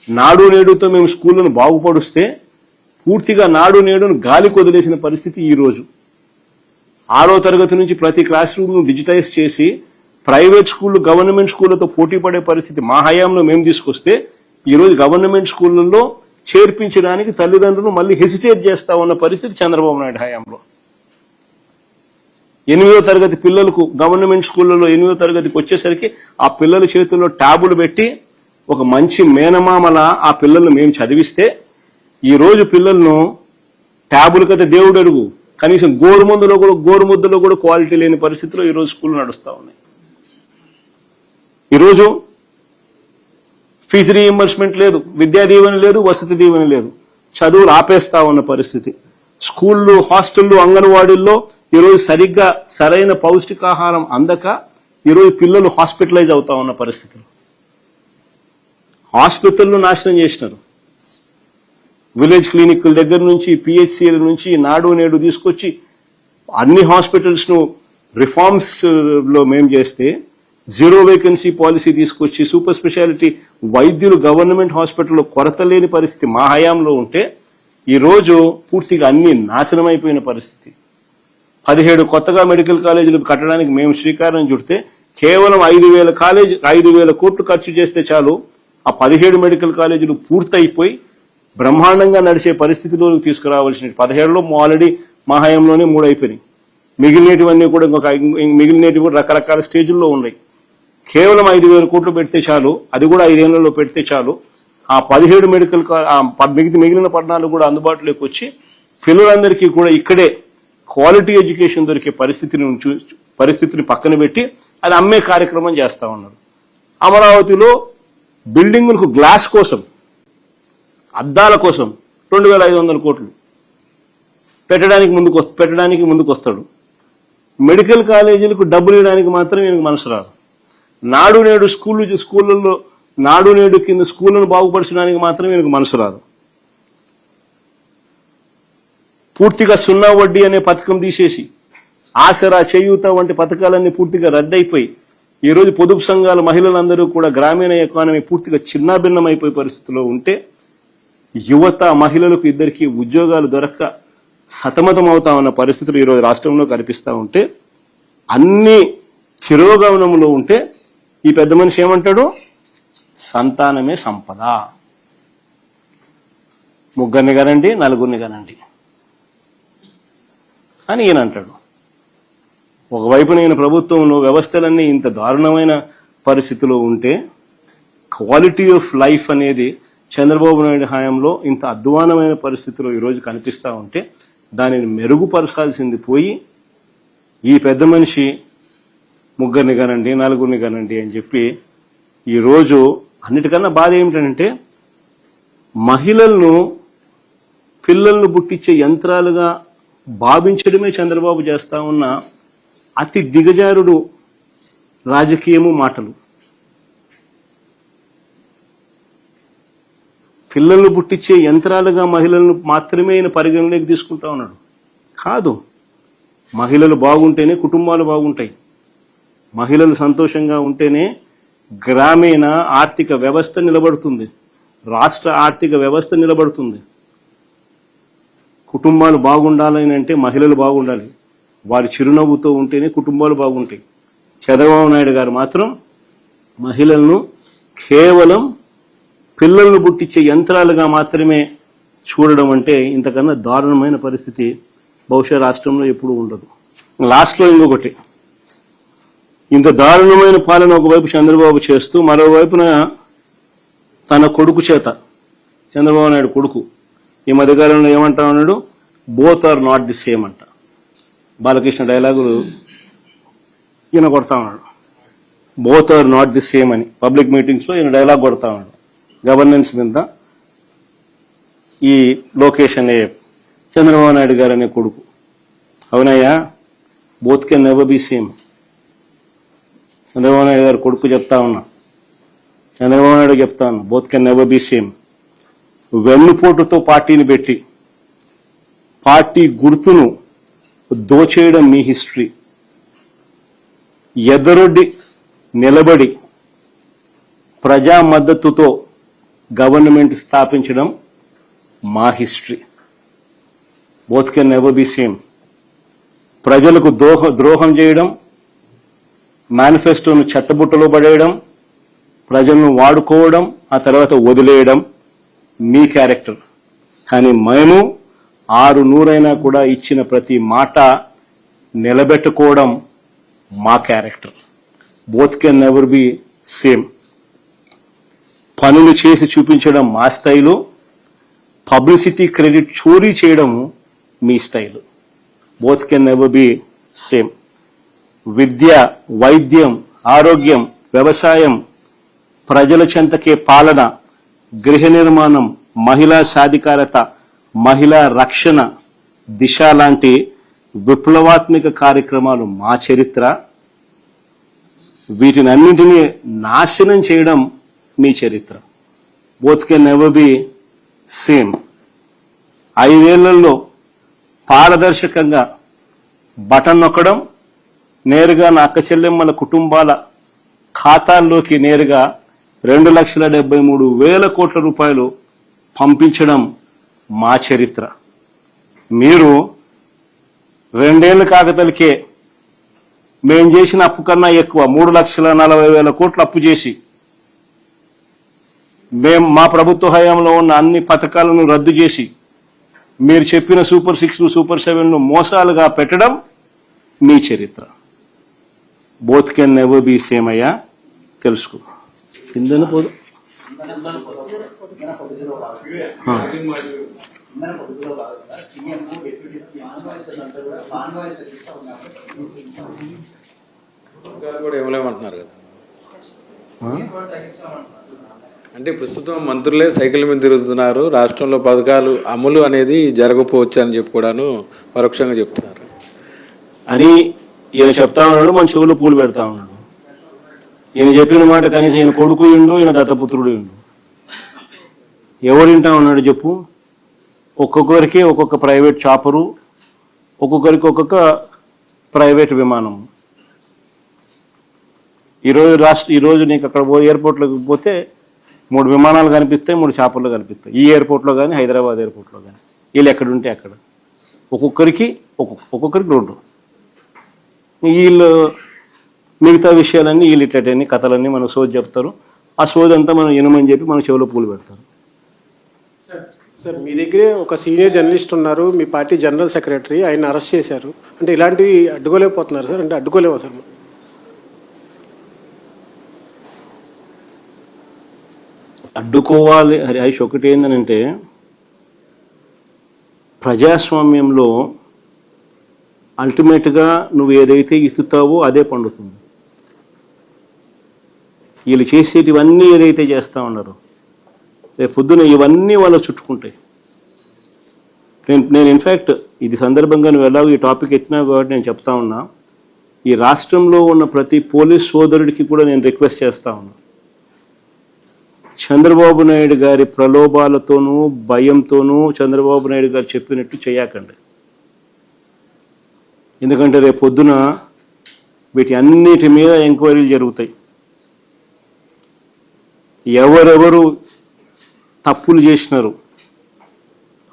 A: నాడు నేడుతో మేము స్కూళ్లను బాగుపరుస్తే పూర్తిగా నాడు నేడును గాలికి వదిలేసిన పరిస్థితి ఈరోజు. 6వ తరగతి నుంచి ప్రతి క్లాస్ రూమ్ను డిజిటైజ్ చేసి ప్రైవేట్ స్కూళ్లు గవర్నమెంట్ స్కూళ్లతో పోటీ పడే పరిస్థితి మా హయాంలో మేము తీసుకొస్తే ఈరోజు గవర్నమెంట్ స్కూళ్లలో చేర్పించడానికి తల్లిదండ్రులు మళ్ళీ హెసిటేట్ చేస్తా ఉన్న పరిస్థితి చంద్రబాబు నాయుడు హయాంలో. 8వ తరగతి పిల్లలకు గవర్నమెంట్ స్కూళ్లలో 8వ తరగతికి వచ్చేసరికి ఆ పిల్లల చేతుల్లో ట్యాబులు పెట్టి ఒక మంచి మేనమామల ఆ పిల్లలను మేము చదివిస్తే ఈ రోజు పిల్లలను ట్యాబులు కథ దేవుడు అడుగు, కనీసం గోరుముద్దలో కూడా క్వాలిటీ లేని పరిస్థితిలో ఈరోజు స్కూల్ నడుస్తూ ఉన్నాయి. ఈరోజు ఫీజు రీఎంబర్స్మెంట్ లేదు, విద్యా దీవెన లేదు, వసతి దీవెన లేదు, చదువులు ఆపేస్తా ఉన్న పరిస్థితి. స్కూళ్ళు, హాస్టళ్లు, అంగన్వాడీల్లో ఈరోజు సరిగ్గా సరైన పౌష్టికాహారం అందక ఈరోజు పిల్లలు హాస్పిటలైజ్ అవుతా ఉన్న పరిస్థితులు. హాస్పిటల్ను నాశనం చేసినారు. విలేజ్ క్లినిక్ల దగ్గర నుంచి, పిహెచ్సిల నుంచి నాడు నేడు తీసుకొచ్చి అన్ని హాస్పిటల్స్ ను రిఫార్మ్స్ లో మేము చేస్తే 0 వేకెన్సీ పాలసీ తీసుకొచ్చి సూపర్ స్పెషాలిటీ వైద్యులు గవర్నమెంట్ హాస్పిటల్లో కొరత లేని పరిస్థితి మా హయాంలో ఉంటే ఈరోజు పూర్తిగా అన్ని నాశనం అయిపోయిన పరిస్థితి. 17 కొత్తగా మెడికల్ కాలేజీలు కట్టడానికి మేము శ్రీకారం చుడితే కేవలం 5,000 కోట్లు ఖర్చు చేస్తే చాలు ఆ 17 మెడికల్ కాలేజీలు పూర్తయిపోయి బ్రహ్మాండంగా నడిచే పరిస్థితిలోకి తీసుకురావాల్సిన 17లో ఆల్రెడీ మా హయాంలోనే 3 అయిపోయినాయి. మిగిలినటివన్నీ కూడా రకరకాల స్టేజుల్లో ఉన్నాయి. కేవలం 5,000 కోట్లు పెడితే చాలు, అది కూడా 5 ఏళ్లలో పెడితే చాలు, ఆ 17 మెడికల్ మిగిలిన 14 కూడా అందుబాటులోకి వచ్చి పిల్లలందరికీ కూడా ఇక్కడే క్వాలిటీ ఎడ్యుకేషన్ దొరికే పరిస్థితిని పక్కన పెట్టి అది అమ్మే కార్యక్రమం చేస్తా ఉన్నారు. అమరావతిలో బిల్డింగులకు గ్లాస్ కోసం అద్దాల కోసం 2500 కోట్లు పెట్టడానికి ముందుకు వస్తాడు. మెడికల్ కాలేజీలకు డబ్బులు ఇవ్వడానికి మాత్రం ఈయనకు మనసు రాదు. నాడు నేడు స్కూళ్ళల్లో నాడు నేడు కింద స్కూళ్ళను బాగుపరచడానికి మాత్రం ఈయనకు మనసు రాదు. పూర్తిగా 0 వడ్డీ అనే పథకం తీసేసి ఆసరా, చేయూత వంటి పథకాలన్నీ పూర్తిగా రద్దయిపోయి ఈరోజు పొదుపు సంఘాల మహిళలందరూ కూడా గ్రామీణ ఎకానమీ పూర్తిగా చిన్నాభిన్నమైపోయే పరిస్థితిలో ఉంటే యువత మహిళలకు ఇద్దరికి ఉద్యోగాలు దొరక్క సతమతం అవుతా ఉన్న పరిస్థితులు ఈరోజు రాష్ట్రంలో కనిపిస్తూ ఉంటే అన్ని తిరోగమనంలో ఉంటే ఈ పెద్ద మనిషి ఏమంటాడు? సంతానమే సంపద, ముగ్గురిని కనండి, నలుగురిని కనండి అని ఈయన అంటాడు. ఒకవైపు నేను ప్రభుత్వంలో వ్యవస్థలన్నీ ఇంత దారుణమైన పరిస్థితిలో ఉంటే క్వాలిటీ ఆఫ్ లైఫ్ అనేది చంద్రబాబు నాయుడు హయాంలో ఇంత అధ్వానమైన పరిస్థితిలో ఈరోజు కనిపిస్తూ ఉంటే దానిని మెరుగుపరచాల్సింది పోయి ఈ పెద్ద మనిషి ముగ్గురిని కనండి, నలుగురిని కనండి అని చెప్పి ఈరోజు అన్నిటికన్నా బాధ ఏమిటంటే పిల్లలను పుట్టించే యంత్రాలుగా భావించడమే చంద్రబాబు చేస్తా ఉన్న అతి దిగజారుడు రాజకీయము మాటలు. పిల్లలను పుట్టించే యంత్రాలుగా మహిళలను మాత్రమే ఆయన పరిగణలోకి తీసుకుంటా ఉన్నాడు. కాదు, మహిళలు బాగుంటేనే కుటుంబాలు బాగుంటాయి. మహిళలు సంతోషంగా ఉంటేనే గ్రామీణ ఆర్థిక వ్యవస్థ నిలబడుతుంది, రాష్ట్ర ఆర్థిక వ్యవస్థ నిలబడుతుంది. కుటుంబాలు బాగుండాలని అంటే మహిళలు బాగుండాలి. వారి చిరునవ్వుతో ఉంటేనే కుటుంబాలు బాగుంటాయి. చంద్రబాబు నాయుడు గారు మాత్రం మహిళలను కేవలం పిల్లలను పుట్టించే యంత్రాలుగా మాత్రమే చూడడం అంటే ఇంతకన్నా దారుణమైన పరిస్థితి బహుశా రాష్ట్రంలో ఎప్పుడూ ఉండదు. లాస్ట్లో ఇంకొకటి, ఇంత దారుణమైన పాలన ఒకవైపు చంద్రబాబు చేస్తూ మరోవైపున తన కొడుకు చేత, చంద్రబాబు నాయుడు కొడుకు ఈ మధ్యకాలంలో ఏమంటా ఉన్నాడు? Both are not the same అంట. బాలకృష్ణ డైలాగులు ఈయన కొడతా ఉన్నాడు. Both are not the same అని పబ్లిక్ మీటింగ్స్లో ఈయన డైలాగ్ కొడతా ఉన్నాడు గవర్నెన్స్ మీద. ఈ లోకేష్ అనే చంద్రబాబు నాయుడు గారు అనే కొడుకు, అవునయ్యా, both can never be same. Chandrababu Naidu garu కొడుకు చెప్తా ఉన్నా, చంద్రబాబు నాయుడు చెప్తా ఉన్నా, both can never be same. వెన్నుపోటుతో పార్టీని పెట్టి పార్టీ గుర్తును దోచేయడం మీ హిస్టరీ. ఎదరొడ్డి నిలబడి ప్రజా మద్దతుతో గవర్నమెంట్ స్థాపించడం మా history. Both can never be same. ప్రజలకు ద్రోహం చేయడం, మేనిఫెస్టోను చెత్తబుట్టలో పడేయడం, ప్రజలను వాడుకోవడం, ఆ తర్వాత వదిలేయడం మీ క్యారెక్టర్. కానీ మేము 600 కూడా ఇచ్చిన ప్రతి మాట నిలబెట్టుకోవడం మా character. Both can never be same. పనులు చేసి చూపించడం మా స్టైలు, పబ్లిసిటీ క్రెడిట్ చోరీ చేయడం మీ style. Both can never be same. విద్య, వైద్యం, ఆరోగ్యం, వ్యవసాయం, ప్రజల చెంతకే పాలన, గృహ నిర్మాణం, మహిళా సాధికారత, మహిళా రక్షణ, దిశ లాంటి విప్లవాత్మక కార్యక్రమాలు మా చరిత్ర. వీటినన్నింటినీ నాశనం చేయడం మీ చరిత్ర. Both can never be same. 5 ఏళ్లలో పారదర్శకంగా బటన్ నొక్కడం, నేరుగా నా అక్క చెల్లెమ్మల కుటుంబాల ఖాతాల్లోకి నేరుగా 2,73,000 కోట్ల రూపాయలు పంపించడం మా చరిత్ర. మీరు 2 ఏళ్ల కాకతలకే మేం చేసిన అప్పు కన్నా ఎక్కువ 3,40,000 కోట్లు అప్పు చేసి మా ప్రభుత్వ హయాంలో ఉన్న అన్ని పథకాలను రద్దు చేసి మీరు చెప్పిన సూపర్ 6, సూపర్ 7ను మోసాలుగా పెట్టడం మీ చరిత్ర. Both can never be same అయ్యా, తెలుసుకో. కిందన పోదు.
G: కూడా ఇవ్వలేమంటున్నారు కదా. అంటే ప్రస్తుతం మంత్రులే సైకిల్ మీద తిరుగుతున్నారు, రాష్ట్రంలో పథకాలు అమలు అనేది జరగకపోవచ్చు అని చెప్పి కూడాను పరోక్షంగా చెప్తున్నారు
A: అని ఈయన చెప్తా ఉన్నాడు, మన చెవులు పూలు పెడతా ఉన్నాడు. ఈయన చెప్పిన మాట కనీసం ఈయన కొడుకు ఇండు, ఈయన దత్తపుత్రుడు ఇండు. ఎవరు వింటా ఉన్నాడు చెప్పు? ఒక్కొక్కరికి ఒక్కొక్క ప్రైవేట్ చాపరు, ఒక్కొక్కరికి ఒక్కొక్క ప్రైవేట్ విమానం. ఈరోజు నీకు అక్కడ ఎయిర్పోర్ట్లోకి పోతే 3 విమానాలు కనిపిస్తాయి, 3 చాపర్లు కనిపిస్తాయి. ఈ ఎయిర్పోర్ట్లో కానీ హైదరాబాద్ ఎయిర్పోర్ట్లో కానీ. వీళ్ళు ఎక్కడుంటే అక్కడ ఒక్కొక్కరికి 2. వీళ్ళు మిగతా విషయాలన్నీ వీళ్ళు ఇట్లటన్ని కథలన్నీ మనకు సోది చెప్తారు. ఆ సోది అంతా మనం వినమని చెప్పి మన చెవిలో పూలు పెడతారు.
H: సార్, మీ దగ్గరే ఒక సీనియర్ జర్నలిస్ట్ ఉన్నారు, మీ పార్టీ జనరల్ సెక్రటరీ, ఆయన అరెస్ట్ చేశారు. అంటే ఇలాంటివి అడ్డుకోలేకపోతున్నారు సార్? అంటే అడ్డుకోలేమా సార్?
A: అడ్డుకోవాలి హరీష్. ఒకటి ఏంటంటే ప్రజాస్వామ్యంలో అల్టిమేట్గా నువ్వు ఏదైతే ఇస్తుతావో అదే పండుతుంది. వీళ్ళు చేసేటివన్నీ ఏదైతే చేస్తూ ఉన్నారో రేపు పొద్దున ఇవన్నీ వాళ్ళు చుట్టుకుంటాయి. నేను ఇన్ఫ్యాక్ట్ ఇది సందర్భంగా నువ్వు ఎలాగో ఈ టాపిక్ ఎత్తినావు కాబట్టి నేను చెప్తా ఉన్నా, ఈ రాష్ట్రంలో ఉన్న ప్రతి పోలీస్ సోదరుడికి కూడా నేను రిక్వెస్ట్ చేస్తా ఉన్నా, చంద్రబాబు నాయుడు గారి ప్రలోభాలతోనూ భయంతోనూ చంద్రబాబు నాయుడు గారు చెప్పినట్టు చేయకండి. ఎందుకంటే రేపు పొద్దున వీటి అన్నిటి మీద ఎంక్వైరీలు జరుగుతాయి. ఎవరెవరు తప్పులు చేసినారు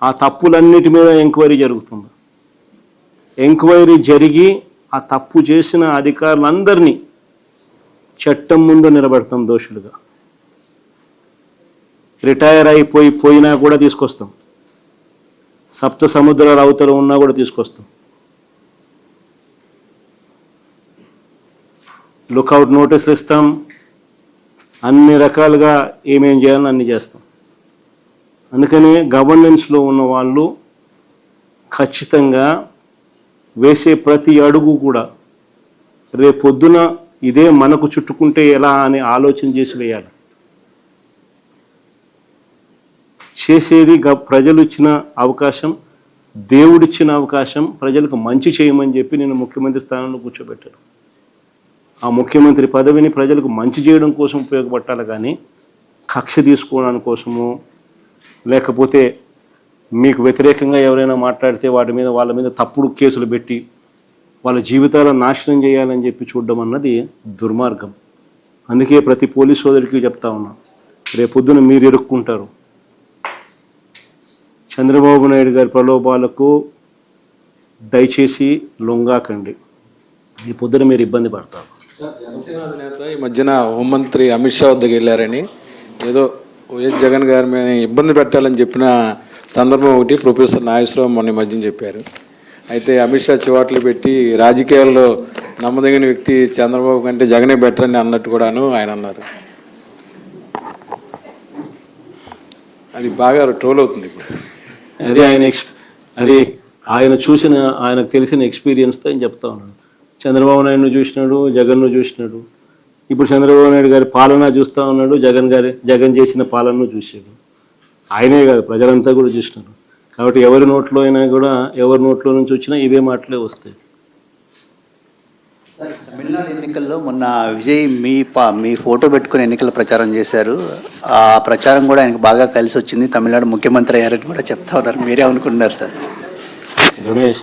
A: ఆ తప్పులన్నిటి మీద ఎంక్వైరీ జరుగుతుంది. ఎంక్వైరీ జరిగి ఆ తప్పు చేసిన అధికారులందరినీ చట్టం ముందు నిలబెడతాం దోషులుగా. రిటైర్ పోయినా కూడా తీసుకొస్తాం. సప్త సముద్రాల అవతల ఉన్నా కూడా తీసుకొస్తాం. లుక్అవుట్ నోటీసులు ఇస్తాం. అన్ని రకాలుగా ఏమేం చేయాలని అన్ని చేస్తాం. అందుకని గవర్నెన్స్లో ఉన్న వాళ్ళు ఖచ్చితంగా వేసే ప్రతి అడుగు కూడా రేపొద్దున ఇదే మనకు చుట్టుకుంటే ఎలా అని ఆలోచన చేసి వేయాలి. చేసేది ప్రజలు ఇచ్చిన అవకాశం, దేవుడిచ్చిన అవకాశం, ప్రజలకు మంచి చేయమని చెప్పి నేను ముఖ్యమంత్రి స్థానంలో కూర్చోబెట్టాను. ఆ ముఖ్యమంత్రి పదవిని ప్రజలకు మంచి చేయడం కోసం ఉపయోగపట్టాలి, కానీ కక్ష తీసుకోవడానికి కోసము, లేకపోతే మీకు వ్యతిరేకంగా ఎవరైనా మాట్లాడితే వాళ్ళ మీద తప్పుడు కేసులు పెట్టి వాళ్ళ జీవితాలను నాశనం చేయాలని చెప్పి చూడడం అన్నది దుర్మార్గం. అందుకే ప్రతి పోలీస్ సోదరికి చెప్తా ఉన్నా, రేపొద్దున మీరు ఇరుక్కుంటారు. చంద్రబాబు నాయుడు గారి ప్రలోభాలకు దయచేసి లొంగాకండి. ఈ పొద్దున మీరు ఇబ్బంది పడతారు.
G: జనసేన అధినేత ఈ మధ్యన హోంమంత్రి అమిత్ షా వద్దకు వెళ్ళారని, ఏదో వైఎస్ జగన్ గారి మీద ఇబ్బంది పెట్టాలని చెప్పిన సందర్భం ఒకటి ప్రొఫెసర్ నాగేశ్వరరావు మొన్న మధ్యన చెప్పారు. అయితే అమిత్ షా చివాట్లు పెట్టి రాజకీయాల్లో నమ్మదగిన వ్యక్తి చంద్రబాబు కంటే జగనే బెటర్ అని అన్నట్టు కూడాను ఆయన అన్నారు. అది బాగా ట్రోల్ అవుతుంది ఇప్పుడు.
A: అది ఆయనకు తెలిసిన ఎక్స్పీరియన్స్తో ఆయన చెప్తా ఉన్నాడు. చంద్రబాబు నాయుడును చూసినాడు, జగన్ను చూసినాడు. ఇప్పుడు చంద్రబాబు నాయుడు గారి పాలన చూస్తూ ఉన్నాడు, జగన్ చేసిన పాలనను చూసాడు. ఆయనే కాదు, ప్రజలంతా కూడా చూసినారు. కాబట్టి ఎవరి నోట్లో అయినా కూడా, ఎవరి నోట్లో నుంచి వచ్చినా ఇవే మాటలే వస్తాయి.
I: తమిళనాడు ఎన్నికల్లో మొన్న విజయ్ మీ ఫోటో పెట్టుకుని ఎన్నికల ప్రచారం చేశారు. ఆ ప్రచారం కూడా ఆయనకు బాగా కలిసి వచ్చింది, తమిళనాడు ముఖ్యమంత్రి అయ్యారని కూడా చెప్తా ఉన్నారు. మీరే అనుకుంటున్నారు సార్?
A: రమేష్,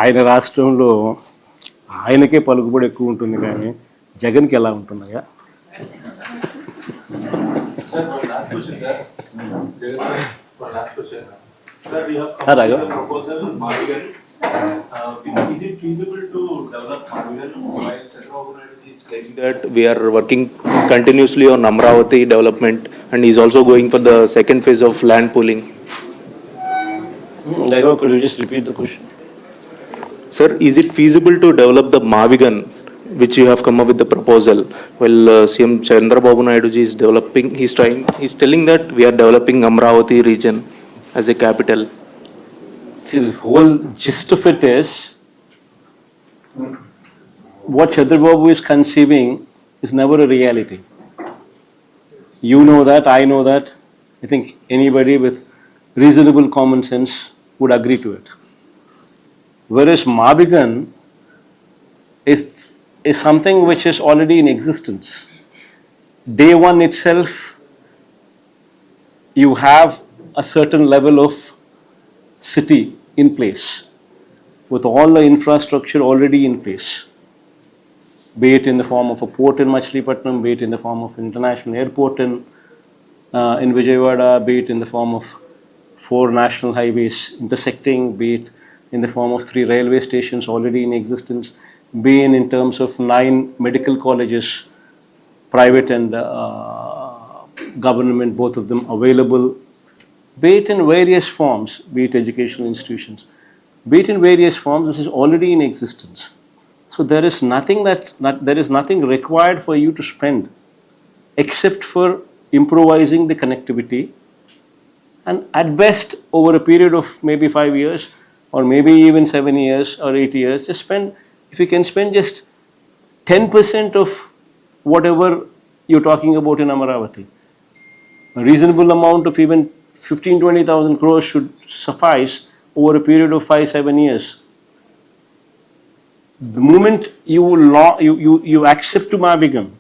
A: ఆయన రాష్ట్రంలో ఆయనకే పలుకుబడి ఎక్కువ ఉంటుంది, కానీ జగన్కి ఎలా ఉంటున్నాయా?
J: Is it feasible to develop Mavigan while Chandrababu Naidu is claiming that we are working continuously on Amravati development and he's also going for the second phase of land pooling?
A: Could you just repeat the question?
J: Sir, is it feasible to develop the Mavigan which you have come up with the proposal? Well, CM Chandrababu Naidu ji is developing, he's telling that we are developing Amravati region as a capital.
A: See, the whole gist of it is, what Chandrababu is conceiving is never a reality. You know that, I know that. I think anybody with reasonable common sense would agree to it. Whereas Mabigan is something which is already in existence. Day one itself, you have a certain level of city in place, with all the infrastructure already in place, be it in the form of a port in Machilipatnam, be it in the form of international airport in Vijayawada, be it in the form of 4 national highways intersecting, be it in the form of 3 railway stations already in existence, be in terms of 9 medical colleges, private and government, both of them available, be it in various forms, be it educational institutions, be it in various forms, this is already in existence. So there is nothing required for you to spend except for improvising the connectivity, and at best over a period of maybe 5 years or maybe even 7 years or 8 years, just spend, if you can spend just 10% of whatever you're talking about in Amaravati, a reasonable amount of even 15,000-20,000 crores should suffice over a period of 5-7 years. The moment you accept to Mabigan,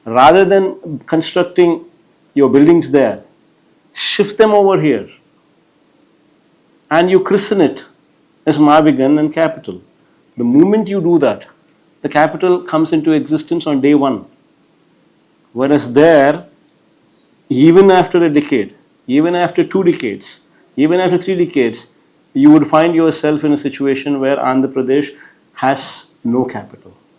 A: rather than constructing your buildings there, shift them over here and you christen it as Mabigan and capital. The moment you do that, the capital comes into existence on day one. Whereas there, even after a decade, even after 2 decades, even after 3 decades, you would find yourself in a situation where Andhra Pradesh has no capital.